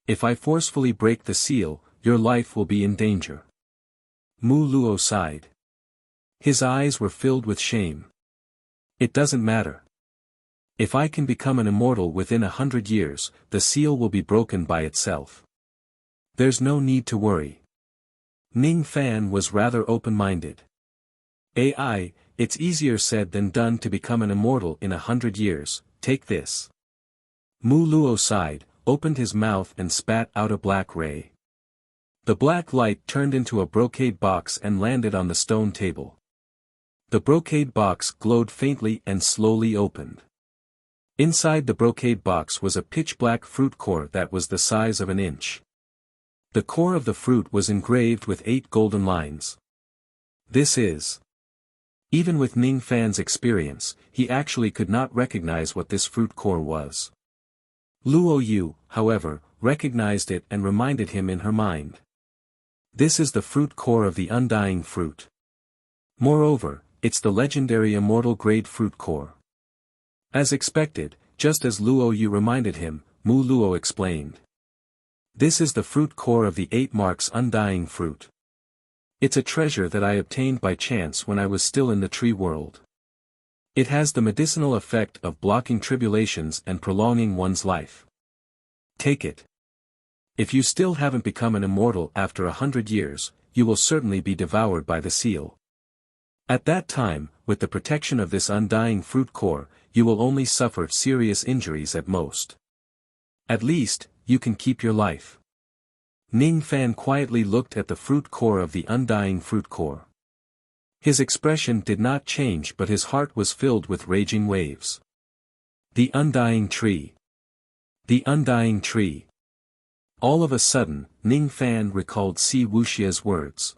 If I forcefully break the seal, your life will be in danger. Mu Luo sighed. His eyes were filled with shame. It doesn't matter. If I can become an immortal within 100 years, the seal will be broken by itself. There's no need to worry. Ning Fan was rather open-minded. AI, it's easier said than done to become an immortal in 100 years, take this. Mu Luo sighed, opened his mouth and spat out a black ray. The black light turned into a brocade box and landed on the stone table. The brocade box glowed faintly and slowly opened. Inside the brocade box was a pitch-black fruit core that was the size of an inch. The core of the fruit was engraved with 8 golden lines. This is. Even with Ning Fan's experience, he actually could not recognize what this fruit core was. Luo Yu, however, recognized it and reminded him in her mind. This is the fruit core of the undying fruit. Moreover, it's the legendary immortal grade fruit core. As expected, just as Luo Yu reminded him, Mu Luo explained. This is the fruit core of the 8 marks undying fruit. It's a treasure that I obtained by chance when I was still in the tree world. It has the medicinal effect of blocking tribulations and prolonging one's life. Take it. If you still haven't become an immortal after 100 years, you will certainly be devoured by the seal. At that time, with the protection of this undying fruit core, you will only suffer serious injuries at most. At least, you can keep your life. Ning Fan quietly looked at the fruit core of the undying fruit core. His expression did not change, but his heart was filled with raging waves. The undying tree. The undying tree. All of a sudden, Ning Fan recalled Si Wuxia's words.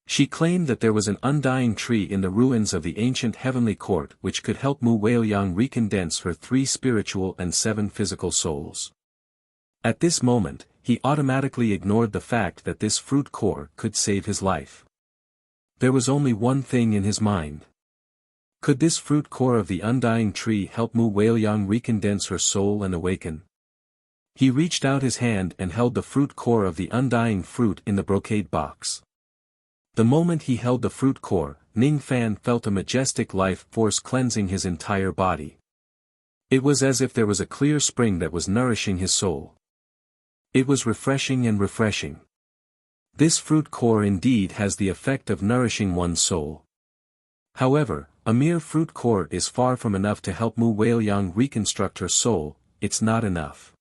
She claimed that there was an undying tree in the ruins of the ancient heavenly court which could help Mu Weiyang recondense her 3 spiritual and 7 physical souls. At this moment, he automatically ignored the fact that this fruit core could save his life. There was only one thing in his mind. Could this fruit core of the undying tree help Mu Weiyang recondense her soul and awaken? He reached out his hand and held the fruit core of the undying fruit in the brocade box. The moment he held the fruit core, Ning Fan felt a majestic life force cleansing his entire body. It was as if there was a clear spring that was nourishing his soul. It was refreshing and refreshing. This fruit core indeed has the effect of nourishing one's soul. However, a mere fruit core is far from enough to help Mu Weiyang reconstruct her soul, it's not enough.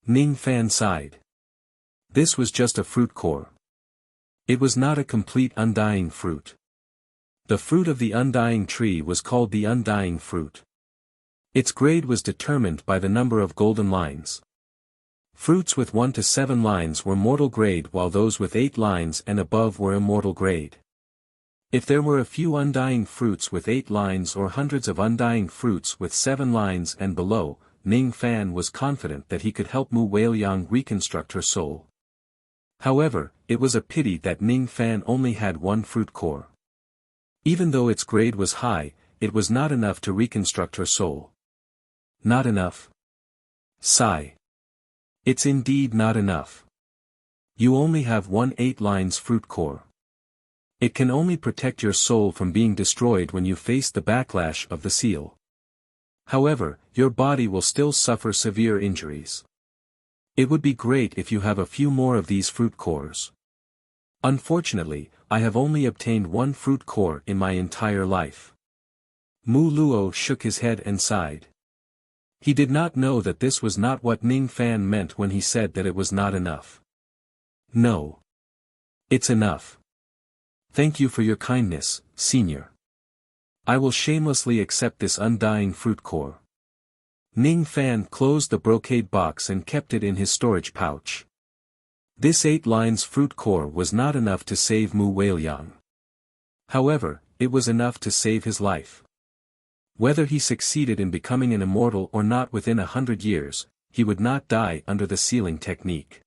Ning Fan sighed. This was just a fruit core. It was not a complete undying fruit. The fruit of the undying tree was called the undying fruit. Its grade was determined by the number of golden lines. Fruits with 1 to 7 lines were mortal grade while those with 8 lines and above were immortal grade. If there were a few undying fruits with 8 lines or hundreds of undying fruits with 7 lines and below, Ning Fan was confident that he could help Mu Weiyang reconstruct her soul. However, it was a pity that Ning Fan only had 1 fruit core. Even though its grade was high, it was not enough to reconstruct her soul. Not enough. Sigh. It's indeed not enough. You only have 1 8 lines fruit core. It can only protect your soul from being destroyed when you face the backlash of the seal. However, your body will still suffer severe injuries. It would be great if you have a few more of these fruit cores. Unfortunately, I have only obtained 1 fruit core in my entire life. Mu Luo shook his head and sighed. He did not know that this was not what Ning Fan meant when he said that it was not enough. No. It's enough. Thank you for your kindness, Senior. I will shamelessly accept this undying fruit core. Ning Fan closed the brocade box and kept it in his storage pouch. This 8 lines fruit core was not enough to save Mu Weiliang. However, it was enough to save his life. Whether he succeeded in becoming an immortal or not within 100 years, he would not die under the sealing technique.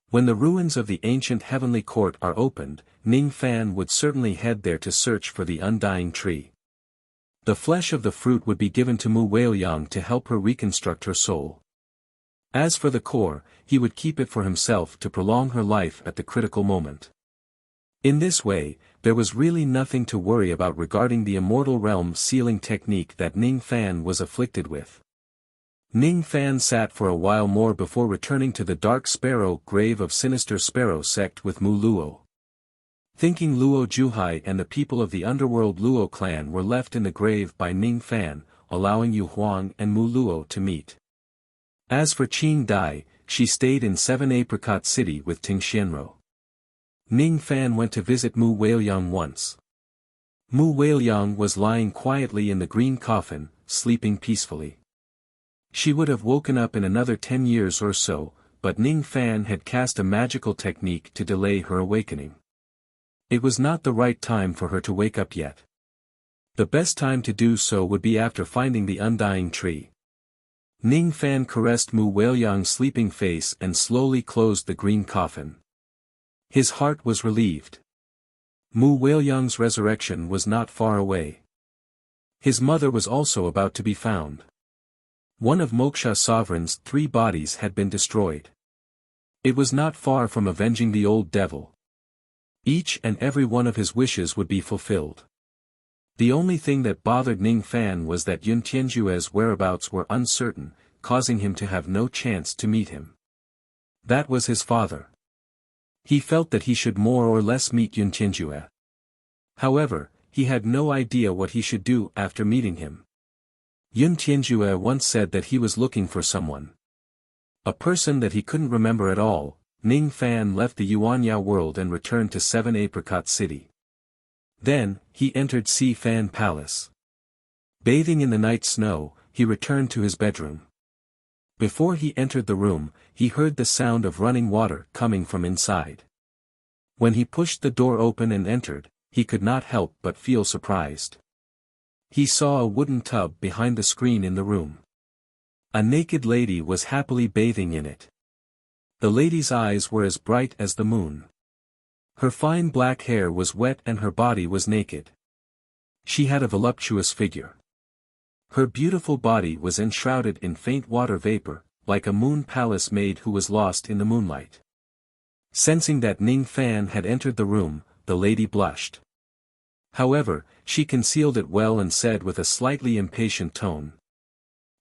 When the ruins of the ancient heavenly court are opened, Ning Fan would certainly head there to search for the undying tree. The flesh of the fruit would be given to Mu Weiliang to help her reconstruct her soul. As for the core, he would keep it for himself to prolong her life at the critical moment. In this way, there was really nothing to worry about regarding the immortal realm sealing technique that Ning Fan was afflicted with. Ning Fan sat for a while more before returning to the Dark Sparrow grave of Sinister Sparrow sect with Mu Luo. Thinking Luo Juhai and the people of the underworld Luo clan were left in the grave by Ning Fan, allowing Yu Huang and Mu Luo to meet. As for Qin Dai, she stayed in 7 Apricot City with Ting Xianro. Ning Fan went to visit Mu Weiliang once. Mu Weiliang was lying quietly in the green coffin, sleeping peacefully. She would have woken up in another 10 years or so, but Ning Fan had cast a magical technique to delay her awakening. It was not the right time for her to wake up yet. The best time to do so would be after finding the undying tree. Ning Fan caressed Mu Weiliang's sleeping face and slowly closed the green coffin. His heart was relieved. Mu Weiliang's resurrection was not far away. His mother was also about to be found. One of Moksha Sovereign's 3 bodies had been destroyed. It was not far from avenging the old devil. Each and every one of his wishes would be fulfilled. The only thing that bothered Ning Fan was that Yun Tianjue's whereabouts were uncertain, causing him to have no chance to meet him. That was his father. He felt that he should more or less meet Yun Tianjue. However, he had no idea what he should do after meeting him. Yun Tianjue once said that he was looking for someone. A person that he couldn't remember at all. Ning Fan left the Yuanya world and returned to 7 Apricot City. Then, he entered Si Fan Palace. Bathing in the night snow, he returned to his bedroom. Before he entered the room, he heard the sound of running water coming from inside. When he pushed the door open and entered, he could not help but feel surprised. He saw a wooden tub behind the screen in the room. A naked lady was happily bathing in it. The lady's eyes were as bright as the moon. Her fine black hair was wet and her body was naked. She had a voluptuous figure. Her beautiful body was enshrouded in faint water vapor, like a moon palace maid who was lost in the moonlight. Sensing that Ning Fan had entered the room, the lady blushed. However, she concealed it well and said with a slightly impatient tone.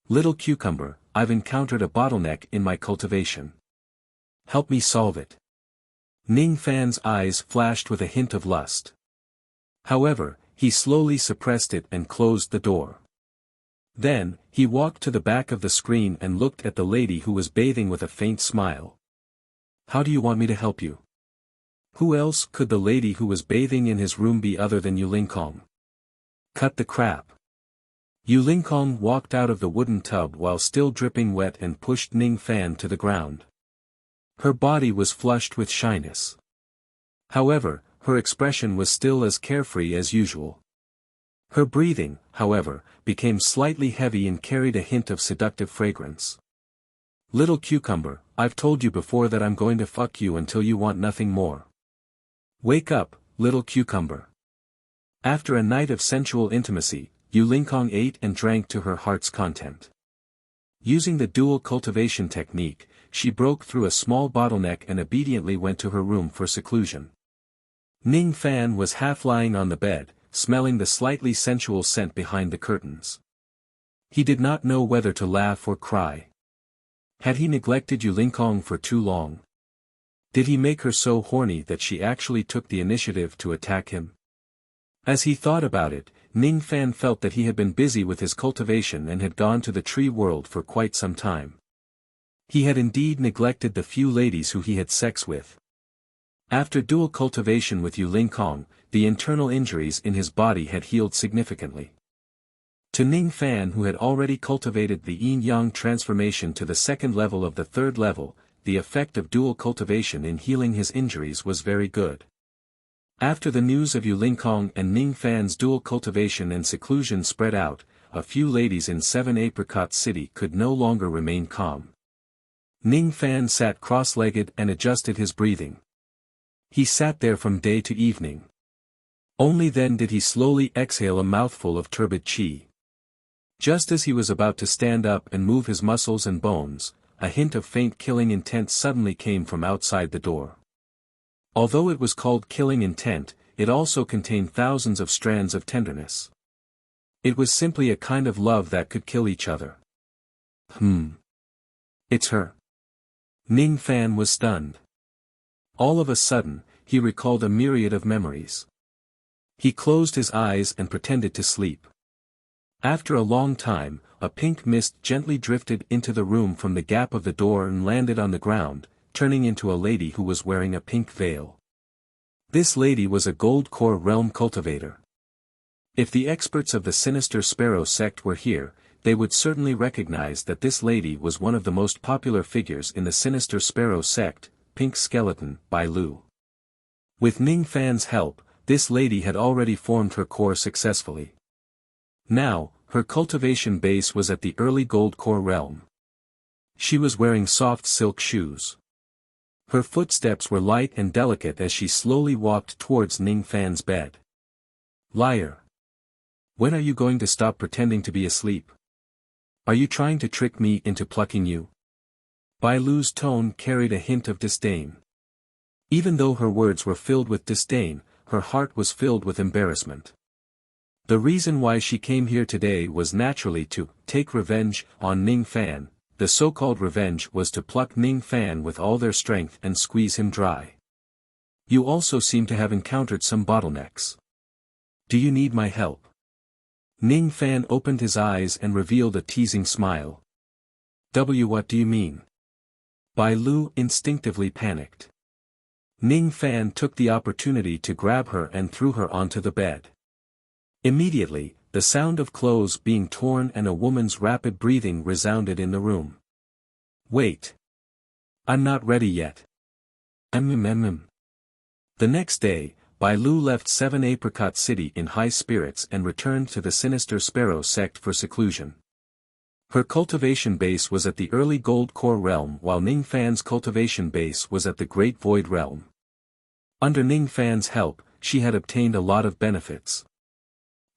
"Little cucumber, I've encountered a bottleneck in my cultivation. Help me solve it." Ning Fan's eyes flashed with a hint of lust. However, he slowly suppressed it and closed the door. Then, he walked to the back of the screen and looked at the lady who was bathing with a faint smile. "How do you want me to help you?" Who else could the lady who was bathing in his room be other than Yu Lingkong? Cut the crap. Yu Lingkong walked out of the wooden tub while still dripping wet and pushed Ning Fan to the ground. Her body was flushed with shyness. However, her expression was still as carefree as usual. Her breathing, however, became slightly heavy and carried a hint of seductive fragrance. "Little cucumber, I've told you before that I'm going to fuck you until you want nothing more. Wake up, little cucumber." After a night of sensual intimacy, Yu Lingkong ate and drank to her heart's content. Using the dual cultivation technique, she broke through a small bottleneck and obediently went to her room for seclusion. Ning Fan was half lying on the bed, smelling the slightly sensual scent behind the curtains. He did not know whether to laugh or cry. Had he neglected Yu Lingkong for too long? Did he make her so horny that she actually took the initiative to attack him? As he thought about it, Ning Fan felt that he had been busy with his cultivation and had gone to the tree world for quite some time. He had indeed neglected the few ladies who he had sex with. After dual cultivation with Yu Lingkong, the internal injuries in his body had healed significantly. To Ning Fan, who had already cultivated the yin-yang transformation to the second level of the third level, the effect of dual cultivation in healing his injuries was very good. After the news of Yu Lingkong and Ning Fan's dual cultivation and seclusion spread out, a few ladies in 7 Apricot City could no longer remain calm. Ning Fan sat cross-legged and adjusted his breathing. He sat there from day to evening. Only then did he slowly exhale a mouthful of turbid qi. Just as he was about to stand up and move his muscles and bones, a hint of faint killing intent suddenly came from outside the door. Although it was called killing intent, it also contained thousands of strands of tenderness. It was simply a kind of love that could kill each other. It's her. Ning Fan was stunned. All of a sudden, he recalled a myriad of memories. He closed his eyes and pretended to sleep. After a long time, a pink mist gently drifted into the room from the gap of the door and landed on the ground, turning into a lady who was wearing a pink veil. This lady was a gold core realm cultivator. If the experts of the Sinister Sparrow sect were here, they would certainly recognize that this lady was one of the most popular figures in the Sinister Sparrow sect, Pink Skeleton, Bai Lu. With Ning Fan's help, this lady had already formed her core successfully. Now, her cultivation base was at the early gold core realm. She was wearing soft silk shoes. Her footsteps were light and delicate as she slowly walked towards Ning Fan's bed. Liar! When are you going to stop pretending to be asleep? Are you trying to trick me into plucking you? Bai Lu's tone carried a hint of disdain. Even though her words were filled with disdain, her heart was filled with embarrassment. The reason why she came here today was naturally to take revenge on Ning Fan. The so-called revenge was to pluck Ning Fan with all their strength and squeeze him dry. You also seem to have encountered some bottlenecks. Do you need my help? Ning Fan opened his eyes and revealed a teasing smile. What do you mean? Bai Lu instinctively panicked. Ning Fan took the opportunity to grab her and threw her onto the bed. Immediately, the sound of clothes being torn and a woman's rapid breathing resounded in the room. Wait. I'm not ready yet. The next day, Bai Lu left 7 Apricot City in high spirits and returned to the Sinister Sparrow sect for seclusion. Her cultivation base was at the early gold core realm while Ning Fan's cultivation base was at the great void realm. Under Ning Fan's help, she had obtained a lot of benefits.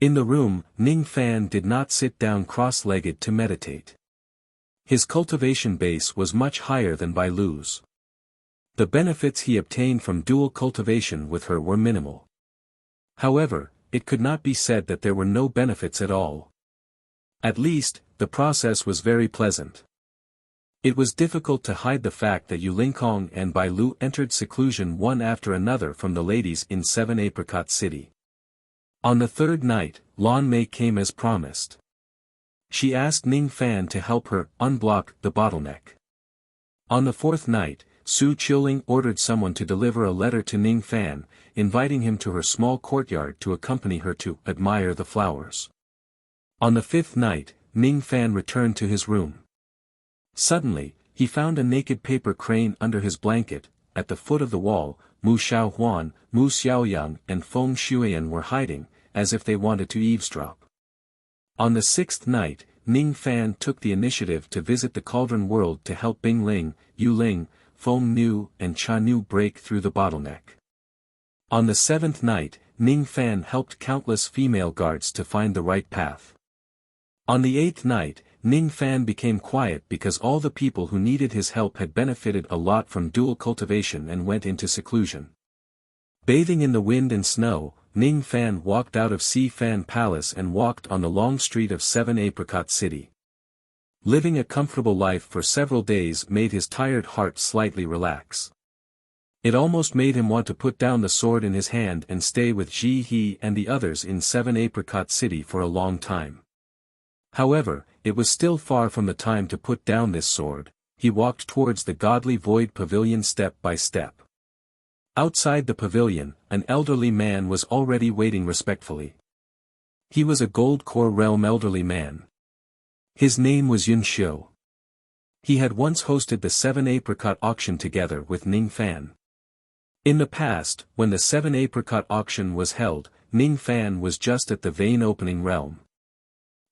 In the room, Ning Fan did not sit down cross-legged to meditate. His cultivation base was much higher than Bai Lu's. The benefits he obtained from dual cultivation with her were minimal. However, it could not be said that there were no benefits at all. At least, the process was very pleasant. It was difficult to hide the fact that Yu Lingkong and Bai Lu entered seclusion one after another from the ladies in 7 Apricot City. On the third night, Lan Mei came as promised. She asked Ning Fan to help her unblock the bottleneck. On the fourth night, Su Qiuling ordered someone to deliver a letter to Ning Fan, inviting him to her small courtyard to accompany her to admire the flowers. On the fifth night, Ning Fan returned to his room. Suddenly, he found a naked paper crane under his blanket. At the foot of the wall, Mu Xiaohuan, Mu Xiaoyang and Feng Shuian were hiding, as if they wanted to eavesdrop. On the sixth night, Ning Fan took the initiative to visit the Cauldron World to help Bing Ling, Yu Ling, Feng Nu and Cha Nu break through the bottleneck. On the seventh night, Ning Fan helped countless female guards to find the right path. On the eighth night, Ning Fan became quiet because all the people who needed his help had benefited a lot from dual cultivation and went into seclusion. Bathing in the wind and snow, Ning Fan walked out of Si Fan Palace and walked on the long street of 7 Apricot City. Living a comfortable life for several days made his tired heart slightly relax. It almost made him want to put down the sword in his hand and stay with Ji He and the others in 7 Apricot City for a long time. However, it was still far from the time to put down this sword. He walked towards the godly void pavilion step by step. Outside the pavilion, an elderly man was already waiting respectfully. He was a Gold Core Realm elderly man. His name was Yun Xiu. He had once hosted the 7 Apricot auction together with Ning Fan. In the past, when the 7 Apricot auction was held, Ning Fan was just at the vein opening realm.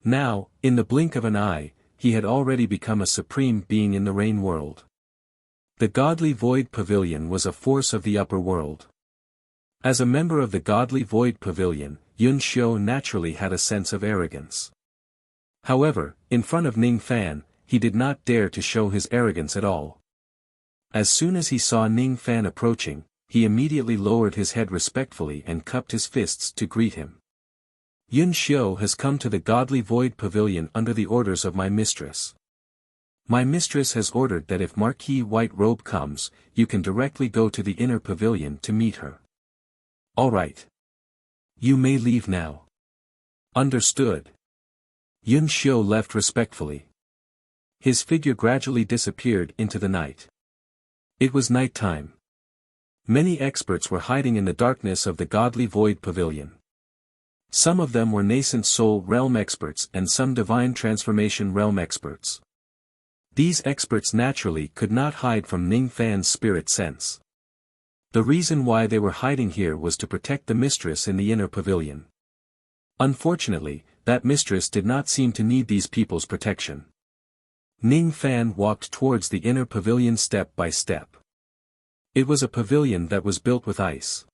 Now, in the blink of an eye, he had already become a supreme being in the rain world. The Godly Void Pavilion was a force of the upper world. As a member of the Godly Void Pavilion, Yun Xiu naturally had a sense of arrogance. However, in front of Ning Fan, he did not dare to show his arrogance at all. As soon as he saw Ning Fan approaching, he immediately lowered his head respectfully and cupped his fists to greet him. Yun Xiu has come to the Godly Void Pavilion under the orders of my mistress. My mistress has ordered that if Marquis White Robe comes, you can directly go to the inner pavilion to meet her. All right. You may leave now. Understood. Yun Xiu left respectfully. His figure gradually disappeared into the night. It was night time. Many experts were hiding in the darkness of the Godly Void Pavilion. Some of them were nascent soul realm experts and some divine transformation realm experts. These experts naturally could not hide from Ning Fan's spirit sense. The reason why they were hiding here was to protect the mistress in the inner pavilion. Unfortunately, that mistress did not seem to need these people's protection. Ning Fan walked towards the inner pavilion step by step. It was a pavilion that was built with ice.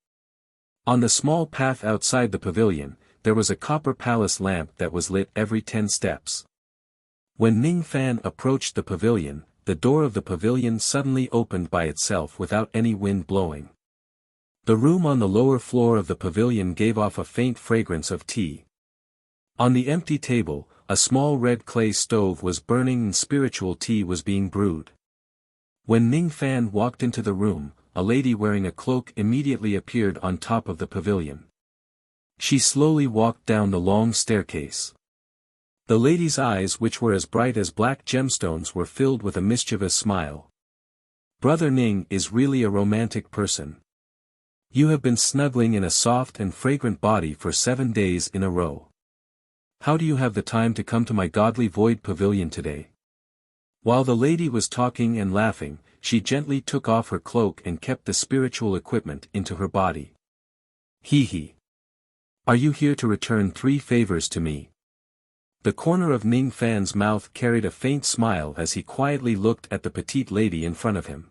On the small path outside the pavilion, there was a copper palace lamp that was lit every 10 steps. When Ning Fan approached the pavilion, the door of the pavilion suddenly opened by itself without any wind blowing. The room on the lower floor of the pavilion gave off a faint fragrance of tea. On the empty table, a small red clay stove was burning and spiritual tea was being brewed. When Ning Fan walked into the room, a lady wearing a cloak immediately appeared on top of the pavilion. She slowly walked down the long staircase. The lady's eyes, which were as bright as black gemstones, were filled with a mischievous smile. Brother Ning is really a romantic person. You have been snuggling in a soft and fragrant body for 7 days in a row. How do you have the time to come to my Godly Void Pavilion today? While the lady was talking and laughing, she gently took off her cloak and kept the spiritual equipment into her body. Hee hee. Are you here to return 3 favors to me? The corner of Ning Fan's mouth carried a faint smile as he quietly looked at the petite lady in front of him.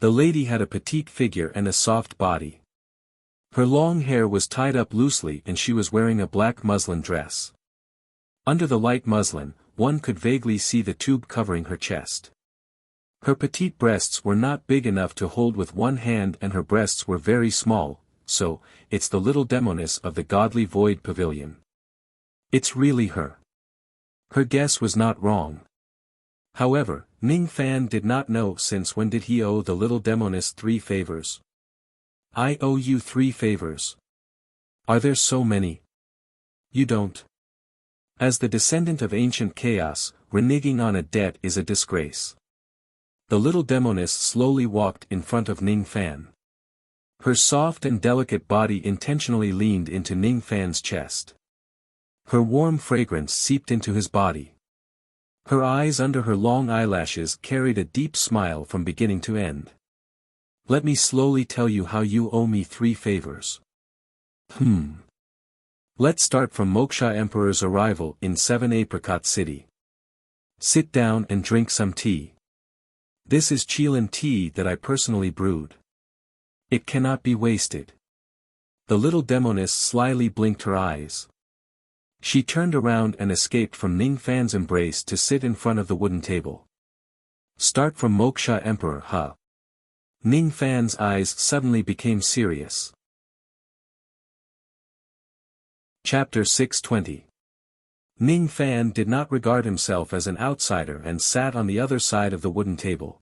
The lady had a petite figure and a soft body. Her long hair was tied up loosely and she was wearing a black muslin dress. Under the light muslin, one could vaguely see the tube covering her chest. Her petite breasts were not big enough to hold with one hand and her breasts were very small, so, it's the little demoness of the Godly Void Pavilion. It's really her. Her guess was not wrong. However, Ning Fan did not know since when did he owe the little demoness 3 favors. I owe you 3 favors. Are there so many? You don't. As the descendant of ancient chaos, reneging on a debt is a disgrace. The little demoness slowly walked in front of Ning Fan. Her soft and delicate body intentionally leaned into Ning Fan's chest. Her warm fragrance seeped into his body. Her eyes under her long eyelashes carried a deep smile from beginning to end. Let me slowly tell you how you owe me 3 favors. Let's start from Moksha Emperor's arrival in 7 Apricot City. Sit down and drink some tea. This is Qilin tea that I personally brewed. It cannot be wasted. The little demoness slyly blinked her eyes. She turned around and escaped from Ning Fan's embrace to sit in front of the wooden table. Start from Moksha Emperor, huh? Ning Fan's eyes suddenly became serious. Chapter 620. Ning Fan did not regard himself as an outsider and sat on the other side of the wooden table.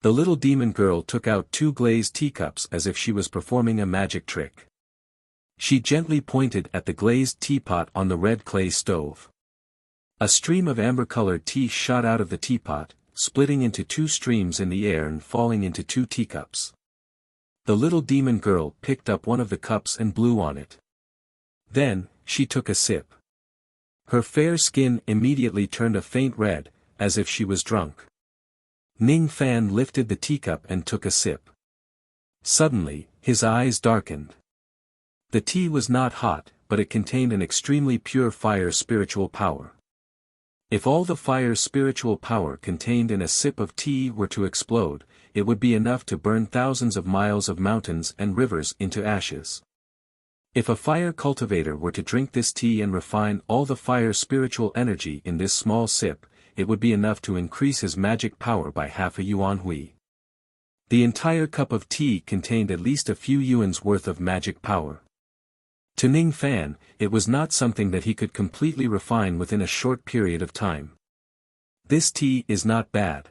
The little demon girl took out 2 glazed teacups as if she was performing a magic trick. She gently pointed at the glazed teapot on the red clay stove. A stream of amber-colored tea shot out of the teapot, splitting into 2 streams in the air and falling into 2 teacups. The little demon girl picked up one of the cups and blew on it. Then, she took a sip. Her fair skin immediately turned a faint red, as if she was drunk. Ning Fan lifted the teacup and took a sip. Suddenly, his eyes darkened. The tea was not hot, but it contained an extremely pure fire spiritual power. If all the fire spiritual power contained in a sip of tea were to explode, it would be enough to burn thousands of miles of mountains and rivers into ashes. If a fire cultivator were to drink this tea and refine all the fire spiritual energy in this small sip, it would be enough to increase his magic power by half a yuan hui. The entire cup of tea contained at least a few yuans worth of magic power. To Ning Fan, it was not something that he could completely refine within a short period of time. This tea is not bad.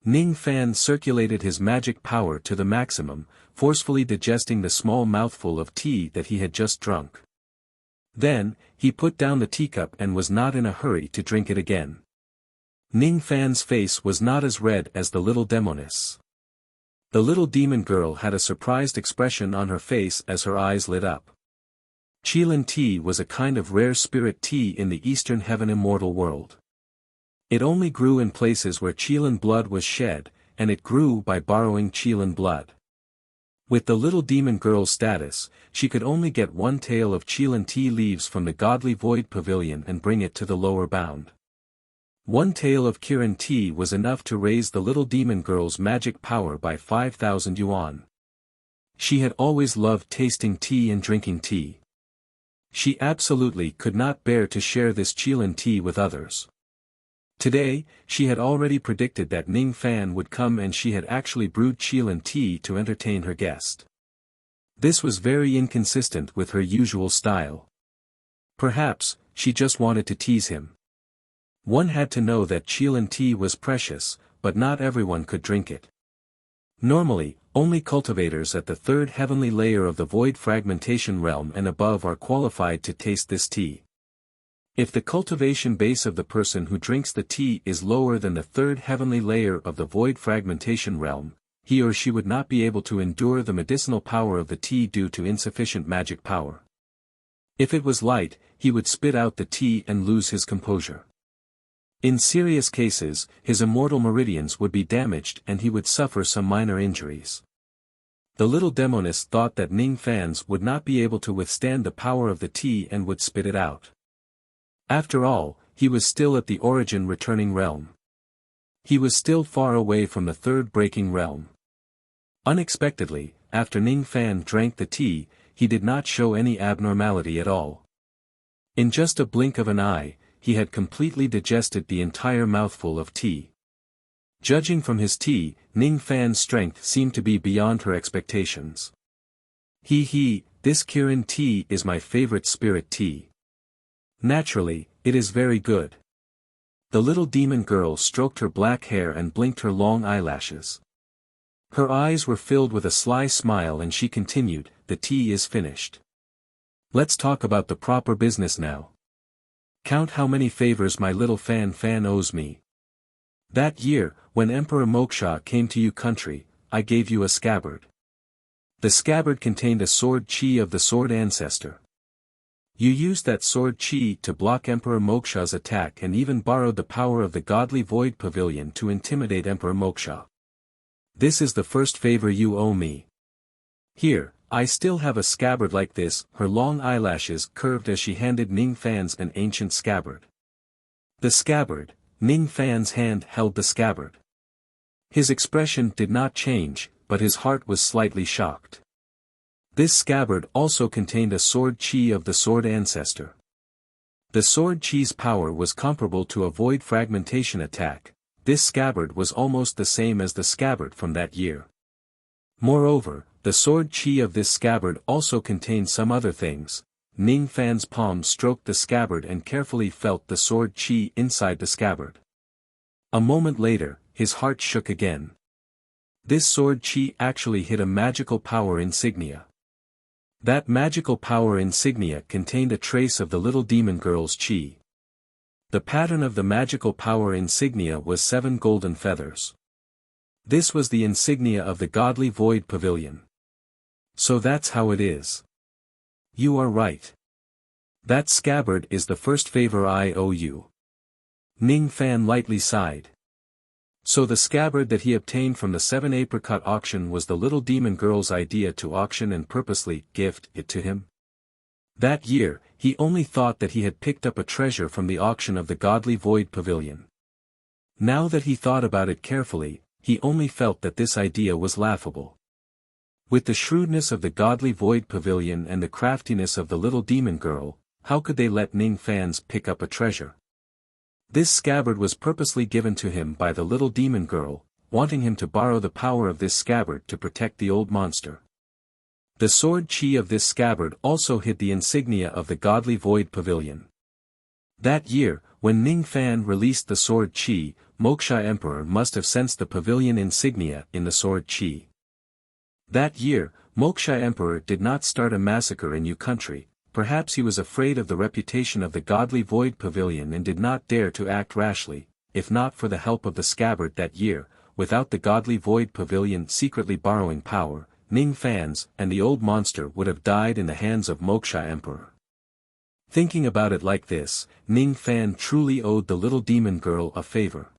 Ning Fan circulated his magic power to the maximum, forcefully digesting the small mouthful of tea that he had just drunk. Then, he put down the teacup and was not in a hurry to drink it again. Ning Fan's face was not as red as the little demoness. The little demon girl had a surprised expression on her face as her eyes lit up. Qilin tea was a kind of rare spirit tea in the Eastern Heaven Immortal world. It only grew in places where Qilin blood was shed, and it grew by borrowing Qilin blood. With the little demon girl's status, she could only get one tael of Qilin tea leaves from the godly void pavilion and bring it to the lower bound. One tael of Kirin tea was enough to raise the little demon girl's magic power by 5,000 yuan. She had always loved tasting tea and drinking tea. She absolutely could not bear to share this Qilin tea with others. Today, she had already predicted that Ning Fan would come and she had actually brewed Qilin tea to entertain her guest. This was very inconsistent with her usual style. Perhaps, she just wanted to tease him. One had to know that Qilin tea was precious, but not everyone could drink it. Normally, only cultivators at the third heavenly layer of the void fragmentation realm and above are qualified to taste this tea. If the cultivation base of the person who drinks the tea is lower than the third heavenly layer of the void fragmentation realm, he or she would not be able to endure the medicinal power of the tea due to insufficient magic power. If it was light, he would spit out the tea and lose his composure. In serious cases, his immortal meridians would be damaged and he would suffer some minor injuries. The little demoness thought that Ning Fan's would not be able to withstand the power of the tea and would spit it out. After all, he was still at the origin returning realm. He was still far away from the third breaking realm. Unexpectedly, after Ning Fan drank the tea, he did not show any abnormality at all. In just a blink of an eye, he had completely digested the entire mouthful of tea. Judging from his tea, Ning Fan's strength seemed to be beyond her expectations. This Kirin tea is my favorite spirit tea. Naturally, it is very good. The little demon girl stroked her black hair and blinked her long eyelashes. Her eyes were filled with a sly smile and she continued, "The tea is finished. Let's talk about the proper business now. Count how many favors my little Fan owes me. That year, when Emperor Moksha came to your country, I gave you a scabbard. The scabbard contained a sword chi of the sword ancestor. You used that sword chi to block Emperor Moksha's attack and even borrowed the power of the godly void pavilion to intimidate Emperor Moksha. This is the first favor you owe me. Here, I still have a scabbard like this." Her long eyelashes curved as she handed Ning Fan's an ancient scabbard. The scabbard, Ning Fan's hand held the scabbard. His expression did not change, but his heart was slightly shocked. This scabbard also contained a sword chi of the sword ancestor. The sword chi's power was comparable to a void fragmentation attack. This scabbard was almost the same as the scabbard from that year. Moreover, the sword chi of this scabbard also contained some other things. Ning Fan's palm stroked the scabbard and carefully felt the sword chi inside the scabbard. A moment later, his heart shook again. This sword chi actually hid a magical power insignia. That magical power insignia contained a trace of the little demon girl's chi. The pattern of the magical power insignia was 7 golden feathers. This was the insignia of the godly void pavilion. So that's how it is. You are right. That scabbard is the first favor I owe you. Ning Fan lightly sighed. So the scabbard that he obtained from the 7 apricot auction was the little demon girl's idea to auction and purposely gift it to him? That year, he only thought that he had picked up a treasure from the auction of the Godly Void Pavilion. Now that he thought about it carefully, he only felt that this idea was laughable. With the shrewdness of the Godly Void Pavilion and the craftiness of the little demon girl, how could they let Ning Fans pick up a treasure? This scabbard was purposely given to him by the little demon girl, wanting him to borrow the power of this scabbard to protect the old monster. The sword chi of this scabbard also hid the insignia of the Godly Void Pavilion. That year, when Ning Fan released the sword chi, Moksha Emperor must have sensed the pavilion insignia in the sword chi. That year, Moksha Emperor did not start a massacre in Yu country. Perhaps he was afraid of the reputation of the Godly Void Pavilion and did not dare to act rashly. If not for the help of the scabbard that year, without the Godly Void Pavilion secretly borrowing power, Ning Fans and the old monster would have died in the hands of Moksha Emperor. Thinking about it like this, Ning Fan truly owed the little demon girl a favor.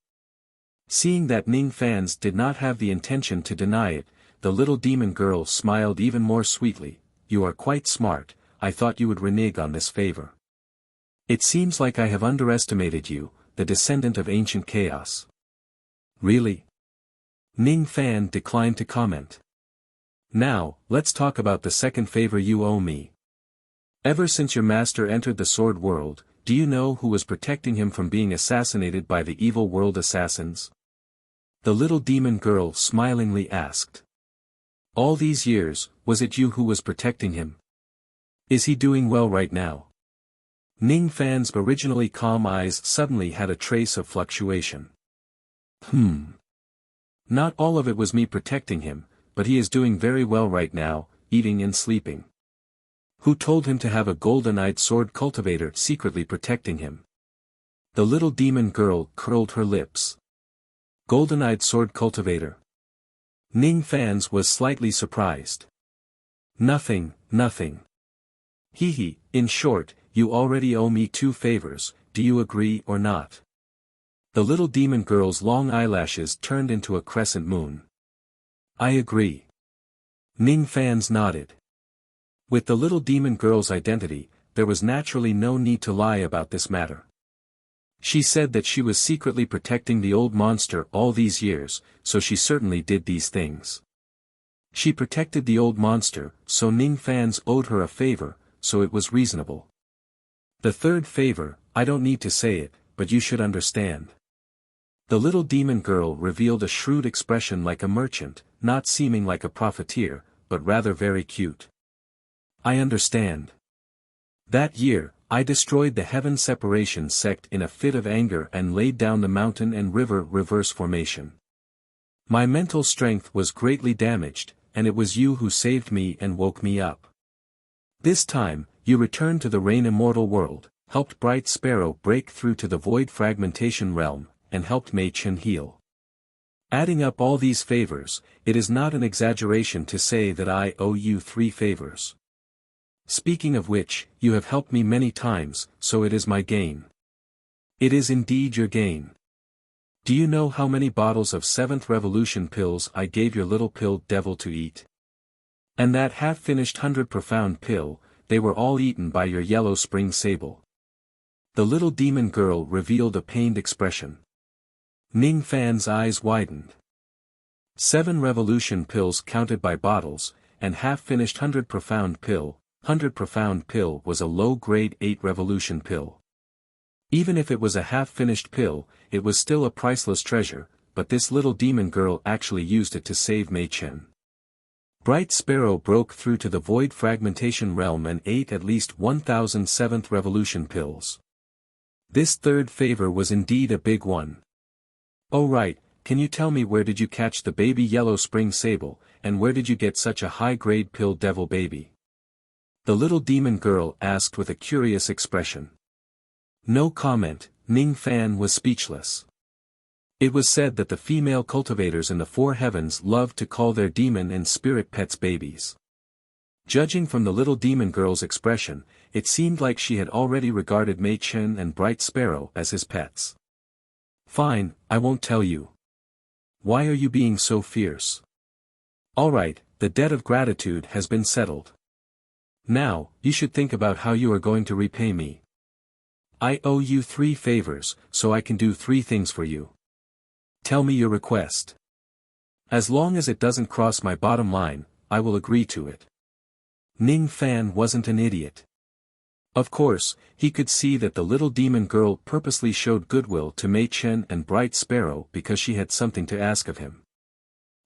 Seeing that Ning Fans did not have the intention to deny it, the little demon girl smiled even more sweetly. You are quite smart. I thought you would renege on this favor. It seems like I have underestimated you, the descendant of ancient chaos. Really? Ning Fan declined to comment. Now, let's talk about the second favor you owe me. Ever since your master entered the sword world, do you know who was protecting him from being assassinated by the evil world assassins? The little demon girl smilingly asked. All these years, was it you who was protecting him? Is he doing well right now? Ning Fan's originally calm eyes suddenly had a trace of fluctuation. Not all of it was me protecting him, but he is doing very well right now, eating and sleeping. Who told him to have a golden-eyed sword cultivator secretly protecting him? The little demon girl curled her lips. Golden-eyed sword cultivator. Ning Fans was slightly surprised. Nothing. Hee, in short, you already owe me 2 favors, do you agree or not? The little demon girl's long eyelashes turned into a crescent moon. I agree. Ning Fans nodded. With the little demon girl's identity, there was naturally no need to lie about this matter. She said that she was secretly protecting the old monster all these years, so she certainly did these things. She protected the old monster, so Ning Fans owed her a favor, so it was reasonable. The third favor, I don't need to say it, but you should understand. The little demon girl revealed a shrewd expression like a merchant, not seeming like a profiteer, but rather very cute. I understand. That year, I destroyed the Heaven Separation sect in a fit of anger and laid down the mountain and river reverse formation. My mental strength was greatly damaged, and it was you who saved me and woke me up. This time, you returned to the Rain Immortal world, helped Bright Sparrow break through to the Void Fragmentation realm, and helped Mei Chen heal. Adding up all these favors, it is not an exaggeration to say that I owe you 3 favors. Speaking of which, you have helped me many times, so it is my gain. It is indeed your gain. Do you know how many bottles of 7th Revolution pills I gave your little pill devil to eat? And that half-finished 100 profound pill, they were all eaten by your yellow spring sable. The little demon girl revealed a pained expression. Ning Fan's eyes widened. 7 revolution pills counted by bottles, and half-finished 100 profound pill. 100 profound pill was a low-grade 8 revolution pill. Even if it was a half-finished pill, it was still a priceless treasure, but this little demon girl actually used it to save Mei Chen. Bright Sparrow broke through to the Void Fragmentation realm and ate at least 1,000 7th revolution pills. This third favor was indeed a big one. Oh right, can you tell me where did you catch the baby yellow spring sable, and where did you get such a high-grade pill devil baby? The little demon girl asked with a curious expression. No comment, Ning Fan was speechless. It was said that the female cultivators in the 4 heavens loved to call their demon and spirit pets babies. Judging from the little demon girl's expression, it seemed like she had already regarded Mei Chen and Bright Sparrow as his pets. Fine, I won't tell you. Why are you being so fierce? Alright, the debt of gratitude has been settled. Now, you should think about how you are going to repay me. I owe you 3 favors, so I can do 3 things for you. Tell me your request. As long as it doesn't cross my bottom line, I will agree to it. Ning Fan wasn't an idiot. Of course, he could see that the little demon girl purposely showed goodwill to Mei Chen and Bright Sparrow because she had something to ask of him.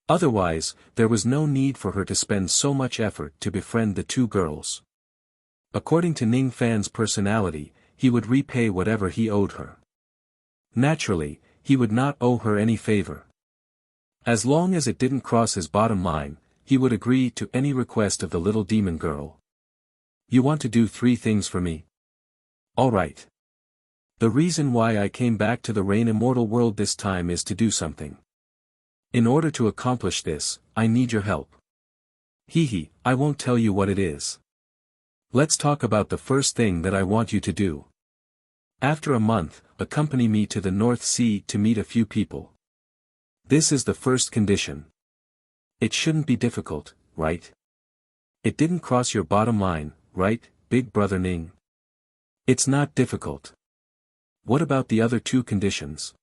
Otherwise, there was no need for her to spend so much effort to befriend the 2 girls. According to Ning Fan's personality, he would repay whatever he owed her. Naturally, he would not owe her any favor. As long as it didn't cross his bottom line, he would agree to any request of the little demon girl. You want to do 3 things for me? All right. The reason why I came back to the Rain Immortal world this time is to do something. In order to accomplish this, I need your help. Hehe, I won't tell you what it is. Let's talk about the first thing that I want you to do. After a month, accompany me to the North Sea to meet a few people. This is the first condition. It shouldn't be difficult, right? It didn't cross your bottom line, right, Big Brother Ning? It's not difficult. What about the other 2 conditions?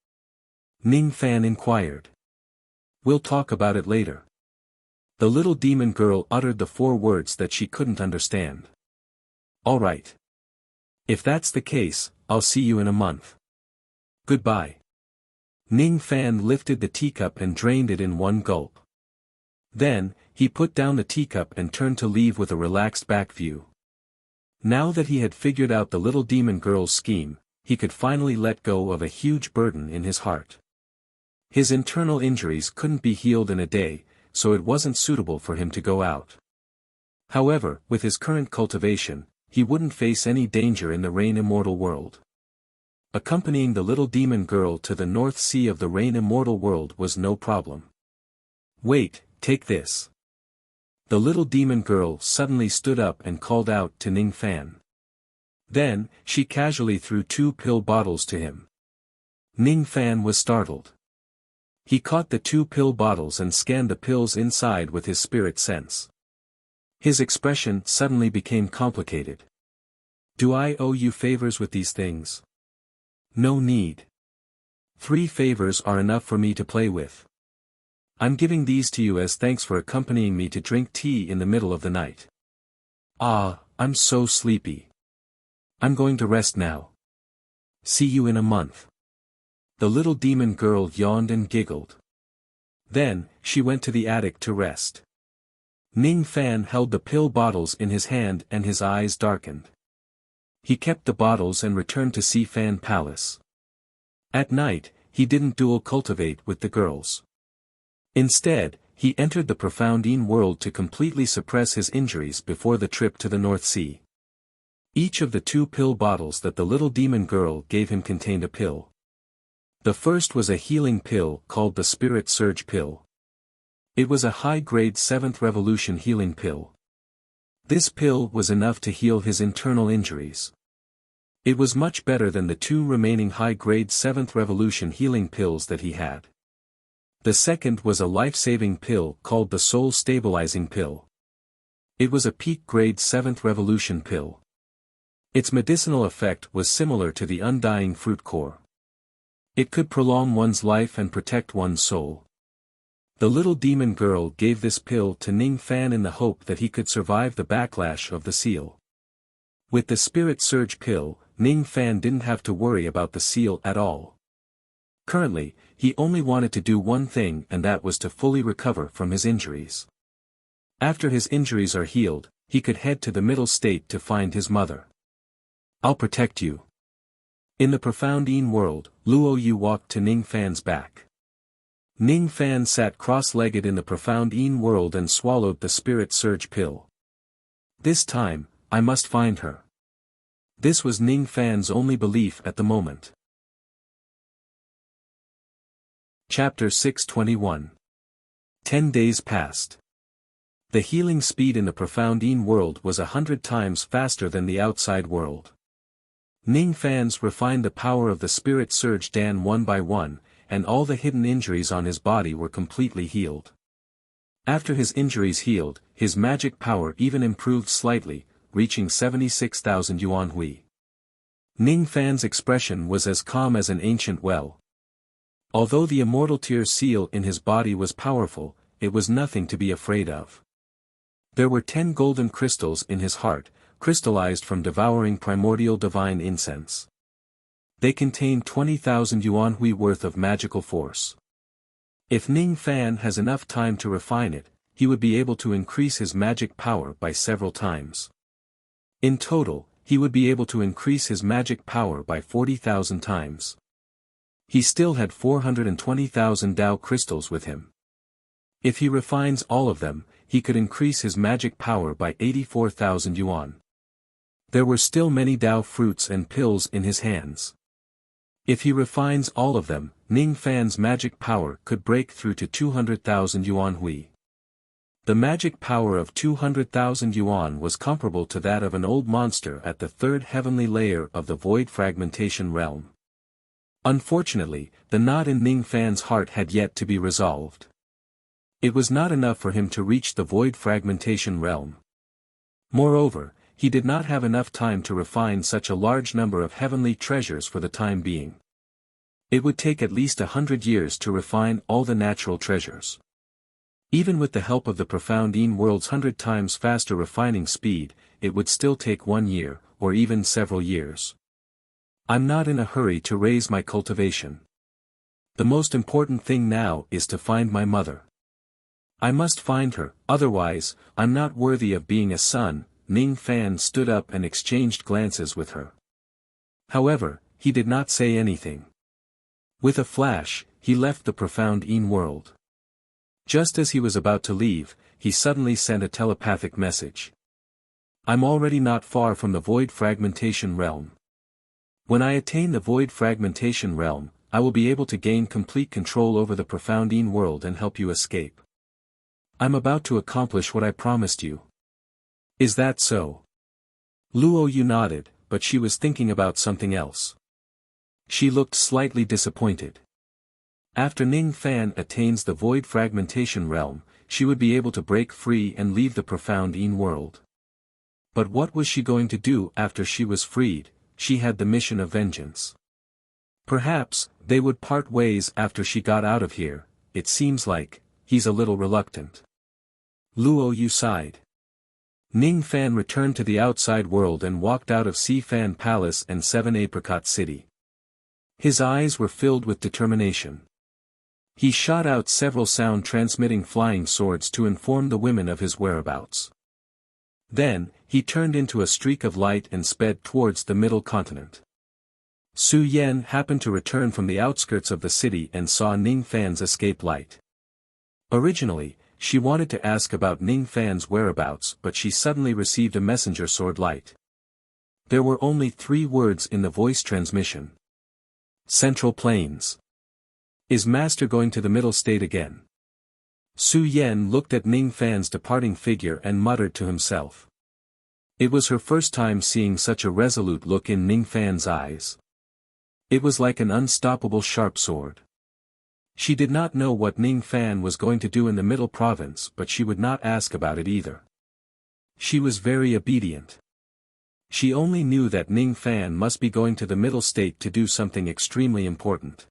Ning Fan inquired. We'll talk about it later. The little demon girl uttered the 4 words that she couldn't understand. All right. If that's the case, I'll see you in a month. Goodbye. Ning Fan lifted the teacup and drained it in one gulp. Then, he put down the teacup and turned to leave with a relaxed back view. Now that he had figured out the little demon girl's scheme, he could finally let go of a huge burden in his heart. His internal injuries couldn't be healed in a day, so it wasn't suitable for him to go out. However, with his current cultivation, he wouldn't face any danger in the Rain Immortal world. Accompanying the little demon girl to the North Sea of the Rain Immortal world was no problem. Wait, take this. The little demon girl suddenly stood up and called out to Ning Fan. Then, she casually threw 2 pill bottles to him. Ning Fan was startled. He caught the 2 pill bottles and scanned the pills inside with his spirit sense. His expression suddenly became complicated. Do I owe you favors with these things? No need. 3 favors are enough for me to play with. I'm giving these to you as thanks for accompanying me to drink tea in the middle of the night. Ah, I'm so sleepy. I'm going to rest now. See you in a month. The little demon girl yawned and giggled. Then, she went to the attic to rest. Ning Fan held the pill bottles in his hand and his eyes darkened. He kept the bottles and returned to Si Fan Palace. At night, he didn't dual cultivate with the girls. Instead, he entered the profound world to completely suppress his injuries before the trip to the North Sea. Each of the 2 pill bottles that the little demon girl gave him contained a pill. The first was a healing pill called the Spirit Surge pill. It was a high-grade 7th Revolution healing pill. This pill was enough to heal his internal injuries. It was much better than the 2 remaining high-grade 7th Revolution healing pills that he had. The second was a life-saving pill called the Soul Stabilizing pill. It was a peak-grade 7th Revolution pill. Its medicinal effect was similar to the Undying Fruit core. It could prolong one's life and protect one's soul. The little demon girl gave this pill to Ning Fan in the hope that he could survive the backlash of the seal. With the Spirit Surge pill, Ning Fan didn't have to worry about the seal at all. Currently, he only wanted to do one thing, and that was to fully recover from his injuries. After his injuries are healed, he could head to the middle state to find his mother. I'll protect you. In the profound world, Luo Yu walked to Ning Fan's back. Ning Fan sat cross-legged in the profound world and swallowed the Spirit Surge pill. This time, I must find her. This was Ning Fan's only belief at the moment. Chapter 621. 10 days passed. The healing speed in the profound Yin world was 100 times faster than the outside world. Ning Fan's refined the power of the spirit surge Dan one by one, and all the hidden injuries on his body were completely healed. After his injuries healed, his magic power even improved slightly, reaching 76,000 yuan hui. Ning Fan's expression was as calm as an ancient well. Although the immortal tear seal in his body was powerful, it was nothing to be afraid of. There were 10 golden crystals in his heart, crystallized from devouring primordial divine incense. They contained 20,000 yuan hui worth of magical force. If Ning Fan has enough time to refine it, he would be able to increase his magic power by several times. In total, he would be able to increase his magic power by 40,000 times. He still had 420,000 Dao crystals with him. If he refines all of them, he could increase his magic power by 84,000 yuan. There were still many Dao fruits and pills in his hands. If he refines all of them, Ning Fan's magic power could break through to 200,000 yuan hui. The magic power of 200,000 yuan was comparable to that of an old monster at the third heavenly layer of the void fragmentation realm. Unfortunately, the knot in Ning Fan's heart had yet to be resolved. It was not enough for him to reach the void fragmentation realm. Moreover, he did not have enough time to refine such a large number of heavenly treasures for the time being. It would take at least 100 years to refine all the natural treasures. Even with the help of the profound Yin world's 100 times faster refining speed, it would still take 1 year, or even several years. I'm not in a hurry to raise my cultivation. The most important thing now is to find my mother. I must find her, otherwise, I'm not worthy of being a son. Ning Fan stood up and exchanged glances with her. However, he did not say anything. With a flash, he left the profound Yin world. Just as he was about to leave, he suddenly sent a telepathic message. I'm already not far from the void fragmentation realm. When I attain the void fragmentation realm, I will be able to gain complete control over the profound Yin world and help you escape. I'm about to accomplish what I promised you. Is that so? Luo Yu nodded, but she was thinking about something else. She looked slightly disappointed. After Ning Fan attains the void fragmentation realm, she would be able to break free and leave the profound Yin world. But what was she going to do after she was freed? She had the mission of vengeance. Perhaps, they would part ways after she got out of here. It seems like, he's a little reluctant. Luo Yu sighed. Ning Fan returned to the outside world and walked out of Si Fan Palace and 7 Apricot City. His eyes were filled with determination. He shot out several sound-transmitting flying swords to inform the women of his whereabouts. Then, he turned into a streak of light and sped towards the middle continent. Su Yan happened to return from the outskirts of the city and saw Ning Fan's escape light. Originally, she wanted to ask about Ning Fan's whereabouts, but she suddenly received a messenger sword light. There were only 3 words in the voice transmission. Central Plains. Is Master going to the middle state again? Su Yan looked at Ning Fan's departing figure and muttered to himself. It was her first time seeing such a resolute look in Ning Fan's eyes. It was like an unstoppable sharp sword. She did not know what Ning Fan was going to do in the middle province, but she would not ask about it either. She was very obedient. She only knew that Ning Fan must be going to the middle state to do something extremely important.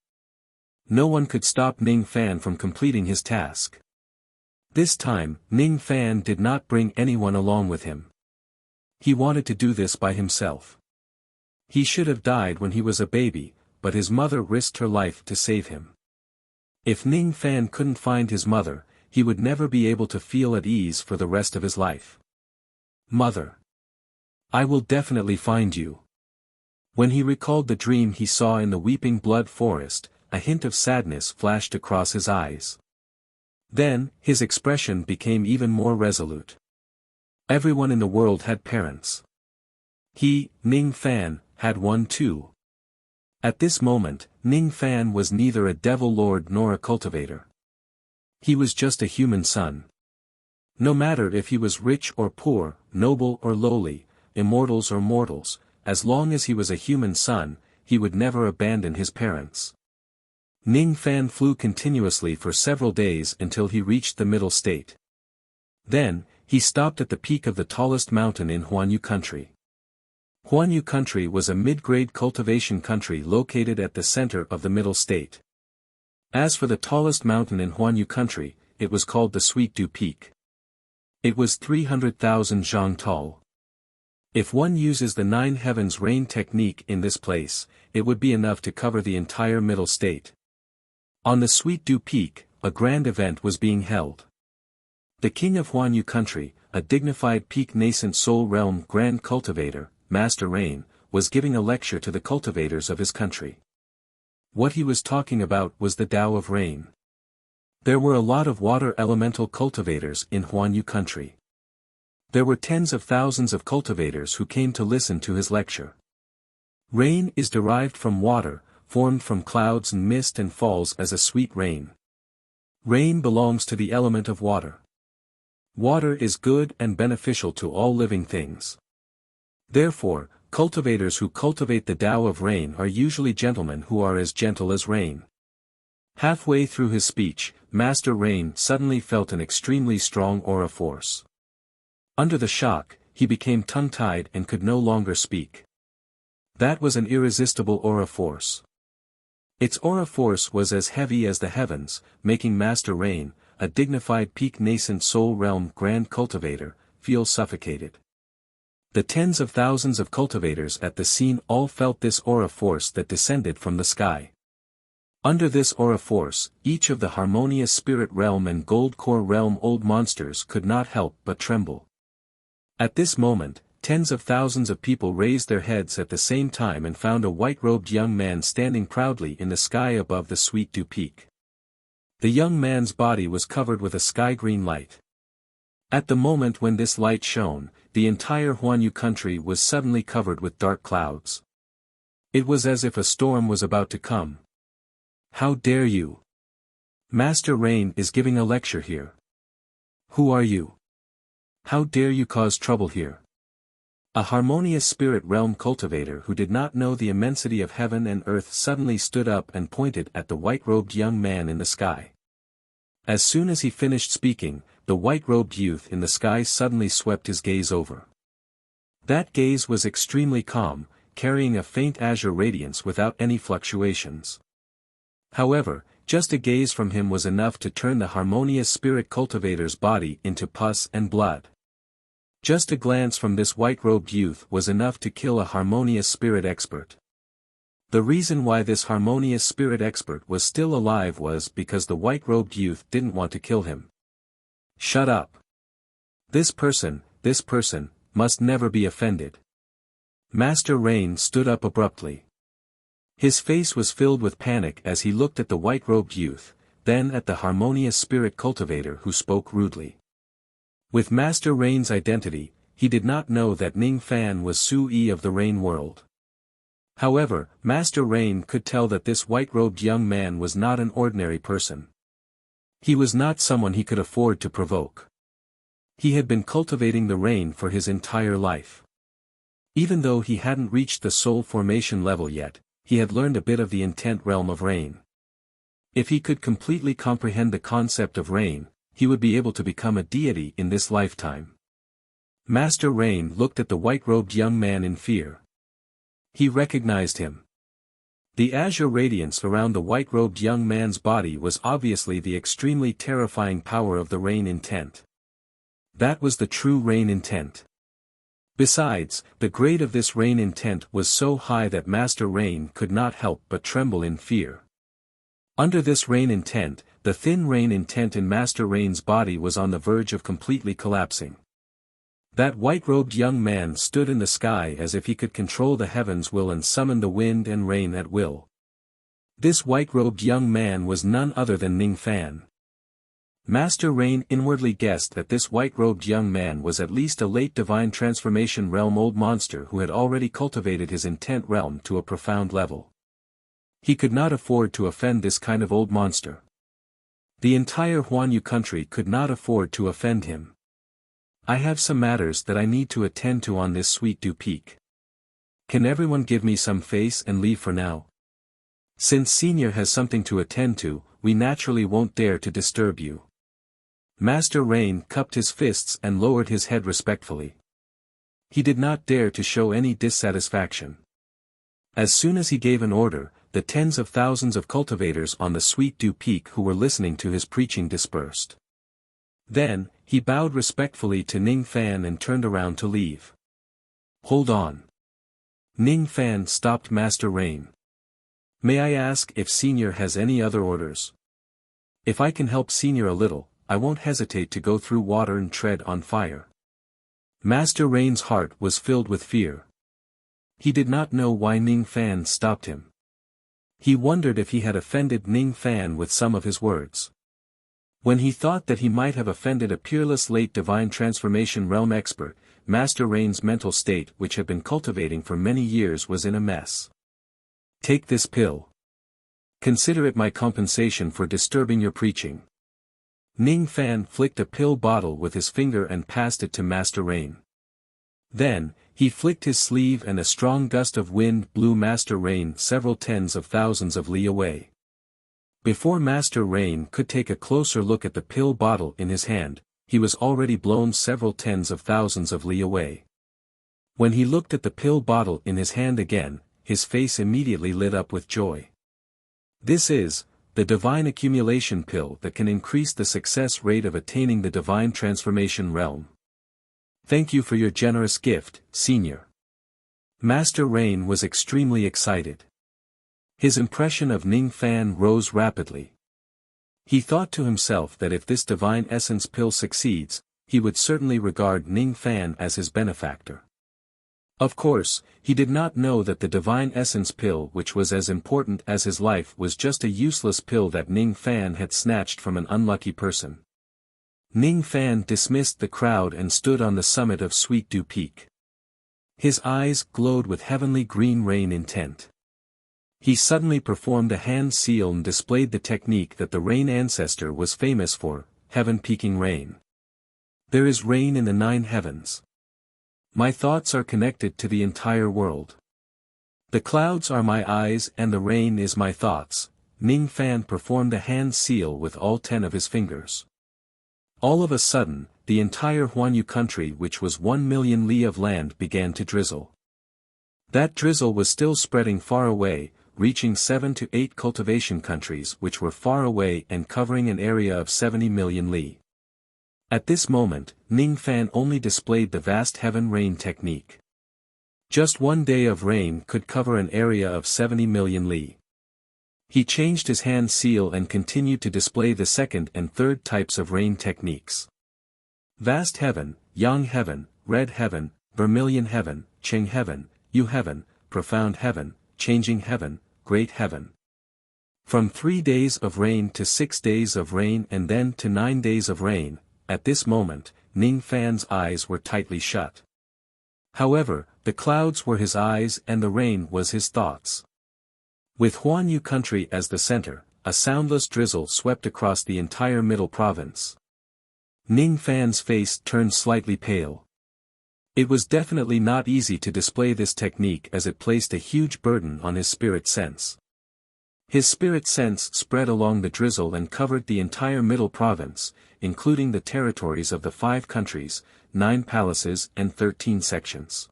No one could stop Ning Fan from completing his task. This time, Ning Fan did not bring anyone along with him. He wanted to do this by himself. He should have died when he was a baby, but his mother risked her life to save him. If Ning Fan couldn't find his mother, he would never be able to feel at ease for the rest of his life. Mother. I will definitely find you. When he recalled the dream he saw in the Weeping Blood Forest, a hint of sadness flashed across his eyes. Then, his expression became even more resolute. Everyone in the world had parents. He, Ning Fan, had one too. At this moment, Ning Fan was neither a devil lord nor a cultivator. He was just a human son. No matter if he was rich or poor, noble or lowly, immortals or mortals, as long as he was a human son, he would never abandon his parents. Ning Fan flew continuously for several days until he reached the middle state. Then, he stopped at the peak of the tallest mountain in Huanyu country. Huanyu country was a mid-grade cultivation country located at the center of the middle state. As for the tallest mountain in Huanyu country, it was called the Sweet Dew Peak. It was 300,000 zhang tall. If one uses the 9 heavens rain technique in this place, it would be enough to cover the entire middle state. On the Sweet Dew Peak, a grand event was being held. The king of Huanyu country, a dignified peak nascent soul realm grand cultivator, Master Rain, was giving a lecture to the cultivators of his country. What he was talking about was the Tao of Rain. There were a lot of water elemental cultivators in Huanyu country. There were tens of thousands of cultivators who came to listen to his lecture. Rain is derived from water, formed from clouds and mist and falls as a sweet rain. Rain belongs to the element of water. Water is good and beneficial to all living things. Therefore, cultivators who cultivate the Tao of Rain are usually gentlemen who are as gentle as rain. Halfway through his speech, Master Rain suddenly felt an extremely strong aura force. Under the shock, he became tongue-tied and could no longer speak. That was an irresistible aura force. Its aura force was as heavy as the heavens, making Master Rain, a dignified peak nascent soul realm grand cultivator, feel suffocated. The tens of thousands of cultivators at the scene all felt this aura force that descended from the sky. Under this aura force, each of the harmonious spirit realm and gold core realm old monsters could not help but tremble. At this moment, tens of thousands of people raised their heads at the same time and found a white-robed young man standing proudly in the sky above the Sweet Dew Peak. The young man's body was covered with a sky-green light. At the moment when this light shone, the entire Huanyu country was suddenly covered with dark clouds. It was as if a storm was about to come. How dare you? Master Rain is giving a lecture here. Who are you? How dare you cause trouble here? A harmonious spirit realm cultivator who did not know the immensity of heaven and earth suddenly stood up and pointed at the white-robed young man in the sky. As soon as he finished speaking, the white-robed youth in the sky suddenly swept his gaze over. That gaze was extremely calm, carrying a faint azure radiance without any fluctuations. However, just a gaze from him was enough to turn the harmonious spirit cultivator's body into pus and blood. Just a glance from this white-robed youth was enough to kill a harmonious spirit expert. The reason why this harmonious spirit expert was still alive was because the white-robed youth didn't want to kill him. Shut up. This person, must never be offended. Master Rain stood up abruptly. His face was filled with panic as he looked at the white-robed youth, then at the harmonious spirit cultivator who spoke rudely. With Master Rain's identity, he did not know that Ning Fan was Sui of the Rain world. However, Master Rain could tell that this white-robed young man was not an ordinary person. He was not someone he could afford to provoke. He had been cultivating the rain for his entire life. Even though he hadn't reached the soul formation level yet, he had learned a bit of the intent realm of rain. If he could completely comprehend the concept of rain, he would be able to become a deity in this lifetime. Master Rain looked at the white-robed young man in fear. He recognized him. The azure radiance around the white-robed young man's body was obviously the extremely terrifying power of the rain intent. That was the true rain intent. Besides, the grade of this rain intent was so high that Master Rain could not help but tremble in fear. Under this rain intent, the thin rain intent in Master Rain's body was on the verge of completely collapsing. That white-robed young man stood in the sky as if he could control the heavens' will and summon the wind and rain at will. This white-robed young man was none other than Ning Fan. Master Rain inwardly guessed that this white-robed young man was at least a late divine transformation realm old monster who had already cultivated his intent realm to a profound level. He could not afford to offend this kind of old monster. The entire Huanyu country could not afford to offend him. I have some matters that I need to attend to on this Sweet Dew Peak. Can everyone give me some face and leave for now? Since Senior has something to attend to, we naturally won't dare to disturb you. Master Rain cupped his fists and lowered his head respectfully. He did not dare to show any dissatisfaction. As soon as he gave an order, the tens of thousands of cultivators on the Sweet Dew Peak who were listening to his preaching dispersed. Then, he bowed respectfully to Ning Fan and turned around to leave. Hold on. Ning Fan stopped Master Rain. May I ask if Senior has any other orders? If I can help Senior a little, I won't hesitate to go through water and tread on fire. Master Rain's heart was filled with fear. He did not know why Ning Fan stopped him. He wondered if he had offended Ning Fan with some of his words. When he thought that he might have offended a peerless late divine transformation realm expert, Master Rain's mental state which had been cultivating for many years was in a mess. Take this pill. Consider it my compensation for disturbing your preaching. Ning Fan flicked a pill bottle with his finger and passed it to Master Rain. Then, he flicked his sleeve and a strong gust of wind blew Master Rain several tens of thousands of li away. Before Master Rain could take a closer look at the pill bottle in his hand, he was already blown several tens of thousands of li away. When he looked at the pill bottle in his hand again, his face immediately lit up with joy. This is the divine accumulation pill that can increase the success rate of attaining the divine transformation realm. Thank you for your generous gift, Senior. Master Rain was extremely excited. His impression of Ning Fan rose rapidly. He thought to himself that if this divine essence pill succeeds, he would certainly regard Ning Fan as his benefactor. Of course, he did not know that the divine essence pill which was as important as his life was just a useless pill that Ning Fan had snatched from an unlucky person. Ning Fan dismissed the crowd and stood on the summit of Sweet Dew Peak. His eyes glowed with heavenly green rain intent. He suddenly performed a hand seal and displayed the technique that the rain ancestor was famous for, heaven-peaking rain. There is rain in the 9 heavens. My thoughts are connected to the entire world. The clouds are my eyes and the rain is my thoughts. Ning Fan performed a hand seal with all 10 of his fingers. All of a sudden, the entire Huanyu country which was 1 million li of land began to drizzle. That drizzle was still spreading far away, reaching 7 to 8 cultivation countries which were far away and covering an area of 70 million li. At this moment, Ning Fan only displayed the vast heaven rain technique. Just 1 day of rain could cover an area of 70 million li. He changed his hand seal and continued to display the second and third types of rain techniques. Vast heaven, yang heaven, red heaven, vermilion heaven, Qing heaven, Yu heaven, profound heaven, changing heaven, great heaven. From 3 days of rain to 6 days of rain and then to 9 days of rain, at this moment, Ning Fan's eyes were tightly shut. However, the clouds were his eyes and the rain was his thoughts. With Huanyu country as the center, a soundless drizzle swept across the entire middle province. Ning Fan's face turned slightly pale. It was definitely not easy to display this technique as it placed a huge burden on his spirit sense. His spirit sense spread along the drizzle and covered the entire middle province, including the territories of the 5 countries, 9 palaces and 13 sections.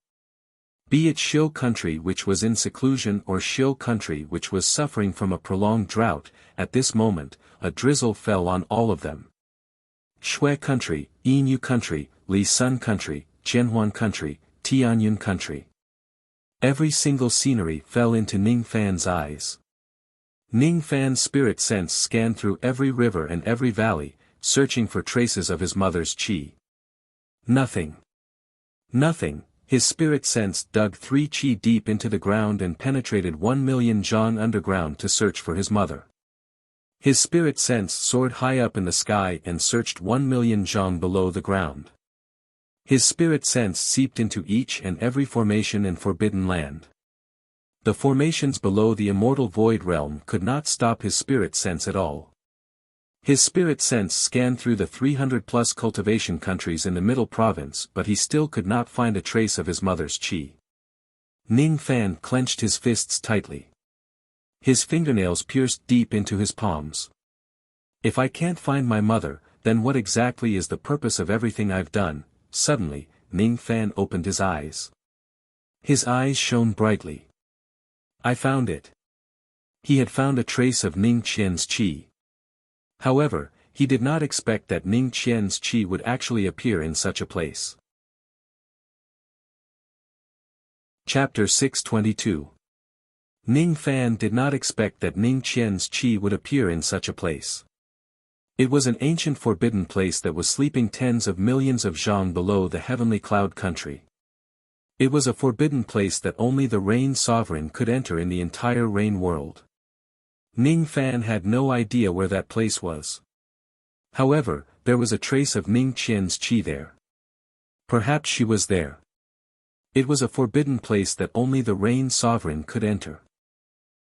Be it Shio country which was in seclusion or Shio country which was suffering from a prolonged drought, at this moment, a drizzle fell on all of them. Shui country, Yinyu country, Li Sun country, Qianhuan country, Tianyun country. Every single scenery fell into Ning Fan's eyes. Ning Fan's spirit sense scanned through every river and every valley, searching for traces of his mother's qi. Nothing. Nothing. His spirit sense dug 3 qi deep into the ground and penetrated 1 million zhang underground to search for his mother. His spirit sense soared high up in the sky and searched 1 million zhang below the ground. His spirit sense seeped into each and every formation in Forbidden Land. The formations below the immortal void realm could not stop his spirit sense at all. His spirit sense scanned through the 300-plus cultivation countries in the middle province, but he still could not find a trace of his mother's qi. Ning Fan clenched his fists tightly. His fingernails pierced deep into his palms. If I can't find my mother, then what exactly is the purpose of everything I've done? Suddenly, Ning Fan opened his eyes. His eyes shone brightly. I found it. He had found a trace of Ning Qian's qi. However, he did not expect that Ning Qian's qi would actually appear in such a place. Chapter 622. Ning Fan did not expect that Ning Qian's qi would appear in such a place. It was an ancient forbidden place that was sleeping tens of millions of zhang below the heavenly cloud country. It was a forbidden place that only the Rain Sovereign could enter in the entire Rain world. Ning Fan had no idea where that place was. However, there was a trace of Ning Qian's qi there. Perhaps she was there. It was a forbidden place that only the Rain Sovereign could enter.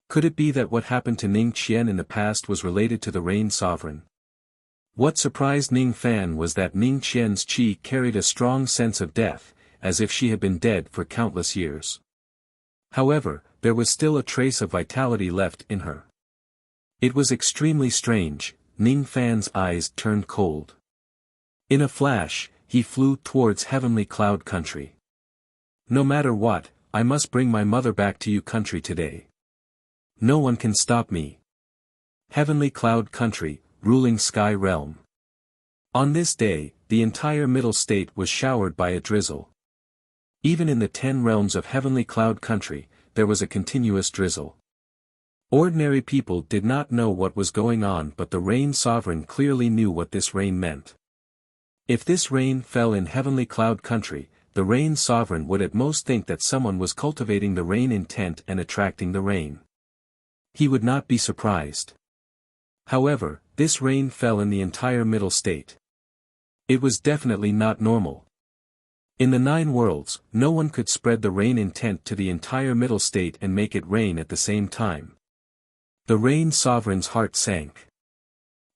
Could it be that what happened to Ning Qian in the past was related to the Rain Sovereign? What surprised Ning Fan was that Ning Qian's qi carried a strong sense of death, as if she had been dead for countless years. However, there was still a trace of vitality left in her. It was extremely strange. Ning Fan's eyes turned cold. In a flash, he flew towards Heavenly Cloud Country. No matter what, I must bring my mother back to you country today. No one can stop me. Heavenly Cloud Country, ruling Sky Realm. On this day, the entire Middle State was showered by a drizzle. Even in the 10 realms of Heavenly Cloud Country, there was a continuous drizzle. Ordinary people did not know what was going on, but the Rain Sovereign clearly knew what this rain meant. If this rain fell in Heavenly Cloud Country, the Rain Sovereign would at most think that someone was cultivating the rain intent and attracting the rain. He would not be surprised. However, this rain fell in the entire Middle State. It was definitely not normal. In the 9 worlds, no one could spread the rain intent to the entire Middle State and make it rain at the same time. The Rain Sovereign's heart sank.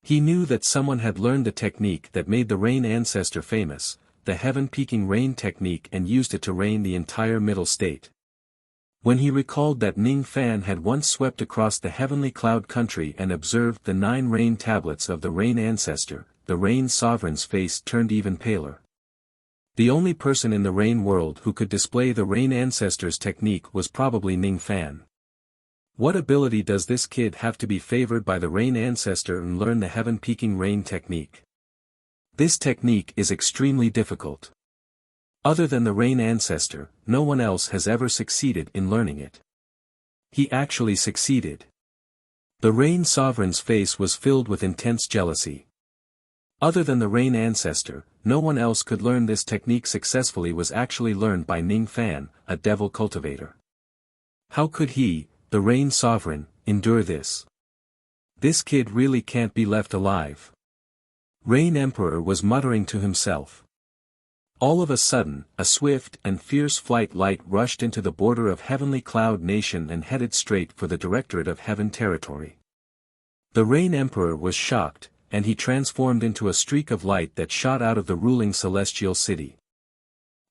He knew that someone had learned the technique that made the Rain Ancestor famous, the heaven-peaking rain technique, and used it to rain the entire Middle State. When he recalled that Ning Fan had once swept across the Heavenly Cloud Country and observed the 9 rain tablets of the Rain Ancestor, the Rain Sovereign's face turned even paler. The only person in the Rain world who could display the Rain Ancestor's technique was probably Ning Fan. What ability does this kid have to be favored by the Rain Ancestor and learn the heaven-peaking rain technique? This technique is extremely difficult. Other than the Rain Ancestor, no one else has ever succeeded in learning it. He actually succeeded. The Rain Sovereign's face was filled with intense jealousy. Other than the Rain Ancestor, no one else could learn this technique successfully. Was actually learned by Ning Fan, a devil cultivator. How could he, the Rain Sovereign, endure this? This kid really can't be left alive. Rain Emperor was muttering to himself. All of a sudden, a swift and fierce flight light rushed into the border of Heavenly Cloud Nation and headed straight for the Directorate of Heaven Territory. The Rain Emperor was shocked, and he transformed into a streak of light that shot out of the ruling celestial city.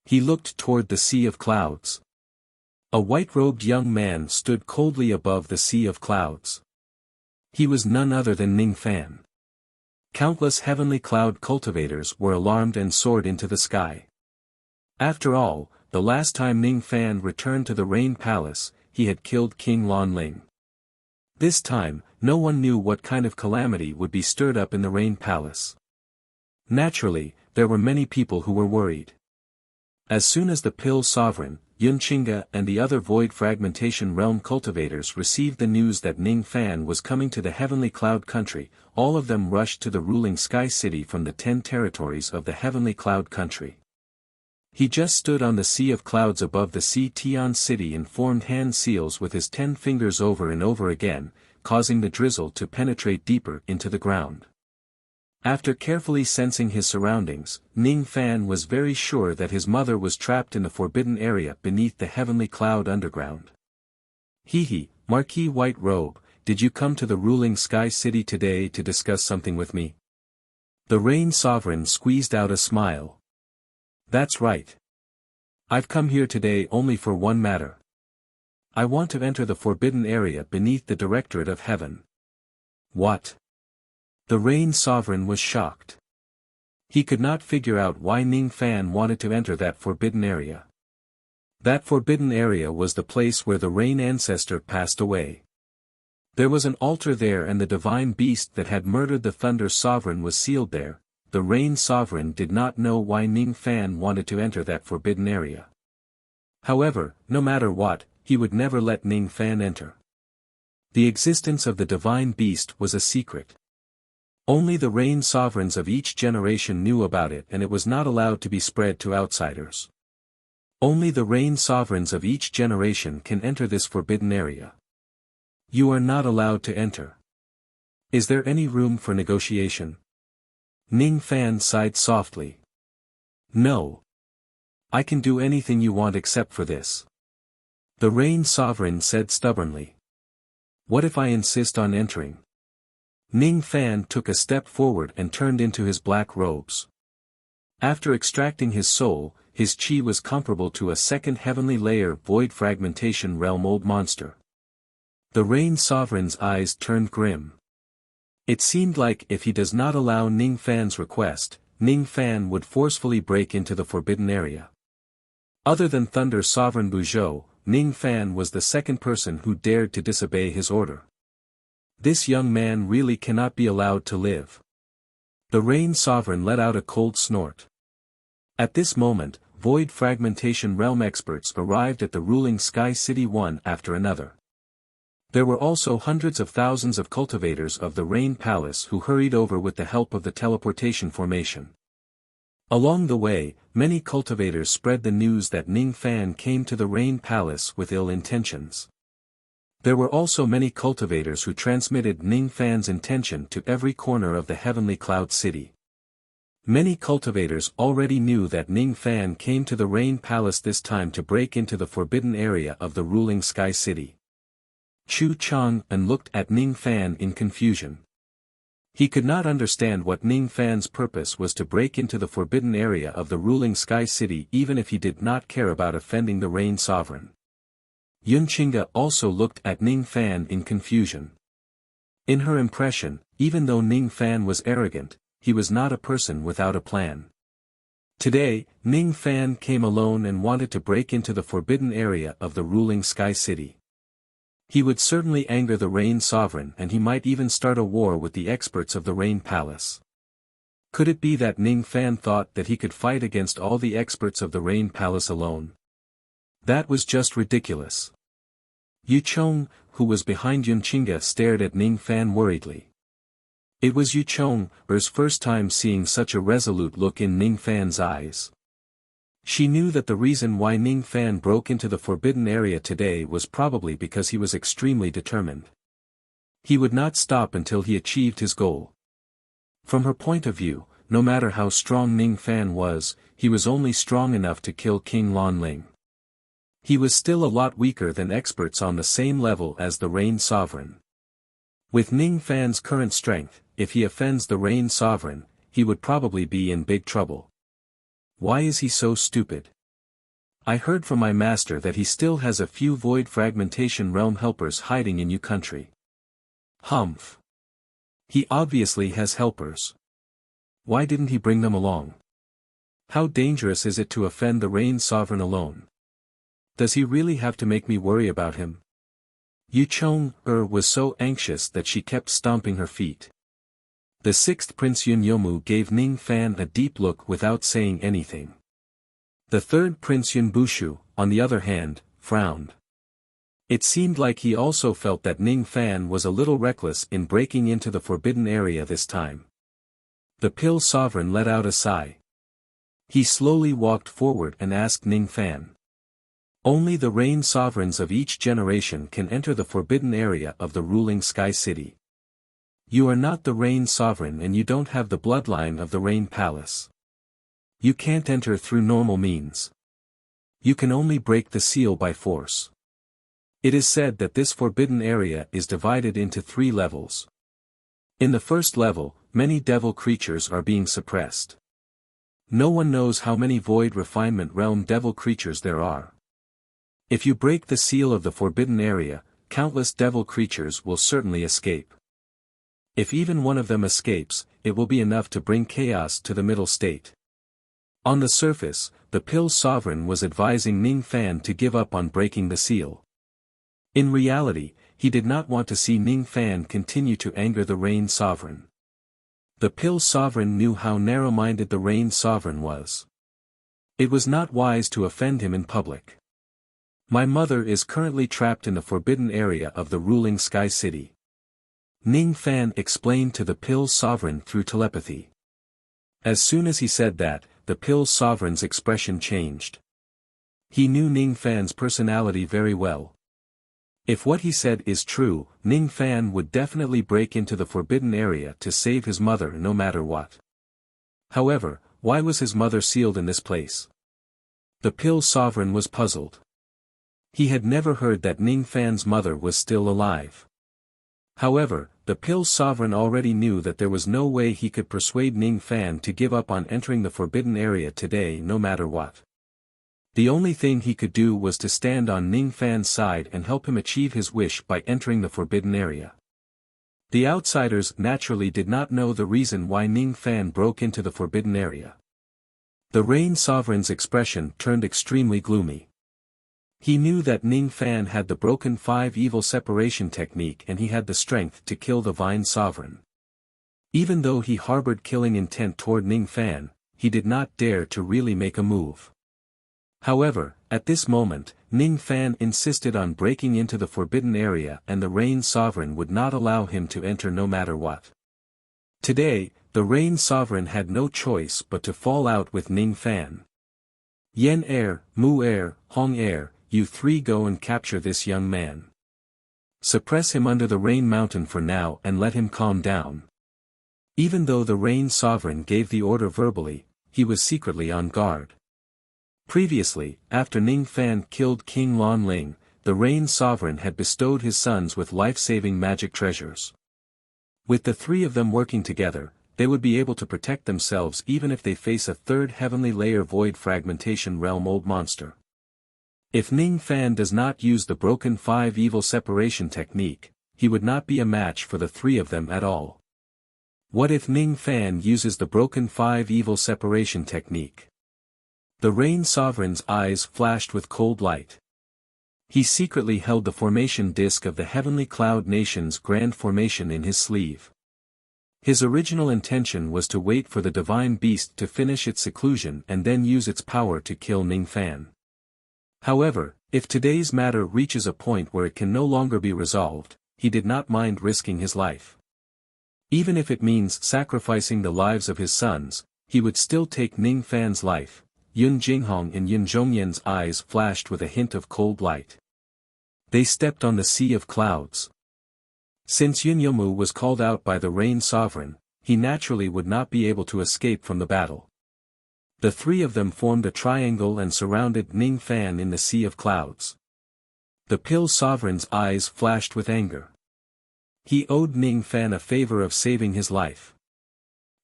He looked toward the Sea of Clouds. A white-robed young man stood coldly above the Sea of Clouds. He was none other than Ning Fan. Countless Heavenly Cloud cultivators were alarmed and soared into the sky. After all, the last time Ning Fan returned to the Rain Palace, he had killed King Lan Ling. This time, no one knew what kind of calamity would be stirred up in the Rain Palace. Naturally, there were many people who were worried. As soon as the Pill Sovereign, Yunchinga and the other Void Fragmentation Realm cultivators received the news that Ning Fan was coming to the Heavenly Cloud Country, all of them rushed to the ruling Sky City from the 10 territories of the Heavenly Cloud Country. He just stood on the Sea of Clouds above the Sea Tian City and formed hand seals with his 10 fingers over and over again, causing the drizzle to penetrate deeper into the ground. After carefully sensing his surroundings, Ning Fan was very sure that his mother was trapped in the forbidden area beneath the Heavenly Cloud underground. Marquis White Robe, did you come to the ruling Sky City today to discuss something with me? The Rain Sovereign squeezed out a smile. That's right. I've come here today only for one matter. I want to enter the forbidden area beneath the Directorate of Heaven. What? The Rain Sovereign was shocked. He could not figure out why Ning Fan wanted to enter that forbidden area. That forbidden area was the place where the Rain Ancestor passed away. There was an altar there and the divine beast that had murdered the Thunder Sovereign was sealed there. The Rain Sovereign did not know why Ning Fan wanted to enter that forbidden area. However, no matter what, he would never let Ning Fan enter. The existence of the divine beast was a secret. Only the Rain Sovereigns of each generation knew about it and it was not allowed to be spread to outsiders. Only the Rain Sovereigns of each generation can enter this forbidden area. You are not allowed to enter. Is there any room for negotiation? Ning Fan sighed softly. No. I can do anything you want except for this. The Rain Sovereign said stubbornly. What if I insist on entering? Ning Fan took a step forward and turned into his black robes. After extracting his soul, his chi was comparable to a second heavenly layer void fragmentation realm old monster. The Rain Sovereign's eyes turned grim. It seemed like if he does not allow Ning Fan's request, Ning Fan would forcefully break into the forbidden area. Other than Thunder Sovereign Buzhou, Ning Fan was the second person who dared to disobey his order. This young man really cannot be allowed to live. The Rain Sovereign let out a cold snort. At this moment, void fragmentation realm experts arrived at the ruling Sky City one after another. There were also hundreds of thousands of cultivators of the Rain Palace who hurried over with the help of the teleportation formation. Along the way, many cultivators spread the news that Ning Fan came to the Rain Palace with ill intentions. There were also many cultivators who transmitted Ning Fan's intention to every corner of the heavenly Cloud City. Many cultivators already knew that Ning Fan came to the Rain Palace this time to break into the forbidden area of the ruling Sky City. Chu Chang'an looked at Ning Fan in confusion. He could not understand what Ning Fan's purpose was to break into the forbidden area of the ruling Sky City even if he did not care about offending the Rain Sovereign. Yunqinga also looked at Ning Fan in confusion. In her impression, even though Ning Fan was arrogant, he was not a person without a plan. Today, Ning Fan came alone and wanted to break into the forbidden area of the ruling Sky City. He would certainly anger the Rain Sovereign and he might even start a war with the experts of the Rain Palace. Could it be that Ning Fan thought that he could fight against all the experts of the Rain Palace alone? That was just ridiculous. Yu Chong, who was behind Yunqinga, stared at Ning Fan worriedly. It was Yu Chong's first time seeing such a resolute look in Ning Fan's eyes. She knew that the reason why Ning Fan broke into the forbidden area today was probably because he was extremely determined. He would not stop until he achieved his goal. From her point of view, no matter how strong Ning Fan was, he was only strong enough to kill King Lan Ling. He was still a lot weaker than experts on the same level as the Rain Sovereign. With Ning Fan's current strength, if he offends the Rain Sovereign, he would probably be in big trouble. Why is he so stupid? I heard from my master that he still has a few void fragmentation realm helpers hiding in Yu country. Humph. He obviously has helpers. Why didn't he bring them along? How dangerous is it to offend the Rain Sovereign alone? Does he really have to make me worry about him? Yu Chong was so anxious that she kept stomping her feet. The sixth Prince Yun Yomu gave Ning Fan a deep look without saying anything. The third Prince Yun Bushu, on the other hand, frowned. It seemed like he also felt that Ning Fan was a little reckless in breaking into the forbidden area this time. The Pill Sovereign let out a sigh. He slowly walked forward and asked Ning Fan. Only the Rain Sovereigns of each generation can enter the forbidden area of the ruling Sky City. You are not the Rain Sovereign and you don't have the bloodline of the Rain Palace. You can't enter through normal means. You can only break the seal by force. It is said that this forbidden area is divided into 3 levels. In the first level, many devil creatures are being suppressed. No one knows how many Void Refinement Realm devil creatures there are. If you break the seal of the forbidden area, countless devil creatures will certainly escape. If even one of them escapes, it will be enough to bring chaos to the middle state. On the surface, the Pill Sovereign was advising Ning Fan to give up on breaking the seal. In reality, he did not want to see Ning Fan continue to anger the Rain Sovereign. The Pill Sovereign knew how narrow-minded the Rain Sovereign was. It was not wise to offend him in public. My mother is currently trapped in the forbidden area of the ruling Sky City. Ning Fan explained to the Pill Sovereign through telepathy. As soon as he said that, the Pill Sovereign's expression changed. He knew Ning Fan's personality very well. If what he said is true, Ning Fan would definitely break into the forbidden area to save his mother no matter what. However, why was his mother sealed in this place? The Pill Sovereign was puzzled. He had never heard that Ning Fan's mother was still alive. However, the Pill Sovereign already knew that there was no way he could persuade Ning Fan to give up on entering the forbidden area today no matter what. The only thing he could do was to stand on Ning Fan's side and help him achieve his wish by entering the forbidden area. The outsiders naturally did not know the reason why Ning Fan broke into the forbidden area. The Rain Sovereign's expression turned extremely gloomy. He knew that Ning Fan had the broken 5 evil separation technique and he had the strength to kill the Vine Sovereign. Even though he harbored killing intent toward Ning Fan, he did not dare to really make a move. However, at this moment, Ning Fan insisted on breaking into the forbidden area and the Rain Sovereign would not allow him to enter no matter what. Today, the Rain Sovereign had no choice but to fall out with Ning Fan. Yen Air, Mu Air, Hong Air, you 3 go and capture this young man. Suppress him under the Rain Mountain for now and let him calm down. Even though the Rain Sovereign gave the order verbally, he was secretly on guard. Previously, after Ning Fan killed King Lon Ling, the Rain Sovereign had bestowed his sons with life-saving magic treasures. With the 3 of them working together, they would be able to protect themselves even if they face a 3rd heavenly layer void fragmentation realm old monster. If Ning Fan does not use the broken 5 evil separation technique, he would not be a match for the 3 of them at all. What if Ning Fan uses the broken 5 evil separation technique? The Rain Sovereign's eyes flashed with cold light. He secretly held the formation disk of the Heavenly Cloud Nation's Grand Formation in his sleeve. His original intention was to wait for the Divine Beast to finish its seclusion and then use its power to kill Ning Fan. However, if today's matter reaches a point where it can no longer be resolved, he did not mind risking his life. Even if it means sacrificing the lives of his sons, he would still take Ning Fan's life. Yun Jinghong and Yun Zhongyan's eyes flashed with a hint of cold light. They stepped on the sea of clouds. Since Yun Yomu was called out by the Rain Sovereign, he naturally would not be able to escape from the battle. The 3 of them formed a triangle and surrounded Ning Fan in the sea of clouds. The Pill Sovereign's eyes flashed with anger. He owed Ning Fan a favor of saving his life.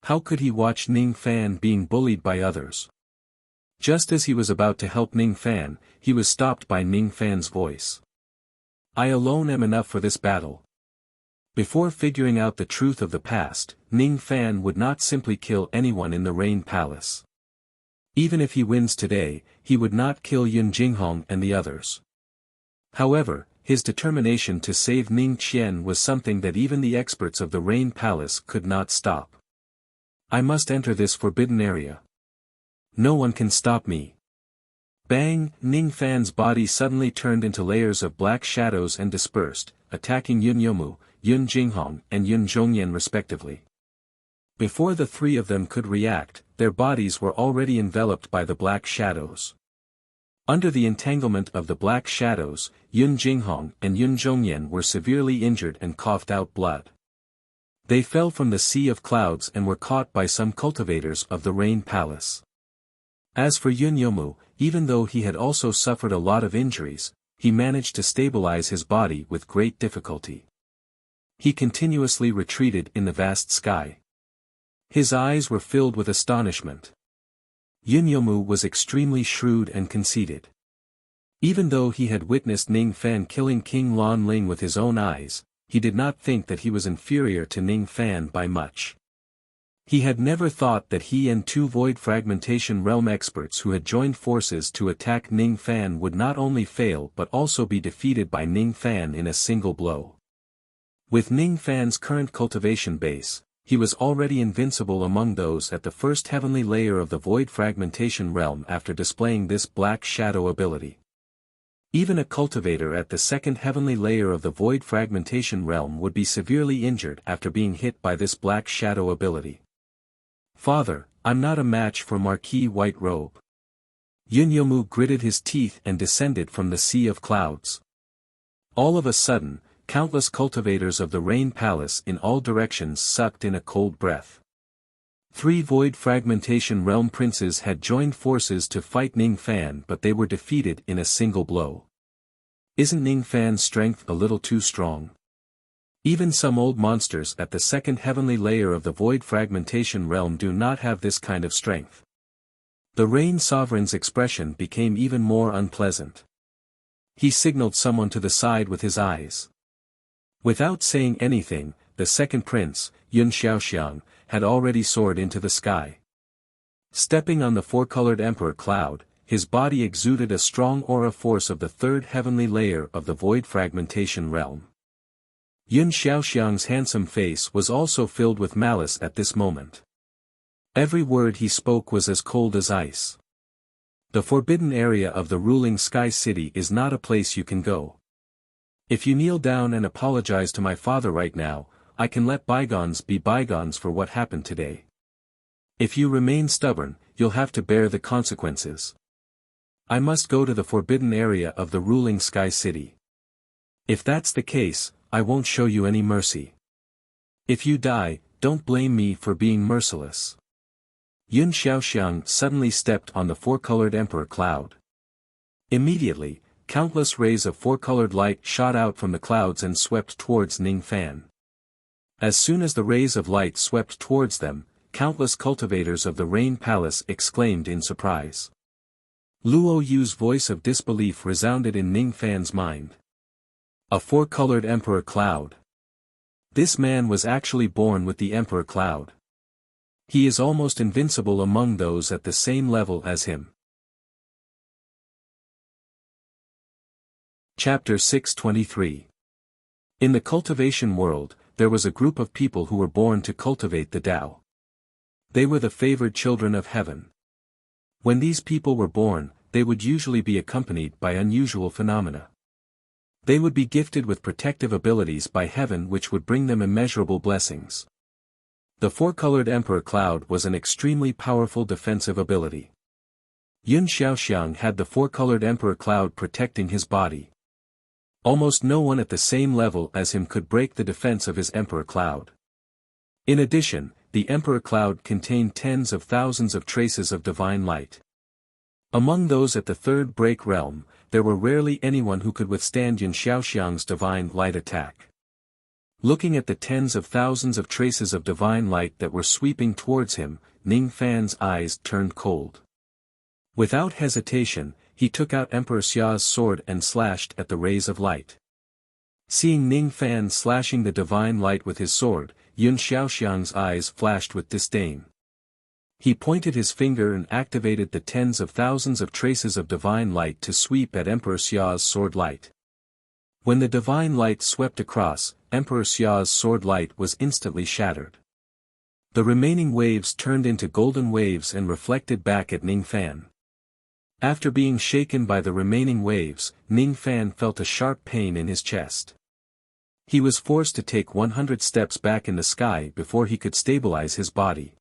How could he watch Ning Fan being bullied by others? Just as he was about to help Ning Fan, he was stopped by Ning Fan's voice. I alone am enough for this battle. Before figuring out the truth of the past, Ning Fan would not simply kill anyone in the Rain Palace. Even if he wins today, he would not kill Yun Jinghong and the others. However, his determination to save Ning Qian was something that even the experts of the Rain Palace could not stop. I must enter this forbidden area. No one can stop me. Bang! Ning Fan's body suddenly turned into layers of black shadows and dispersed, attacking Yun Yomu, Yun Jinghong and Yun Zhongyan respectively. Before the 3 of them could react, their bodies were already enveloped by the black shadows. Under the entanglement of the black shadows, Yun Jinghong and Yun Zhongyan were severely injured and coughed out blood. They fell from the sea of clouds and were caught by some cultivators of the Rain Palace. As for Yun Yomu, even though he had also suffered a lot of injuries, he managed to stabilize his body with great difficulty. He continuously retreated in the vast sky. His eyes were filled with astonishment. Yunyomu was extremely shrewd and conceited. Even though he had witnessed Ning Fan killing King Lan Ling with his own eyes, he did not think that he was inferior to Ning Fan by much. He had never thought that he and two Void Fragmentation Realm experts who had joined forces to attack Ning Fan would not only fail but also be defeated by Ning Fan in a single blow. With Ning Fan's current cultivation base, he was already invincible among those at the first heavenly layer of the Void Fragmentation Realm after displaying this Black Shadow ability. Even a cultivator at the second heavenly layer of the Void Fragmentation Realm would be severely injured after being hit by this Black Shadow ability. "Father, I'm not a match for Marquis White Robe." Yunyomu gritted his teeth and descended from the sea of clouds. All of a sudden, countless cultivators of the Rain Palace in all directions sucked in a cold breath. 3 Void Fragmentation Realm princes had joined forces to fight Ning Fan, but they were defeated in a single blow. Isn't Ning Fan's strength a little too strong? Even some old monsters at the second heavenly layer of the Void Fragmentation Realm do not have this kind of strength. The Rain Sovereign's expression became even more unpleasant. He signaled someone to the side with his eyes. Without saying anything, the second prince, Yun Xiaoxiang, had already soared into the sky. Stepping on the 4-colored Emperor Cloud, his body exuded a strong aura force of the third heavenly layer of the Void Fragmentation Realm. Yun Xiaoxiang's handsome face was also filled with malice at this moment. Every word he spoke was as cold as ice. The forbidden area of the ruling Sky City is not a place you can go. If you kneel down and apologize to my father right now, I can let bygones be bygones for what happened today. If you remain stubborn, you'll have to bear the consequences. I must go to the forbidden area of the ruling Sky City. If that's the case, I won't show you any mercy. If you die, don't blame me for being merciless. Yun Xiaoxiang suddenly stepped on the 4-colored Emperor Cloud. Immediately, countless rays of 4-colored light shot out from the clouds and swept towards Ning Fan. As soon as the rays of light swept towards them, countless cultivators of the Rain Palace exclaimed in surprise. Luo Yu's voice of disbelief resounded in Ning Fan's mind. A 4-colored Emperor Cloud. This man was actually born with the Emperor Cloud. He is almost invincible among those at the same level as him. Chapter 623. In the cultivation world, there was a group of people who were born to cultivate the Tao. They were the favored children of heaven. When these people were born, they would usually be accompanied by unusual phenomena. They would be gifted with protective abilities by heaven which would bring them immeasurable blessings. The 4-colored Emperor Cloud was an extremely powerful defensive ability. Yun Xiaoxiang had the 4-colored Emperor Cloud protecting his body. Almost no one at the same level as him could break the defense of his Emperor Cloud. In addition, the Emperor Cloud contained tens of thousands of traces of divine light. Among those at the third break realm, there were rarely anyone who could withstand Yun Xiaoxiang's divine light attack. Looking at the tens of thousands of traces of divine light that were sweeping towards him, Ning Fan's eyes turned cold. Without hesitation, he took out Emperor Xia's sword and slashed at the rays of light. Seeing Ning Fan slashing the divine light with his sword, Yun Xiaoxiang's eyes flashed with disdain. He pointed his finger and activated the tens of thousands of traces of divine light to sweep at Emperor Xia's sword light. When the divine light swept across, Emperor Xia's sword light was instantly shattered. The remaining waves turned into golden waves and reflected back at Ning Fan. After being shaken by the remaining waves, Ning Fan felt a sharp pain in his chest. He was forced to take 100 steps back in the sky before he could stabilize his body.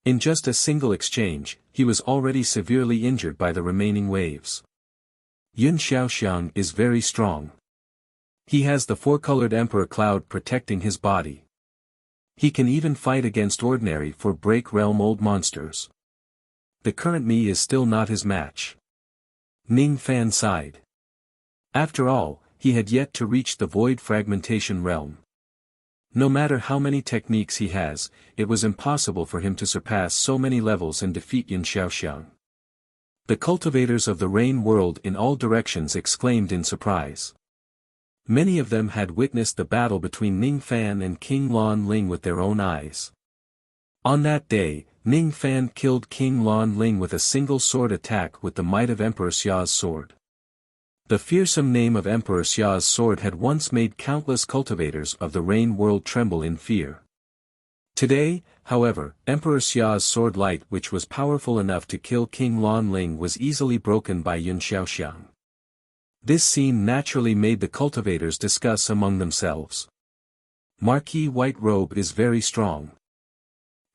In just a single exchange, he was already severely injured by the remaining waves. Yun Xiaoxiang is very strong. He has the 4-colored Emperor Cloud protecting his body. He can even fight against ordinary break realm old monsters. The current me is still not his match. Ning Fan sighed. After all, he had yet to reach the void fragmentation realm. No matter how many techniques he has, it was impossible for him to surpass so many levels and defeat Yun Xiaoxiang. The cultivators of the rain world in all directions exclaimed in surprise. Many of them had witnessed the battle between Ning Fan and King Lan Ling with their own eyes. On that day, Ning Fan killed King Lan Ling with a single sword attack with the might of Emperor Xia's sword. The fearsome name of Emperor Xia's sword had once made countless cultivators of the rain world tremble in fear. Today, however, Emperor Xia's sword light, which was powerful enough to kill King Lan Ling, was easily broken by Yun Xiaoxiang. This scene naturally made the cultivators discuss among themselves. Marquis White Robe is very strong.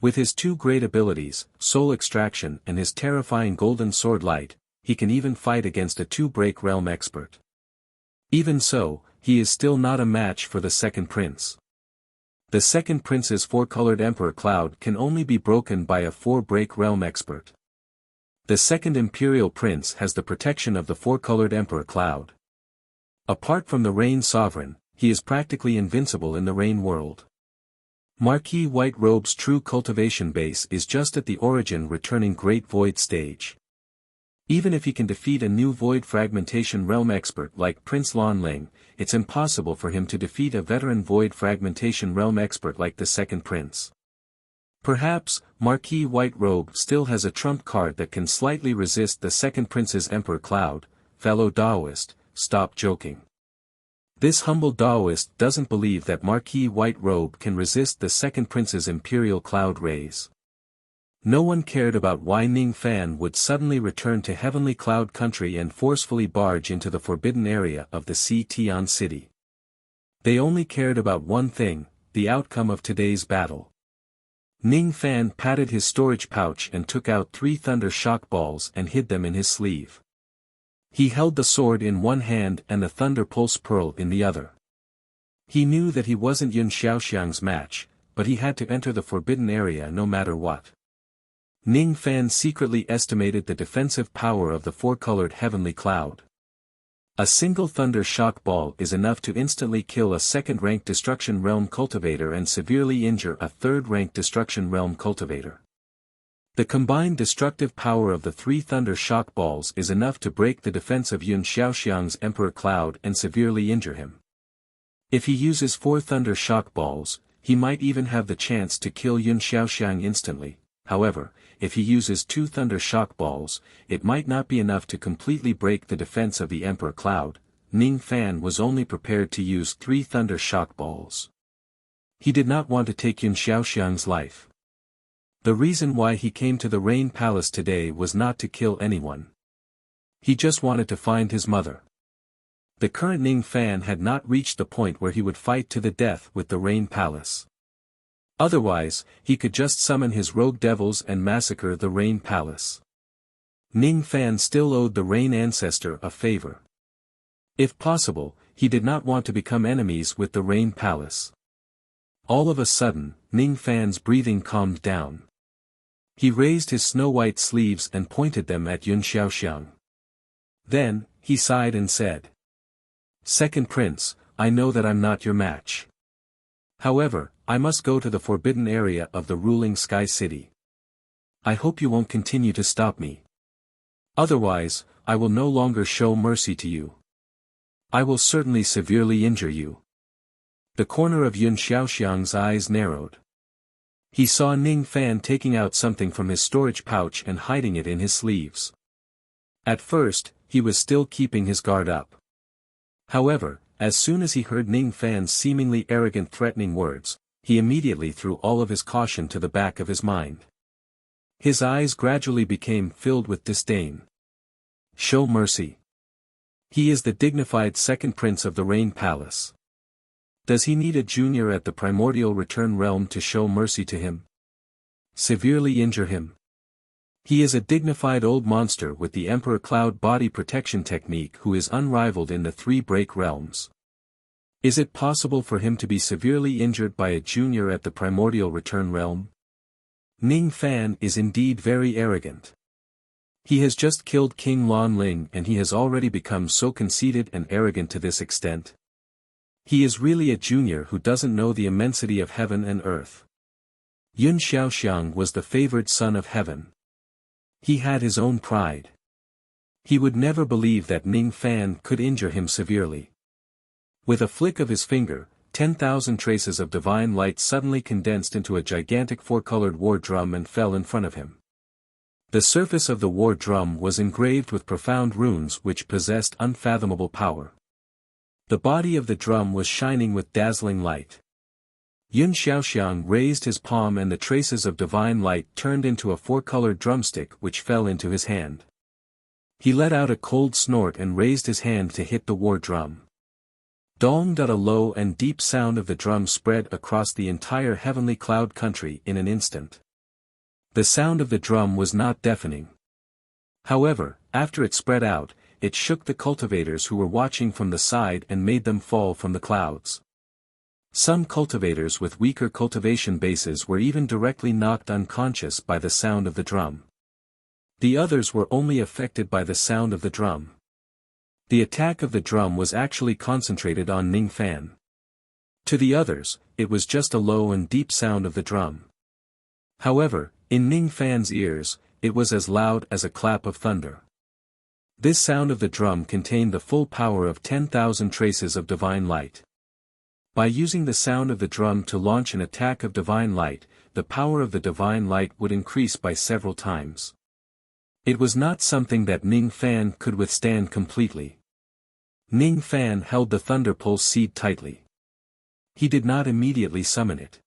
With his two great abilities, soul extraction and his terrifying golden sword light, he can even fight against a two-break realm expert. Even so, he is still not a match for the second prince. The second prince's four-colored Emperor Cloud can only be broken by a four-break realm expert. The second imperial prince has the protection of the four-colored Emperor Cloud. Apart from the Rain Sovereign, he is practically invincible in the Rain world. Marquis White Robe's true cultivation base is just at the origin returning Great Void stage. Even if he can defeat a new Void Fragmentation Realm expert like Prince Lan Ling, it's impossible for him to defeat a veteran Void Fragmentation Realm expert like the second prince. Perhaps, Marquis White Robe still has a trump card that can slightly resist the second prince's Emperor Cloud. Fellow Daoist, stop joking. This humble Daoist doesn't believe that Marquis White Robe can resist the second prince's Imperial Cloud rays. No one cared about why Ning Fan would suddenly return to Heavenly Cloud Country and forcefully barge into the forbidden area of the Sea Tian City. They only cared about one thing, the outcome of today's battle. Ning Fan patted his storage pouch and took out 3 thunder shock balls and hid them in his sleeve. He held the sword in one hand and the thunder pulse pearl in the other. He knew that he wasn't Yun Xiaoxiang's match, but he had to enter the forbidden area no matter what. Ning Fan secretly estimated the defensive power of the four-colored Heavenly Cloud. A single thunder shock ball is enough to instantly kill a second-rank Destruction Realm cultivator and severely injure a third-rank Destruction Realm cultivator. The combined destructive power of the 3 thunder shock balls is enough to break the defense of Yun Xiaoxiang's Emperor Cloud and severely injure him. If he uses 4 thunder shock balls, he might even have the chance to kill Yun Xiaoxiang instantly. However, if he uses 2 thunder shock balls, it might not be enough to completely break the defense of the Emperor Cloud. Ning Fan was only prepared to use 3 thunder shock balls. He did not want to take Yun Xiaoxiang's life. The reason why he came to the Rain Palace today was not to kill anyone. He just wanted to find his mother. The current Ning Fan had not reached the point where he would fight to the death with the Rain Palace. Otherwise, he could just summon his rogue devils and massacre the Rain Palace. Ning Fan still owed the Rain Ancestor a favor. If possible, he did not want to become enemies with the Rain Palace. All of a sudden, Ning Fan's breathing calmed down. He raised his snow-white sleeves and pointed them at Yun Xiaoxiang. Then, he sighed and said, "Second Prince, I know that I'm not your match. However, I must go to the forbidden area of the ruling Sky City. I hope you won't continue to stop me. Otherwise, I will no longer show mercy to you. I will certainly severely injure you." The corner of Yun Xiaoxiang's eyes narrowed. He saw Ning Fan taking out something from his storage pouch and hiding it in his sleeves. At first, he was still keeping his guard up. However, as soon as he heard Ning Fan's seemingly arrogant threatening words, he immediately threw all of his caution to the back of his mind. His eyes gradually became filled with disdain. Show mercy. He is the dignified second prince of the Rain Palace. Does he need a junior at the primordial return realm to show mercy to him? Severely injure him? He is a dignified old monster with the Emperor Cloud body protection technique who is unrivaled in the 3 break realms. Is it possible for him to be severely injured by a junior at the primordial return realm? Ning Fan is indeed very arrogant. He has just killed King Lan Ling and he has already become so conceited and arrogant to this extent. He is really a junior who doesn't know the immensity of heaven and earth. Yun Xiaoxiang was the favored son of heaven. He had his own pride. He would never believe that Ning Fan could injure him severely. With a flick of his finger, 10,000 traces of divine light suddenly condensed into a gigantic four-colored war drum and fell in front of him. The surface of the war drum was engraved with profound runes which possessed unfathomable power. The body of the drum was shining with dazzling light. Yun Xiaoxiang raised his palm and the traces of divine light turned into a four-colored drumstick which fell into his hand. He let out a cold snort and raised his hand to hit the war drum. Dong! A low and deep sound of the drum spread across the entire heavenly cloud country in an instant. The sound of the drum was not deafening. However, after it spread out, it shook the cultivators who were watching from the side and made them fall from the clouds. Some cultivators with weaker cultivation bases were even directly knocked unconscious by the sound of the drum. The others were only affected by the sound of the drum. The attack of the drum was actually concentrated on Ning Fan. To the others, it was just a low and deep sound of the drum. However, in Ning Fan's ears, it was as loud as a clap of thunder. This sound of the drum contained the full power of 10,000 traces of divine light. By using the sound of the drum to launch an attack of divine light, the power of the divine light would increase by several times. It was not something that Ning Fan could withstand completely. Ning Fan held the thunder pulse seed tightly. He did not immediately summon it.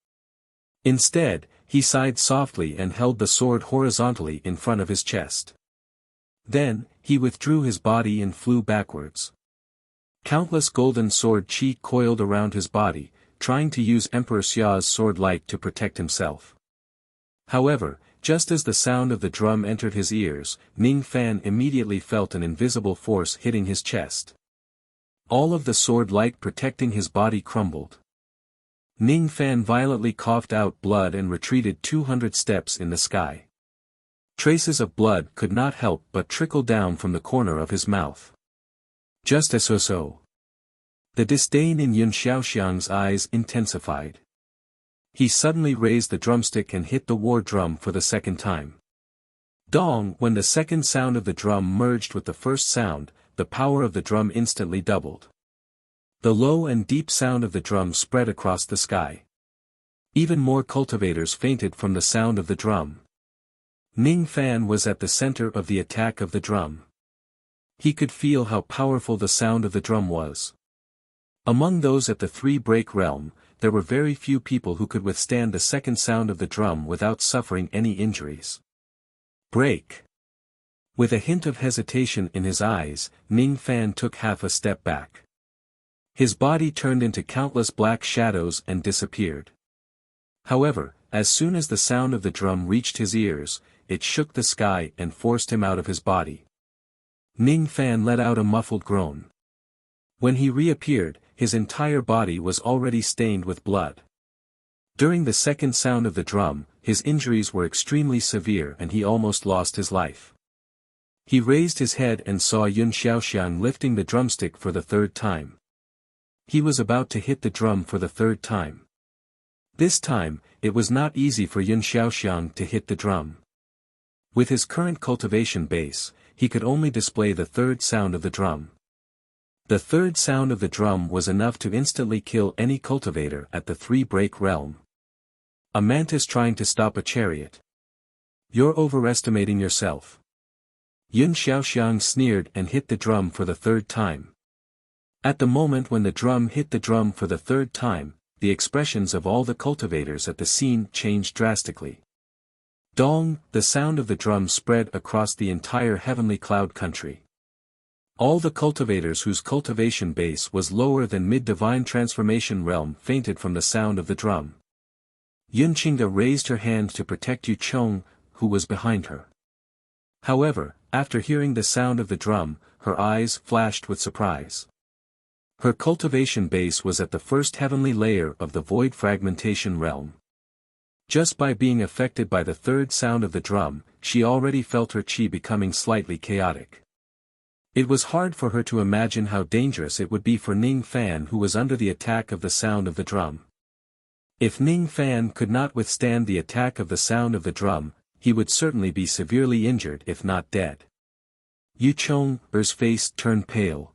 Instead, he sighed softly and held the sword horizontally in front of his chest. Then, he withdrew his body and flew backwards. Countless golden sword chi coiled around his body, trying to use Emperor Xia's sword light to protect himself. However, just as the sound of the drum entered his ears, Ning Fan immediately felt an invisible force hitting his chest. All of the sword light protecting his body crumbled. Ning Fan violently coughed out blood and retreated 200 steps in the sky. Traces of blood could not help but trickle down from the corner of his mouth. Just as so. The disdain in Yun Xiaoxiang's eyes intensified. He suddenly raised the drumstick and hit the war drum for the second time. Dong! When the second sound of the drum merged with the first sound, the power of the drum instantly doubled. The low and deep sound of the drum spread across the sky. Even more cultivators fainted from the sound of the drum. Ning Fan was at the center of the attack of the drum. He could feel how powerful the sound of the drum was. Among those at the three-break realm, there were very few people who could withstand the second sound of the drum without suffering any injuries. Break! With a hint of hesitation in his eyes, Ning Fan took half a step back. His body turned into countless black shadows and disappeared. However, as soon as the sound of the drum reached his ears, it shook the sky and forced him out of his body. Ning Fan let out a muffled groan. When he reappeared, his entire body was already stained with blood. During the second sound of the drum, his injuries were extremely severe and he almost lost his life. He raised his head and saw Yun Xiaoxiang lifting the drumstick for the third time. He was about to hit the drum for the third time. This time, it was not easy for Yun Xiaoxiang to hit the drum. With his current cultivation base, he could only display the third sound of the drum. The third sound of the drum was enough to instantly kill any cultivator at the three-break realm. A mantis trying to stop a chariot. You're overestimating yourself. Yun Xiaoxiang sneered and hit the drum for the third time. At the moment when the drum hit the drum for the third time, the expressions of all the cultivators at the scene changed drastically. Dong! The sound of the drum spread across the entire heavenly cloud country. All the cultivators whose cultivation base was lower than mid-divine transformation realm fainted from the sound of the drum. Yun Qingda raised her hand to protect Yu Chong, who was behind her. However, after hearing the sound of the drum, her eyes flashed with surprise. Her cultivation base was at the first heavenly layer of the void fragmentation realm. Just by being affected by the third sound of the drum, she already felt her chi becoming slightly chaotic. It was hard for her to imagine how dangerous it would be for Ning Fan, who was under the attack of the sound of the drum. If Ning Fan could not withstand the attack of the sound of the drum, he would certainly be severely injured if not dead. Yu Chong's face turned pale.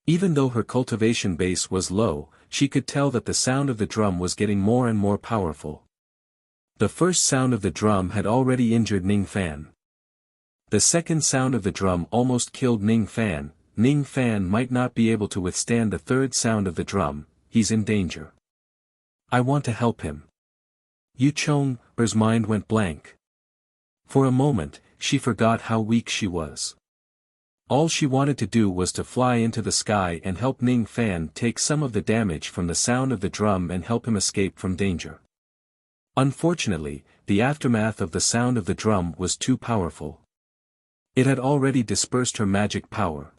Even though her cultivation base was low, she could tell that the sound of the drum was getting more and more powerful. The first sound of the drum had already injured Ning Fan. The second sound of the drum almost killed Ning Fan. Ning Fan might not be able to withstand the third sound of the drum. He's in danger. I want to help him. Yu Chong's mind went blank. For a moment, she forgot how weak she was. All she wanted to do was to fly into the sky and help Ning Fan take some of the damage from the sound of the drum and help him escape from danger. Unfortunately, the aftermath of the sound of the drum was too powerful. It had already dispersed her magic power.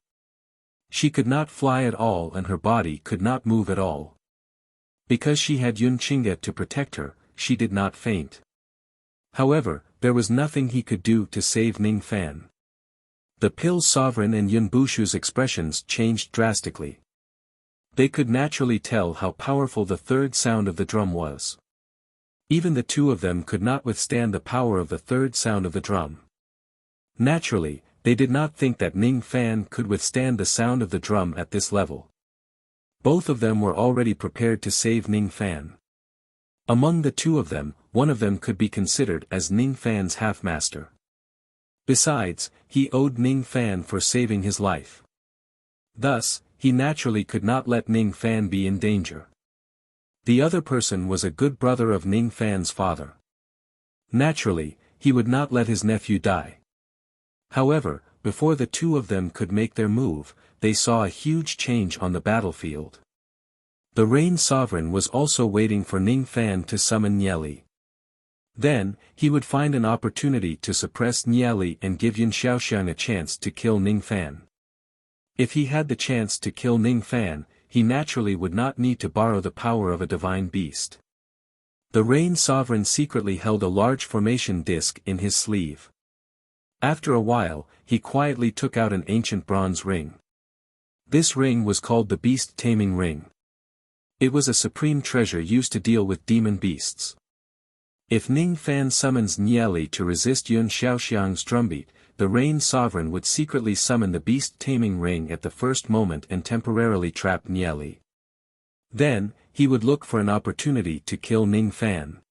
She could not fly at all and her body could not move at all. Because she had Yun Chinga to protect her, she did not faint. However, there was nothing he could do to save Ning Fan. The Pill Sovereign and Yun Bushu's expressions changed drastically. They could naturally tell how powerful the third sound of the drum was. Even the two of them could not withstand the power of the third sound of the drum. Naturally, they did not think that Ning Fan could withstand the sound of the drum at this level. Both of them were already prepared to save Ning Fan. Among the two of them, one of them could be considered as Ning Fan's half-master. Besides, he owed Ning Fan for saving his life. Thus, he naturally could not let Ning Fan be in danger. The other person was a good brother of Ning Fan's father. Naturally, he would not let his nephew die. However, before the two of them could make their move, they saw a huge change on the battlefield. The Rain Sovereign was also waiting for Ning Fan to summon Nieli. Then, he would find an opportunity to suppress Nieli and give Yun Xiaoxiang a chance to kill Ning Fan. If he had the chance to kill Ning Fan, he naturally would not need to borrow the power of a divine beast. The Rain Sovereign secretly held a large formation disc in his sleeve. After a while, he quietly took out an ancient bronze ring. This ring was called the Beast Taming Ring. It was a supreme treasure used to deal with demon beasts. If Ning Fan summons Nieli to resist Yun Xiaoxiang's drumbeat, the Rain Sovereign would secretly summon the Beast Taming Ring at the first moment and temporarily trap Nieli. Then, he would look for an opportunity to kill Ning Fan.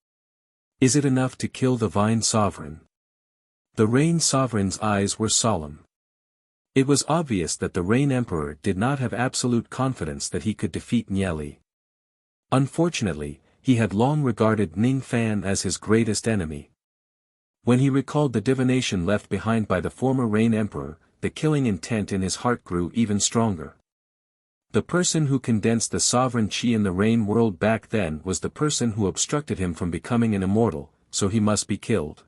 Is it enough to kill the Vine Sovereign? The Rain Sovereign's eyes were solemn. It was obvious that the Rain Emperor did not have absolute confidence that he could defeat Nieli. Unfortunately, he had long regarded Ning Fan as his greatest enemy. When he recalled the divination left behind by the former Rain Emperor, the killing intent in his heart grew even stronger. The person who condensed the sovereign chi in the Rain world back then was the person who obstructed him from becoming an immortal, so he must be killed.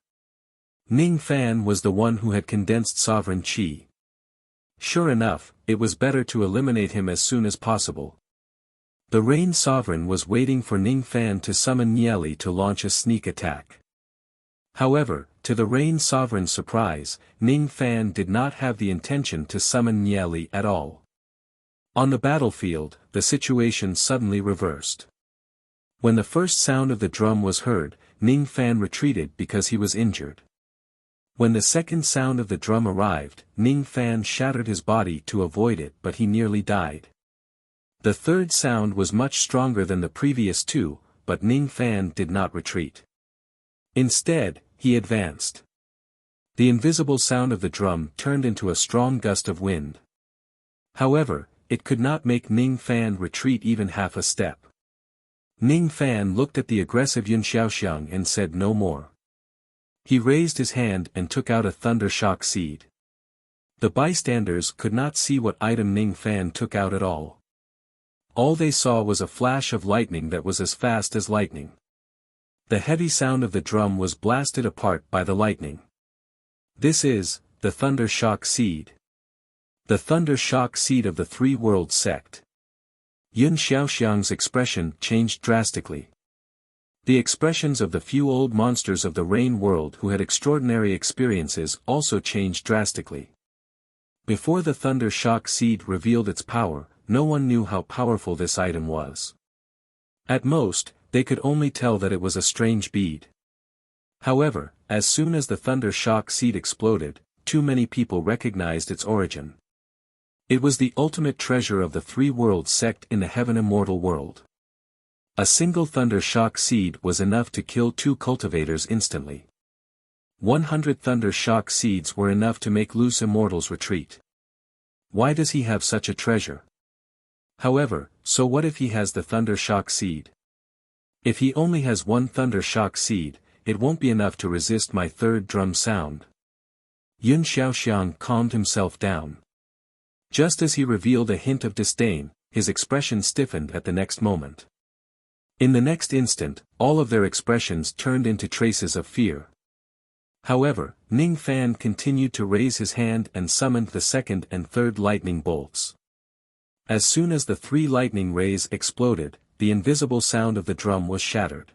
Ning Fan was the one who had condensed sovereign chi. Sure enough, it was better to eliminate him as soon as possible. The Rain Sovereign was waiting for Ning Fan to summon Nieli to launch a sneak attack. However, to the Rain Sovereign's surprise, Ning Fan did not have the intention to summon Nieli at all. On the battlefield, the situation suddenly reversed. When the first sound of the drum was heard, Ning Fan retreated because he was injured. When the second sound of the drum arrived, Ning Fan shattered his body to avoid it, but he nearly died. The third sound was much stronger than the previous two, but Ning Fan did not retreat. Instead, he advanced. The invisible sound of the drum turned into a strong gust of wind. However, it could not make Ning Fan retreat even half a step. Ning Fan looked at the aggressive Yun Xiaoxiang and said no more. He raised his hand and took out a thunder shock seed. The bystanders could not see what item Ning Fan took out at all. All they saw was a flash of lightning that was as fast as lightning. The heavy sound of the drum was blasted apart by the lightning. This is the thunder shock seed. The thunder shock seed of the Three Worlds sect. Yun Xiaoxiang's expression changed drastically. The expressions of the few old monsters of the rain world who had extraordinary experiences also changed drastically. Before the thunder shock seed revealed its power, no one knew how powerful this item was. At most, they could only tell that it was a strange bead. However, as soon as the thunder shock seed exploded, too many people recognized its origin. It was the ultimate treasure of the three worlds sect in the heaven immortal world. A single thunder shock seed was enough to kill 2 cultivators instantly. 100 thunder shock seeds were enough to make loose immortals retreat. Why does he have such a treasure? However, so what if he has the thunder shock seed? If he only has 1 thunder shock seed, it won't be enough to resist my third drum sound. Yun Xiaoxiang calmed himself down. Just as he revealed a hint of disdain, his expression stiffened at the next moment. In the next instant, all of their expressions turned into traces of fear. However, Ning Fan continued to raise his hand and summoned the second and third lightning bolts. As soon as the 3 lightning rays exploded, the invisible sound of the drum was shattered.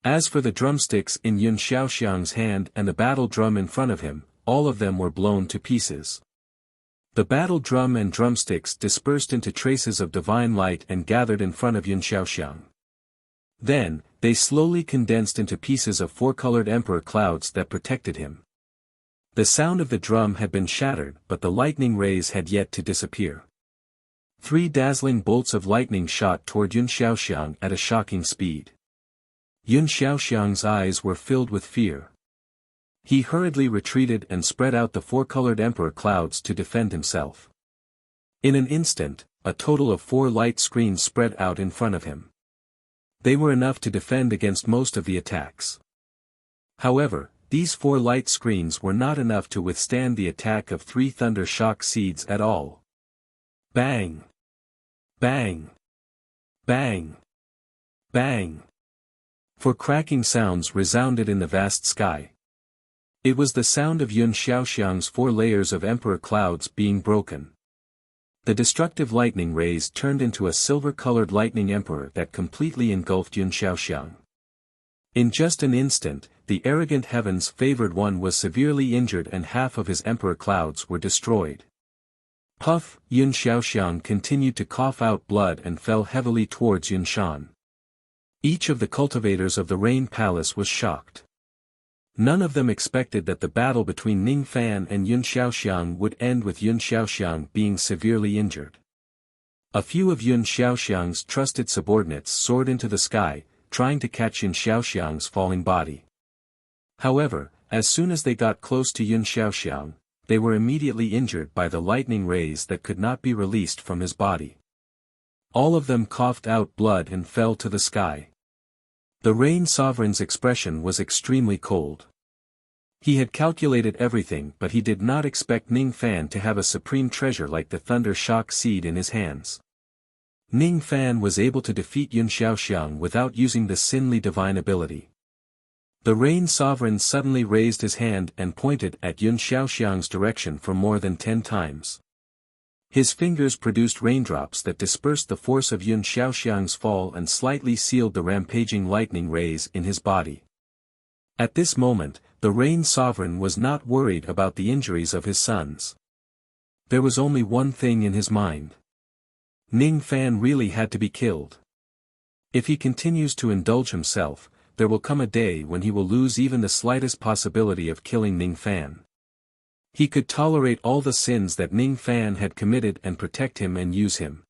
As for the drumsticks in Yun Xiaoxiang's hand and the battle drum in front of him, all of them were blown to pieces. The battle drum and drumsticks dispersed into traces of divine light and gathered in front of Yun Xiaoxiang. Then, they slowly condensed into pieces of 4-colored emperor clouds that protected him. The sound of the drum had been shattered, but the lightning rays had yet to disappear. 3 dazzling bolts of lightning shot toward Yun Xiaoxiang at a shocking speed. Yun Xiaoxiang's eyes were filled with fear. He hurriedly retreated and spread out the 4-colored emperor clouds to defend himself. In an instant, a total of 4 light screens spread out in front of him. They were enough to defend against most of the attacks. However, these 4 light screens were not enough to withstand the attack of 3 thunder shock seeds at all. Bang! Bang! Bang! Bang! For cracking sounds resounded in the vast sky. It was the sound of Yun Xiaoxiang's 4 layers of emperor clouds being broken. The destructive lightning rays turned into a silver-colored lightning emperor that completely engulfed Yun Xiaoxiang. In just an instant, the arrogant heaven's favored one was severely injured and half of his emperor clouds were destroyed. Puff! Yun Xiaoxiang continued to cough out blood and fell heavily towards Yun Shan. Each of the cultivators of the Rain Palace was shocked. None of them expected that the battle between Ning Fan and Yun Xiaoxiang would end with Yun Xiaoxiang being severely injured. A few of Yun Xiaoxiang's trusted subordinates soared into the sky, trying to catch Yun Xiaoxiang's falling body. However, as soon as they got close to Yun Xiaoxiang, they were immediately injured by the lightning rays that could not be released from his body. All of them coughed out blood and fell to the sky. The Rain Sovereign's expression was extremely cold. He had calculated everything, but he did not expect Ning Fan to have a supreme treasure like the Thunder Shock Seed in his hands. Ning Fan was able to defeat Yun Xiaoxiang without using the Sinli divine ability. The Rain Sovereign suddenly raised his hand and pointed at Yun Xiaoxiang's direction for more than 10 times. His fingers produced raindrops that dispersed the force of Yun Xiaoxiang's fall and slightly sealed the rampaging lightning rays in his body. At this moment, the Rain Sovereign was not worried about the injuries of his sons. There was only one thing in his mind. Ning Fan really had to be killed. If he continues to indulge himself, there will come a day when he will lose even the slightest possibility of killing Ning Fan. He could tolerate all the sins that Ning Fan had committed and protect him and use him.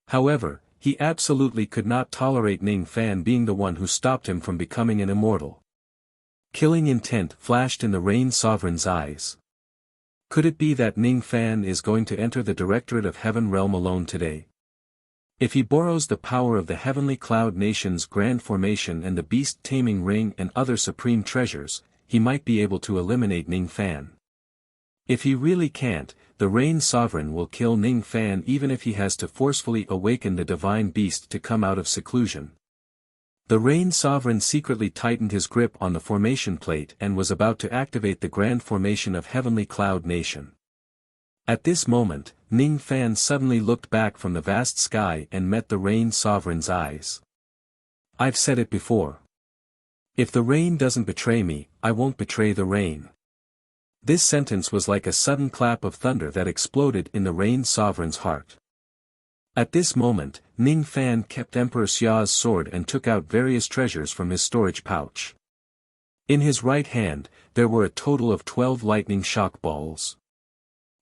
However, he absolutely could not tolerate Ning Fan being the one who stopped him from becoming an immortal. Killing intent flashed in the Rain Sovereign's eyes. Could it be that Ning Fan is going to enter the Directorate of Heaven Realm alone today? If he borrows the power of the Heavenly Cloud Nation's Grand Formation and the Beast-Taming Ring and other supreme treasures, he might be able to eliminate Ning Fan. If he really can't, the Rain Sovereign will kill Ning Fan even if he has to forcefully awaken the Divine Beast to come out of seclusion. The Rain Sovereign secretly tightened his grip on the formation plate and was about to activate the Grand Formation of Heavenly Cloud Nation. At this moment, Ning Fan suddenly looked back from the vast sky and met the Rain Sovereign's eyes. I've said it before. If the rain doesn't betray me, I won't betray the rain. This sentence was like a sudden clap of thunder that exploded in the Rain Sovereign's heart. At this moment, Ning Fan kept Emperor Xia's sword and took out various treasures from his storage pouch. In his right hand, there were a total of 12 lightning shock balls.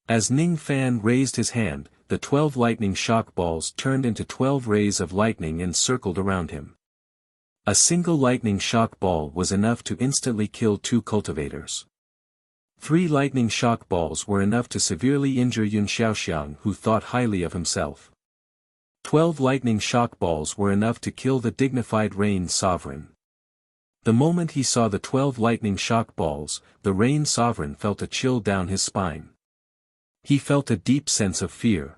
As Ning Fan raised his hand, the 12 lightning shock balls turned into 12 rays of lightning and circled around him. A single lightning shock ball was enough to instantly kill 2 cultivators. 3 lightning shock balls were enough to severely injure Yun Xiaoxiang, who thought highly of himself. 12 lightning shock balls were enough to kill the dignified Rain Sovereign. The moment he saw the 12 lightning shock balls, the Rain Sovereign felt a chill down his spine. He felt a deep sense of fear.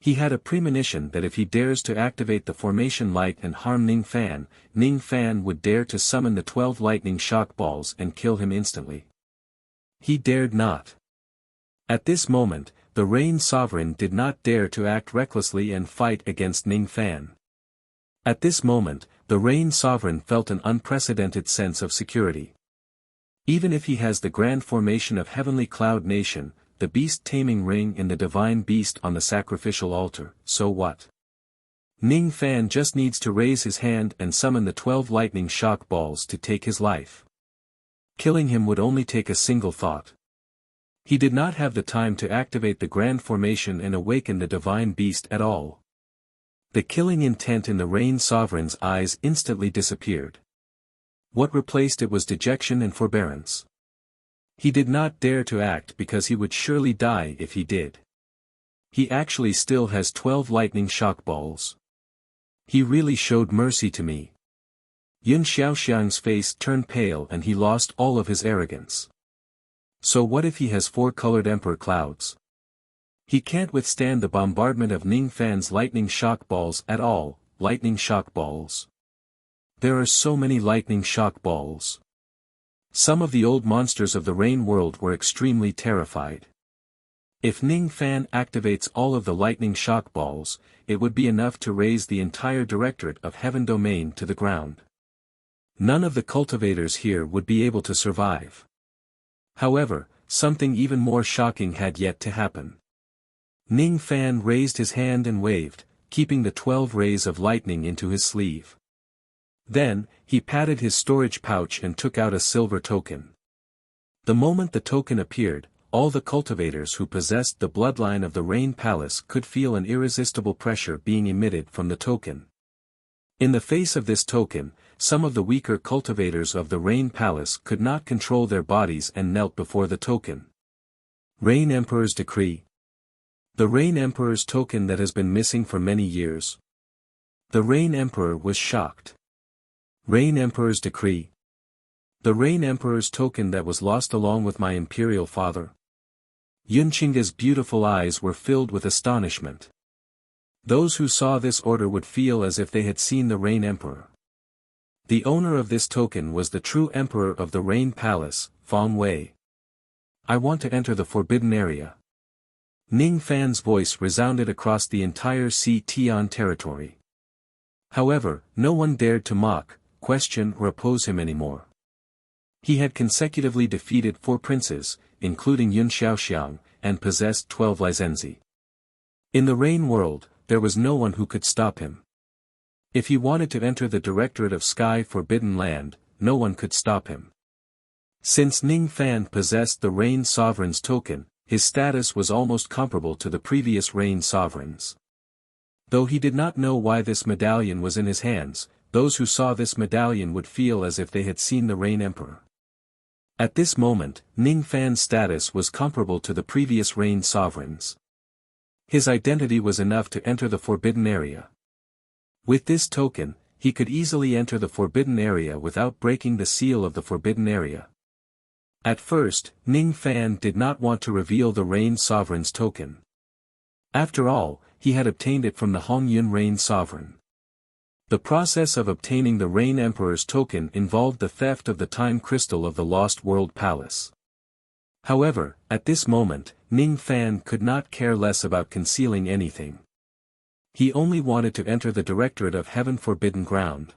He had a premonition that if he dares to activate the formation light and harm Ning Fan would dare to summon the 12 lightning shock balls and kill him instantly. He dared not. At this moment, the Rain Sovereign did not dare to act recklessly and fight against Ning Fan. At this moment, the Rain Sovereign felt an unprecedented sense of security. Even if he has the grand formation of Heavenly Cloud Nation, the beast-taming ring and the divine beast on the sacrificial altar, so what? Ning Fan just needs to raise his hand and summon the 12 lightning shock balls to take his life. Killing him would only take a single thought. He did not have the time to activate the grand formation and awaken the divine beast at all. The killing intent in the Rain Sovereign's eyes instantly disappeared. What replaced it was dejection and forbearance. He did not dare to act because he would surely die if he did. He actually still has 12 lightning shock balls. He really showed mercy to me. Yun Xiaoxiang's face turned pale and he lost all of his arrogance. So what if he has 4-colored emperor clouds? He can't withstand the bombardment of Ning Fan's lightning shock balls at all. Lightning shock balls. There are so many lightning shock balls. Some of the old monsters of the Rain world were extremely terrified. If Ning Fan activates all of the lightning shock balls, it would be enough to raise the entire Directorate of Heaven Domain to the ground. None of the cultivators here would be able to survive. However, something even more shocking had yet to happen. Ning Fan raised his hand and waved, keeping the 12 rays of lightning into his sleeve. Then, he patted his storage pouch and took out a silver token. The moment the token appeared, all the cultivators who possessed the bloodline of the Rain Palace could feel an irresistible pressure being emitted from the token. In the face of this token, some of the weaker cultivators of the Rain Palace could not control their bodies and knelt before the token. Rain Emperor's Decree. The Rain Emperor's token that has been missing for many years. The Rain Emperor was shocked. Rain Emperor's Decree. The Rain Emperor's token that was lost along with my imperial father. Yunchinga's beautiful eyes were filled with astonishment. Those who saw this order would feel as if they had seen the Rain Emperor. The owner of this token was the true Emperor of the Rain Palace, Feng Wei. I want to enter the Forbidden Area. Ning Fan's voice resounded across the entire Tian territory. However, no one dared to mock, question or oppose him anymore. He had consecutively defeated 4 princes, including Yun Xiaoxiang, and possessed 12 licenzi. In the Rain world, there was no one who could stop him. If he wanted to enter the Directorate of Sky Forbidden Land, no one could stop him. Since Ning Fan possessed the Rain Sovereign's token, his status was almost comparable to the previous Rain Sovereigns. Though he did not know why this medallion was in his hands, those who saw this medallion would feel as if they had seen the Rain Emperor. At this moment, Ning Fan's status was comparable to the previous Rain Sovereigns. His identity was enough to enter the Forbidden Area. With this token, he could easily enter the Forbidden Area without breaking the seal of the Forbidden Area. At first, Ning Fan did not want to reveal the Rain Sovereign's token. After all, he had obtained it from the Hongyun Rain Sovereign. The process of obtaining the Rain Emperor's token involved the theft of the time crystal of the Lost World Palace. However, at this moment, Ning Fan could not care less about concealing anything. He only wanted to enter the Directorate of Heaven Forbidden Ground.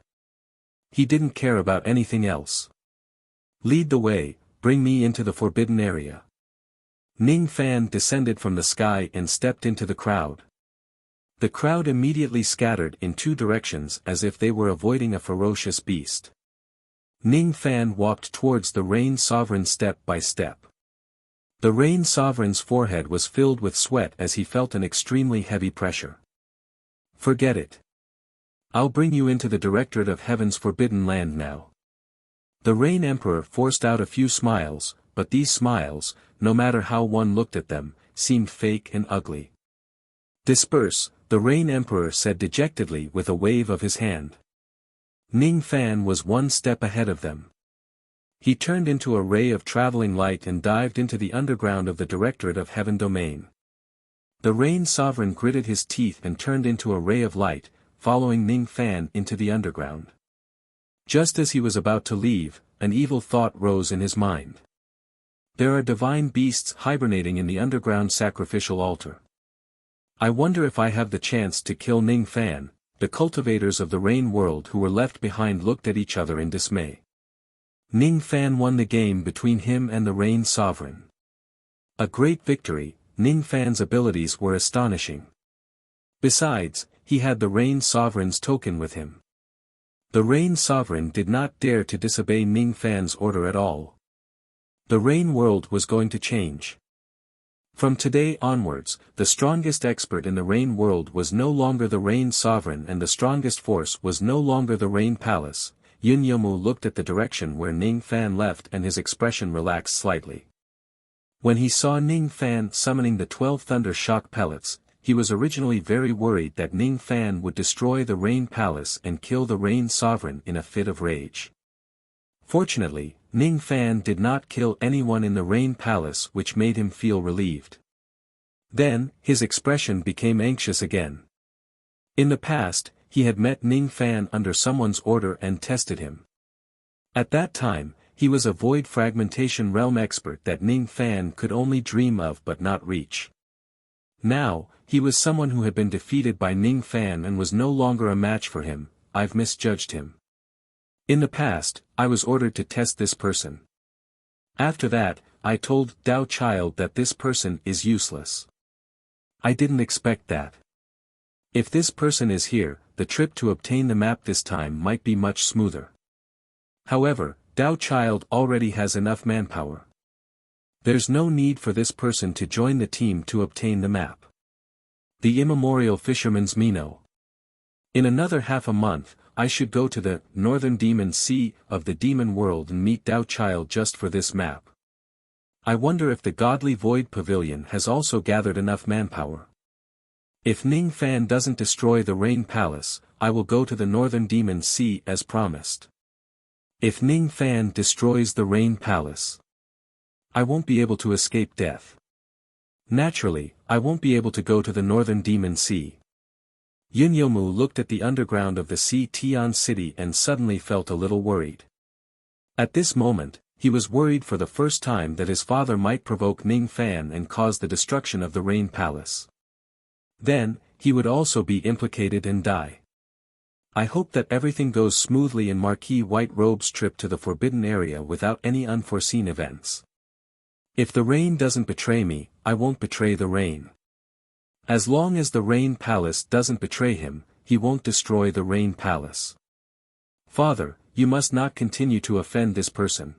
He didn't care about anything else. Lead the way, bring me into the forbidden area. Ning Fan descended from the sky and stepped into the crowd. The crowd immediately scattered in two directions as if they were avoiding a ferocious beast. Ning Fan walked towards the Rain Sovereign step by step. The Rain Sovereign's forehead was filled with sweat as he felt an extremely heavy pressure. Forget it. I'll bring you into the Directorate of Heaven's forbidden land now. The Rain Emperor forced out a few smiles, but these smiles, no matter how one looked at them, seemed fake and ugly. Disperse, the Rain Emperor said dejectedly with a wave of his hand. Ning Fan was one step ahead of them. He turned into a ray of traveling light and dived into the underground of the Directorate of Heaven domain. The Rain Sovereign gritted his teeth and turned into a ray of light, following Ning Fan into the underground. Just as he was about to leave, an evil thought rose in his mind. There are divine beasts hibernating in the underground sacrificial altar. I wonder if I have the chance to kill Ning Fan. The cultivators of the Rain world who were left behind looked at each other in dismay. Ning Fan won the game between him and the Rain Sovereign. A great victory. Ning Fan's abilities were astonishing. Besides, he had the Rain Sovereign's token with him. The Rain Sovereign did not dare to disobey Ning Fan's order at all. The Rain world was going to change. From today onwards, the strongest expert in the Rain world was no longer the Rain Sovereign and the strongest force was no longer the Rain Palace. Yun Yomu looked at the direction where Ning Fan left and his expression relaxed slightly. When he saw Ning Fan summoning the 12 thunder shock pellets, he was originally very worried that Ning Fan would destroy the Rain Palace and kill the Rain Sovereign in a fit of rage. Fortunately, Ning Fan did not kill anyone in the Rain Palace, which made him feel relieved. Then, his expression became anxious again. In the past, he had met Ning Fan under someone's order and tested him. At that time, he was a void fragmentation realm expert that Ning Fan could only dream of but not reach. Now, he was someone who had been defeated by Ning Fan and was no longer a match for him. I've misjudged him. In the past, I was ordered to test this person. After that, I told Dao Child that this person is useless. I didn't expect that. If this person is here, the trip to obtain the map this time might be much smoother. However, Dao Child already has enough manpower. There's no need for this person to join the team to obtain the map. The immemorial fisherman's Mino. In another half a month, I should go to the northern demon sea of the demon world and meet Dao Child just for this map. I wonder if the godly void pavilion has also gathered enough manpower. If Ning Fan doesn't destroy the Rain Palace, I will go to the northern demon sea as promised. If Ning Fan destroys the Rain Palace, I won't be able to escape death. Naturally, I won't be able to go to the northern demon sea. Yun Yomu looked at the underground of the Sea Tian city and suddenly felt a little worried. At this moment, he was worried for the first time that his father might provoke Ning Fan and cause the destruction of the Rain Palace. Then, he would also be implicated and die. I hope that everything goes smoothly in Marquis White Robe's trip to the Forbidden Area without any unforeseen events. If the rain doesn't betray me, I won't betray the rain. As long as the Rain Palace doesn't betray him, he won't destroy the Rain Palace. Father, you must not continue to offend this person.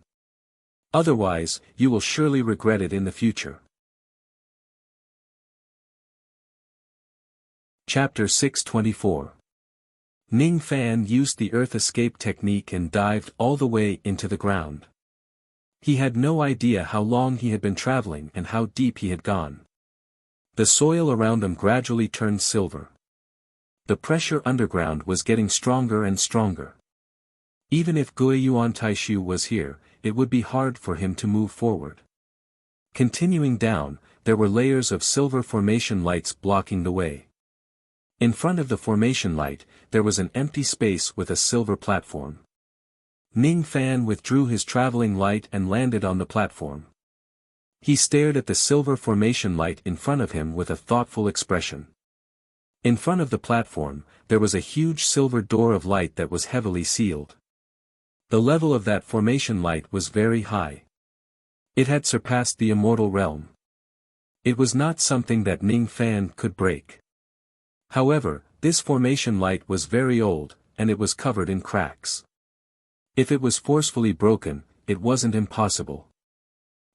Otherwise, you will surely regret it in the future. Chapter 624. Ning Fan used the earth escape technique and dived all the way into the ground. He had no idea how long he had been traveling and how deep he had gone. The soil around him gradually turned silver. The pressure underground was getting stronger and stronger. Even if Guiyuan Taishu was here, it would be hard for him to move forward. Continuing down, there were layers of silver formation lights blocking the way. In front of the formation light, there was an empty space with a silver platform. Ning Fan withdrew his traveling light and landed on the platform. He stared at the silver formation light in front of him with a thoughtful expression. In front of the platform, there was a huge silver door of light that was heavily sealed. The level of that formation light was very high. It had surpassed the immortal realm. It was not something that Ning Fan could break. However, this formation light was very old, and it was covered in cracks. If it was forcefully broken, it wasn't impossible.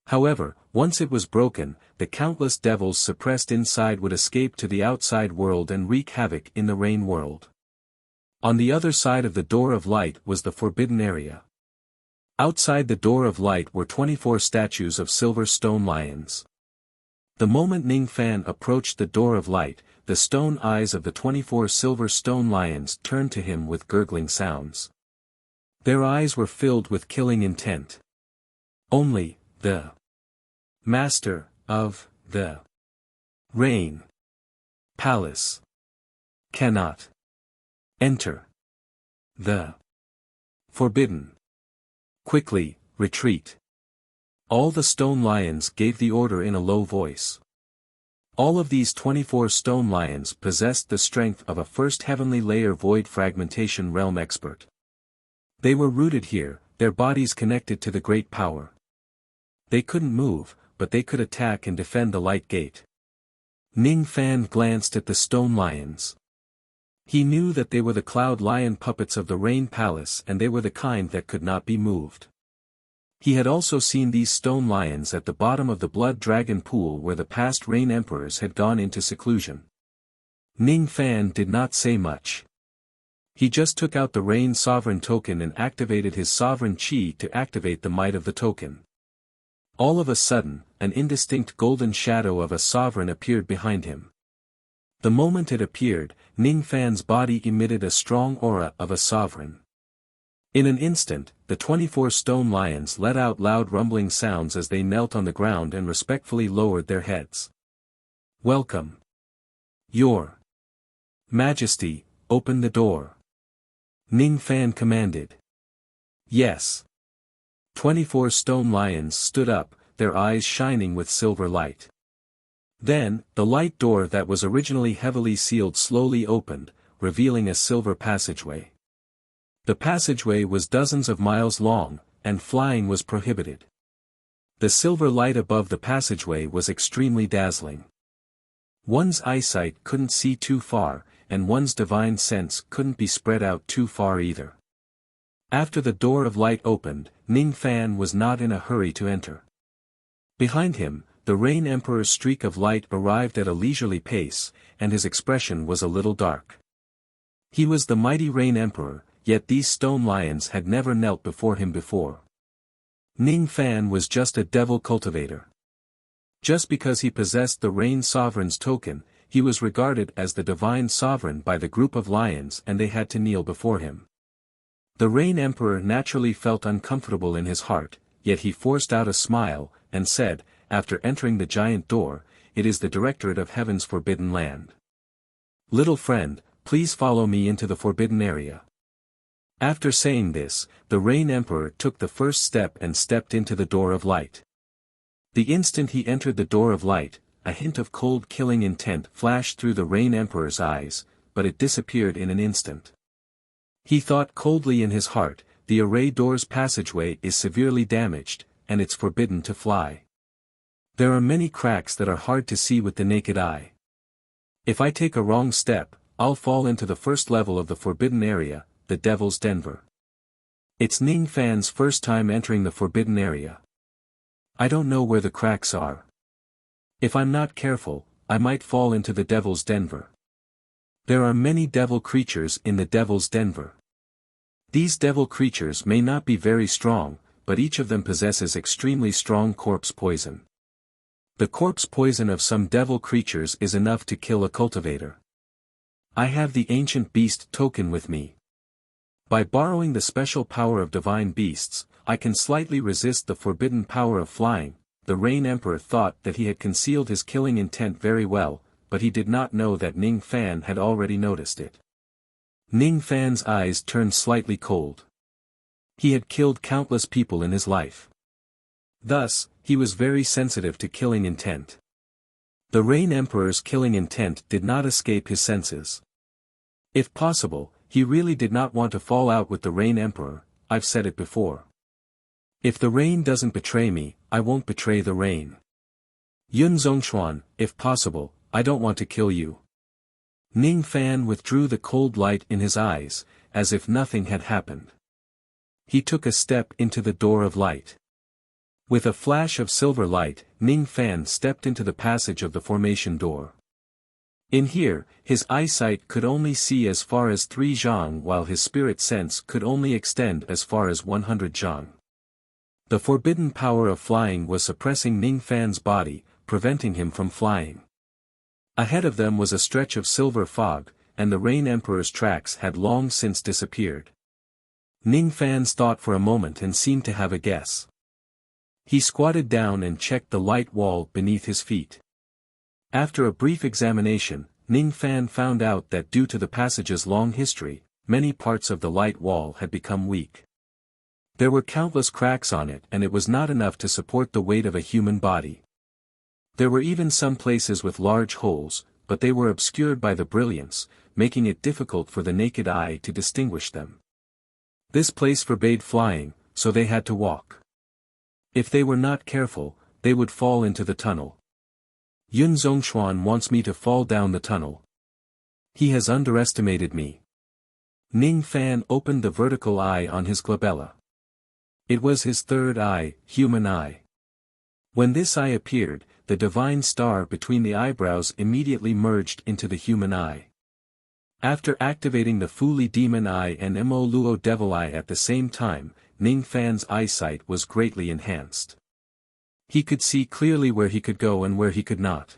However, once it was broken, the countless devils suppressed inside would escape to the outside world and wreak havoc in the rain world. On the other side of the door of light was the forbidden area. Outside the door of light were 24 statues of silver stone lions. The moment Ning Fan approached the door of light, the stone eyes of the 24 silver stone lions turned to him with gurgling sounds. Their eyes were filled with killing intent. Only, the Master of the Rain Palace cannot enter the forbidden. Quickly, retreat. All the stone lions gave the order in a low voice. All of these 24 stone lions possessed the strength of a first heavenly layer void fragmentation realm expert. They were rooted here, their bodies connected to the great power. They couldn't move, but they could attack and defend the light gate. Ning Fan glanced at the stone lions. He knew that they were the cloud lion puppets of the Rain Palace and they were the kind that could not be moved. He had also seen these stone lions at the bottom of the blood dragon pool where the past Rain Emperors had gone into seclusion. Ning Fan did not say much. He just took out the Rain Sovereign token and activated his Sovereign Chi to activate the might of the token. All of a sudden, an indistinct golden shadow of a sovereign appeared behind him. The moment it appeared, Ning Fan's body emitted a strong aura of a sovereign. In an instant, the 24 stone lions let out loud rumbling sounds as they knelt on the ground and respectfully lowered their heads. "Welcome. Your Majesty, open the door," Ning Fan commanded. "Yes." 24 stone lions stood up, their eyes shining with silver light. Then, the light door that was originally heavily sealed slowly opened, revealing a silver passageway. The passageway was dozens of miles long, and flying was prohibited. The silver light above the passageway was extremely dazzling. One's eyesight couldn't see too far, and one's divine sense couldn't be spread out too far either. After the door of light opened, Ning Fan was not in a hurry to enter. Behind him, the Rain Emperor's streak of light arrived at a leisurely pace, and his expression was a little dark. He was the mighty Rain Emperor, yet these stone lions had never knelt before him before. Ning Fan was just a devil cultivator. Just because he possessed the Rain Sovereign's token, he was regarded as the divine sovereign by the group of lions and they had to kneel before him. The Rain Emperor naturally felt uncomfortable in his heart, yet he forced out a smile, and said, after entering the giant door, "It is the Directorate of Heaven's Forbidden Land. Little friend, please follow me into the forbidden area." After saying this, the Rain Emperor took the first step and stepped into the door of light. The instant he entered the door of light, a hint of cold killing intent flashed through the Rain Emperor's eyes, but it disappeared in an instant. He thought coldly in his heart, the array door's passageway is severely damaged, and it's forbidden to fly. There are many cracks that are hard to see with the naked eye. If I take a wrong step, I'll fall into the first level of the forbidden area, the Devil's Denver. It's Ning Fan's first time entering the forbidden area. I don't know where the cracks are. If I'm not careful, I might fall into the Devil's Denver. There are many devil creatures in the Devil's Denver. These devil creatures may not be very strong, but each of them possesses extremely strong corpse poison. The corpse poison of some devil creatures is enough to kill a cultivator. I have the ancient beast token with me. By borrowing the special power of divine beasts, I can slightly resist the forbidden power of flying. The Rain Emperor thought that he had concealed his killing intent very well, but he did not know that Ning Fan had already noticed it. Ning Fan's eyes turned slightly cold. He had killed countless people in his life. Thus, he was very sensitive to killing intent. The Rain Emperor's killing intent did not escape his senses. If possible, he really did not want to fall out with the Rain Emperor, I've said it before. If the rain doesn't betray me, I won't betray the rain. Yun Zhongshuan, if possible, I don't want to kill you. Ning Fan withdrew the cold light in his eyes, as if nothing had happened. He took a step into the door of light. With a flash of silver light, Ning Fan stepped into the passage of the formation door. In here, his eyesight could only see as far as 3 zhang while his spirit sense could only extend as far as 100 zhang. The forbidden power of flying was suppressing Ning Fan's body, preventing him from flying. Ahead of them was a stretch of silver fog, and the Rain Emperor's tracks had long since disappeared. Ning Fan's thought for a moment and seemed to have a guess. He squatted down and checked the light wall beneath his feet. After a brief examination, Ning Fan found out that due to the passage's long history, many parts of the light wall had become weak. There were countless cracks on it and it was not enough to support the weight of a human body. There were even some places with large holes, but they were obscured by the brilliance, making it difficult for the naked eye to distinguish them. This place forbade flying, so they had to walk. If they were not careful, they would fall into the tunnel. Yun Zhongshuan wants me to fall down the tunnel. He has underestimated me. Ning Fan opened the vertical eye on his glabella. It was his third eye, human eye. When this eye appeared, the divine star between the eyebrows immediately merged into the human eye. After activating the Fuli demon eye and Mo Luo devil eye at the same time, Ning Fan's eyesight was greatly enhanced. He could see clearly where he could go and where he could not.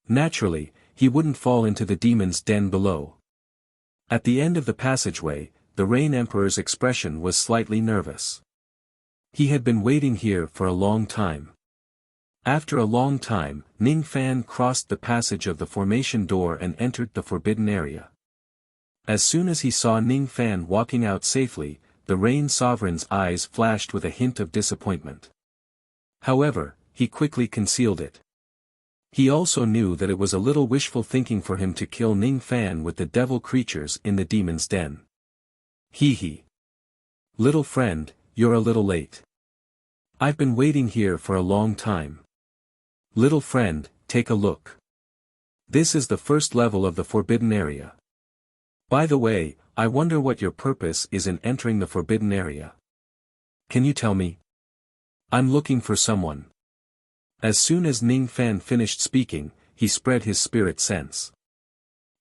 Naturally, he wouldn't fall into the demon's den below. At the end of the passageway, the Rain Emperor's expression was slightly nervous. He had been waiting here for a long time. After a long time, Ning Fan crossed the passage of the formation door and entered the forbidden area. As soon as he saw Ning Fan walking out safely, the Rain Sovereign's eyes flashed with a hint of disappointment. However, he quickly concealed it. He also knew that it was a little wishful thinking for him to kill Ning Fan with the devil creatures in the demon's den. Hee. Little friend, you're a little late. I've been waiting here for a long time. Little friend, take a look. This is the first level of the forbidden area. By the way, I wonder what your purpose is in entering the forbidden area. Can you tell me? I'm looking for someone. As soon as Ning Fan finished speaking, he spread his spirit sense.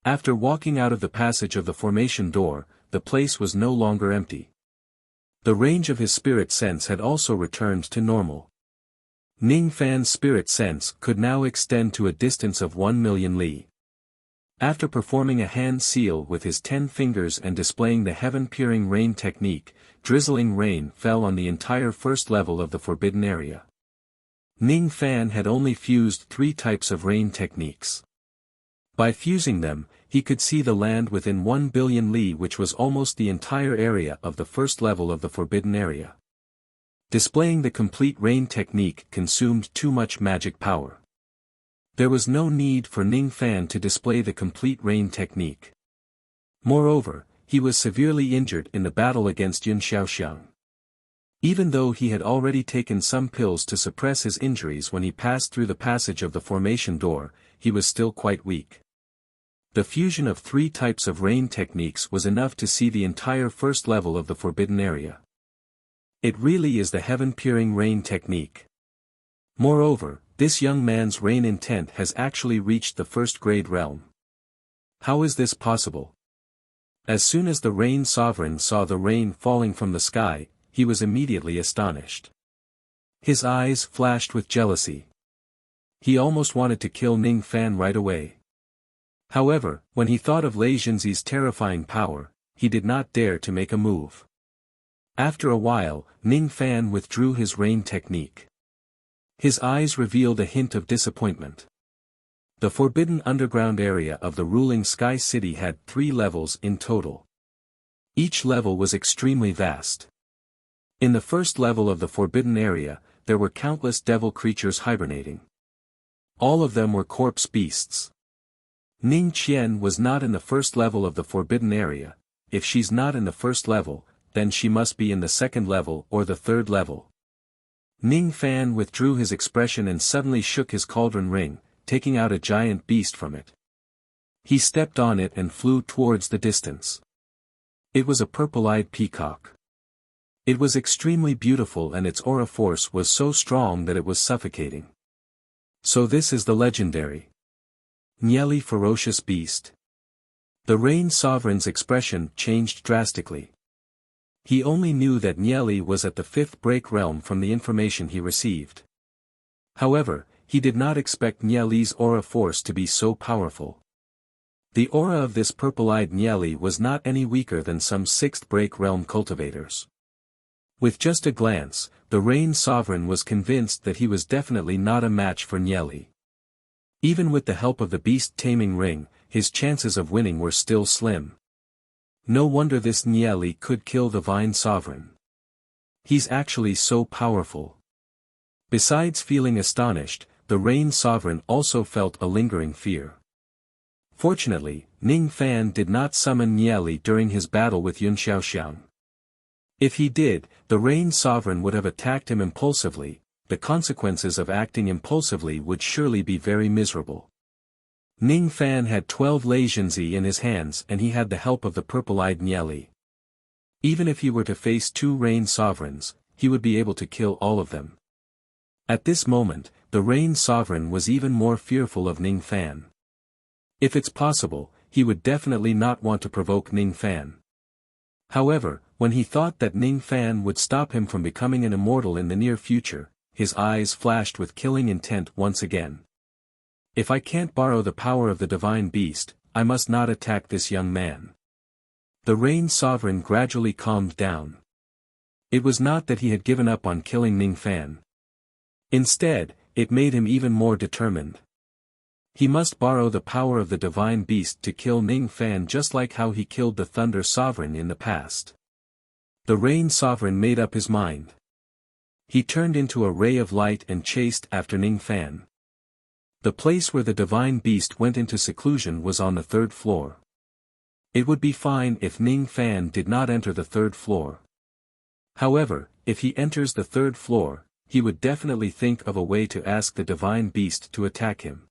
After walking out of the passage of the formation door, the place was no longer empty. The range of his spirit sense had also returned to normal. Ning Fan's spirit sense could now extend to a distance of 1,000,000 li. After performing a hand seal with his 10 fingers and displaying the heaven-peering rain technique, drizzling rain fell on the entire first level of the forbidden area. Ning Fan had only fused 3 types of rain techniques. By fusing them, he could see the land within 1,000,000,000 li, which was almost the entire area of the first level of the forbidden area. Displaying the complete rain technique consumed too much magic power. There was no need for Ning Fan to display the complete rain technique. Moreover, he was severely injured in the battle against Yun Xiaoxiang. Even though he had already taken some pills to suppress his injuries when he passed through the passage of the formation door, he was still quite weak. The fusion of 3 types of rain techniques was enough to see the entire first level of the forbidden area. It really is the heaven-peering rain technique. Moreover, this young man's rain intent has actually reached the first-grade realm. How is this possible? As soon as the Rain Sovereign saw the rain falling from the sky, he was immediately astonished. His eyes flashed with jealousy. He almost wanted to kill Ning Fan right away. However, when he thought of Lei Jinzi's terrifying power, he did not dare to make a move. After a while, Ning Fan withdrew his rain technique. His eyes revealed a hint of disappointment. The forbidden underground area of the ruling Sky City had 3 levels in total. Each level was extremely vast. In the first level of the forbidden area, there were countless devil creatures hibernating. All of them were corpse beasts. Ning Qian was not in the first level of the forbidden area. If she's not in the first level, then she must be in the second level or the third level. Ning Fan withdrew his expression and suddenly shook his cauldron ring, taking out a giant beast from it. He stepped on it and flew towards the distance. It was a purple-eyed peacock. It was extremely beautiful and its aura force was so strong that it was suffocating. So this is the legendary Nieli ferocious beast. The Rain Sovereign's expression changed drastically. He only knew that Nieli was at the fifth break realm from the information he received. However, he did not expect Nieli's aura force to be so powerful. The aura of this purple-eyed Nieli was not any weaker than some sixth break realm cultivators. With just a glance, the Rain Sovereign was convinced that he was definitely not a match for Nieli. Even with the help of the beast-taming ring, his chances of winning were still slim. No wonder this Nieli could kill the Vine Sovereign. He's actually so powerful. Besides feeling astonished, the Rain Sovereign also felt a lingering fear. Fortunately, Ning Fan did not summon Nieli during his battle with Yun Xiaoxiang. If he did, the Rain Sovereign would have attacked him impulsively. The consequences of acting impulsively would surely be very miserable. Ning Fan had 12 Leizhenzi in his hands and he had the help of the purple-eyed Nieli. Even if he were to face 2 Rain Sovereigns, he would be able to kill all of them. At this moment, the Rain Sovereign was even more fearful of Ning Fan. If it's possible, he would definitely not want to provoke Ning Fan. However, when he thought that Ning Fan would stop him from becoming an immortal in the near future, his eyes flashed with killing intent once again. If I can't borrow the power of the divine beast, I must not attack this young man. The Rain Sovereign gradually calmed down. It was not that he had given up on killing Ning Fan. Instead, it made him even more determined. He must borrow the power of the divine beast to kill Ning Fan just like how he killed the Thunder Sovereign in the past. The Rain Sovereign made up his mind. He turned into a ray of light and chased after Ning Fan. The place where the divine beast went into seclusion was on the 3rd floor. It would be fine if Ning Fan did not enter the 3rd floor. However, if he enters the 3rd floor, he would definitely think of a way to ask the divine beast to attack him.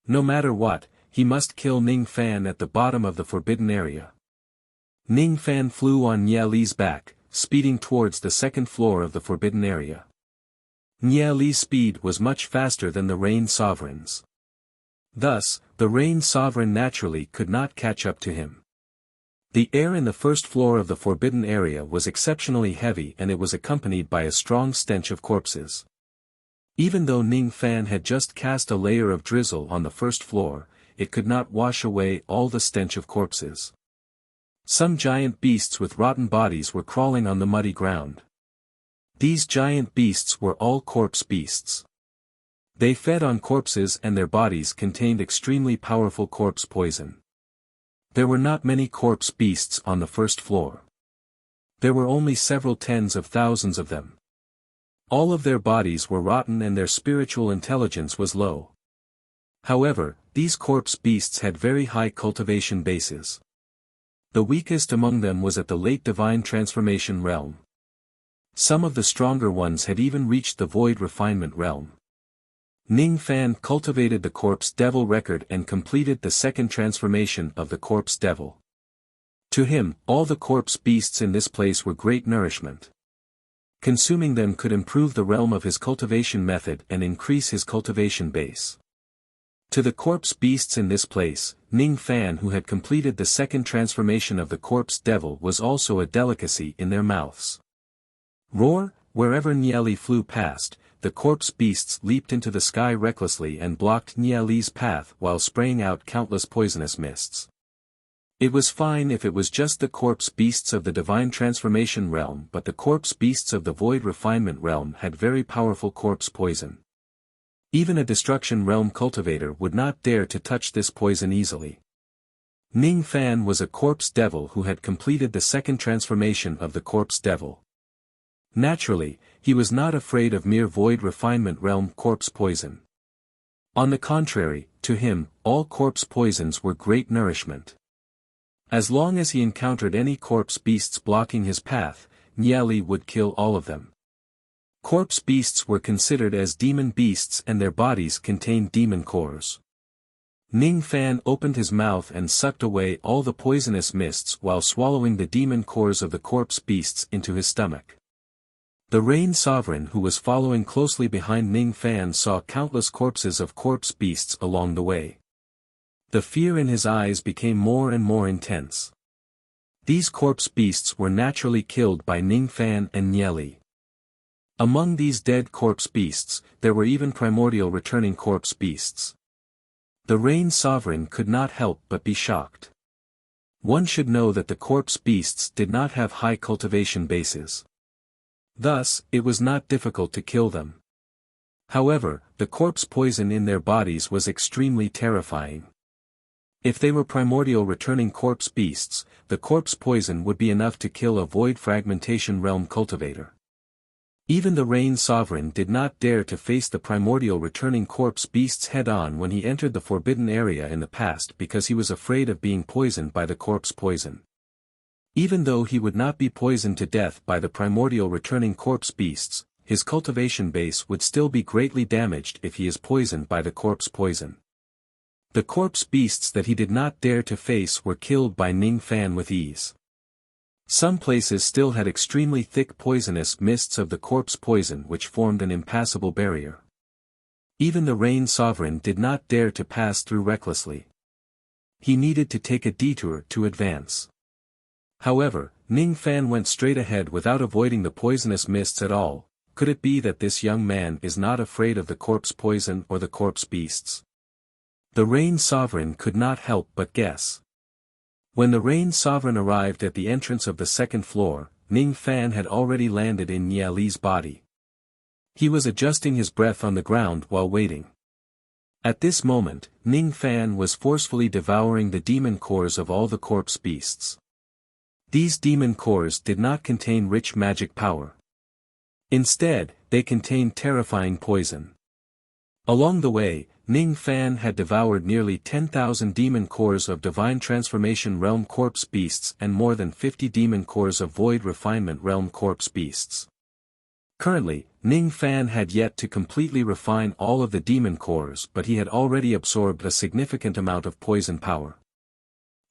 No matter what, he must kill Ning Fan at the bottom of the forbidden area. Ning Fan flew on Nieli's back, speeding towards the 2nd floor of the forbidden area. Nieli's speed was much faster than the Rain Sovereign's. Thus, the Rain Sovereign naturally could not catch up to him. The air in the 1st floor of the forbidden area was exceptionally heavy and it was accompanied by a strong stench of corpses. Even though Ning Fan had just cast a layer of drizzle on the 1st floor, it could not wash away all the stench of corpses. Some giant beasts with rotten bodies were crawling on the muddy ground. These giant beasts were all corpse beasts. They fed on corpses and their bodies contained extremely powerful corpse poison. There were not many corpse beasts on the 1st floor. There were only several tens of thousands of them. All of their bodies were rotten and their spiritual intelligence was low. However, these corpse beasts had very high cultivation bases. The weakest among them was at the late divine transformation realm. Some of the stronger ones had even reached the void refinement realm. Ning Fan cultivated the corpse devil record and completed the 2nd transformation of the corpse devil. To him, all the corpse beasts in this place were great nourishment. Consuming them could improve the realm of his cultivation method and increase his cultivation base. To the corpse beasts in this place, Ning Fan who had completed the 2nd transformation of the corpse devil was also a delicacy in their mouths. Roar, wherever Nieli flew past, the corpse beasts leaped into the sky recklessly and blocked Nieli's path while spraying out countless poisonous mists. It was fine if it was just the corpse beasts of the divine transformation realm, but the corpse beasts of the void refinement realm had very powerful corpse poison. Even a destruction realm cultivator would not dare to touch this poison easily. Ning Fan was a corpse devil who had completed the 2nd transformation of the corpse devil. Naturally, he was not afraid of mere void refinement realm corpse poison. On the contrary, to him, all corpse poisons were great nourishment. As long as he encountered any corpse beasts blocking his path, Niali would kill all of them. Corpse beasts were considered as demon beasts and their bodies contained demon cores. Ning Fan opened his mouth and sucked away all the poisonous mists while swallowing the demon cores of the corpse beasts into his stomach. The Rain Sovereign who was following closely behind Ning Fan saw countless corpses of corpse beasts along the way. The fear in his eyes became more and more intense. These corpse beasts were naturally killed by Ning Fan and Niali. Among these dead corpse beasts, there were even primordial returning corpse beasts. The Rain Sovereign could not help but be shocked. One should know that the corpse beasts did not have high cultivation bases. Thus, it was not difficult to kill them. However, the corpse poison in their bodies was extremely terrifying. If they were primordial returning corpse beasts, the corpse poison would be enough to kill a void fragmentation realm cultivator. Even the Rain Sovereign did not dare to face the primordial returning corpse beasts head-on when he entered the forbidden area in the past because he was afraid of being poisoned by the corpse poison. Even though he would not be poisoned to death by the primordial returning corpse beasts, his cultivation base would still be greatly damaged if he is poisoned by the corpse poison. The corpse beasts that he did not dare to face were killed by Ning Fan with ease. Some places still had extremely thick poisonous mists of the corpse poison which formed an impassable barrier. Even the Rain Sovereign did not dare to pass through recklessly. He needed to take a detour to advance. However, Ning Fan went straight ahead without avoiding the poisonous mists at all. Could it be that this young man is not afraid of the corpse poison or the corpse beasts? The Rain Sovereign could not help but guess. When the Rain Sovereign arrived at the entrance of the second floor, Ning Fan had already landed in Niali's body. He was adjusting his breath on the ground while waiting. At this moment, Ning Fan was forcefully devouring the demon cores of all the corpse beasts. These demon cores did not contain rich magic power. Instead, they contained terrifying poison. Along the way, Ning Fan had devoured nearly 10,000 demon cores of Divine Transformation Realm corpse beasts and more than 50 demon cores of Void Refinement Realm corpse beasts. Currently, Ning Fan had yet to completely refine all of the demon cores, but he had already absorbed a significant amount of poison power.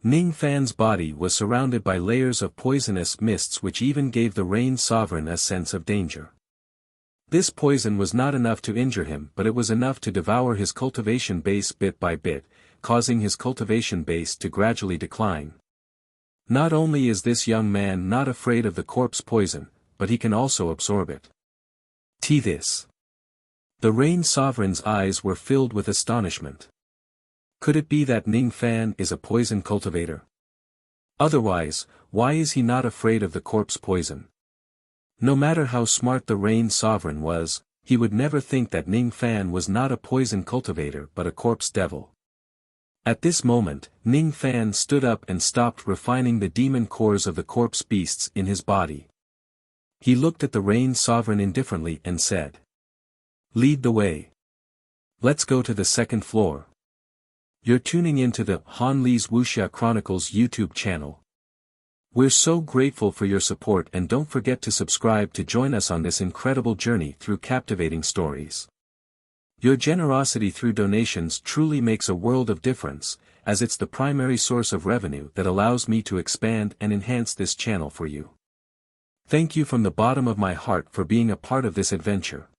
Ning Fan's body was surrounded by layers of poisonous mists which even gave the Rain Sovereign a sense of danger. This poison was not enough to injure him, but it was enough to devour his cultivation base bit by bit, causing his cultivation base to gradually decline. Not only is this young man not afraid of the corpse poison, but he can also absorb it. This. The Rain Sovereign's eyes were filled with astonishment. Could it be that Ning Fan is a poison cultivator? Otherwise, why is he not afraid of the corpse poison? No matter how smart the Rain Sovereign was, he would never think that Ning Fan was not a poison cultivator but a corpse devil. At this moment, Ning Fan stood up and stopped refining the demon cores of the corpse beasts in his body. He looked at the Rain Sovereign indifferently and said, "Lead the way. Let's go to the second floor." You're tuning into the Han Lee's Wuxia Chronicles YouTube channel. We're so grateful for your support, and don't forget to subscribe to join us on this incredible journey through captivating stories. Your generosity through donations truly makes a world of difference, as it's the primary source of revenue that allows me to expand and enhance this channel for you. Thank you from the bottom of my heart for being a part of this adventure.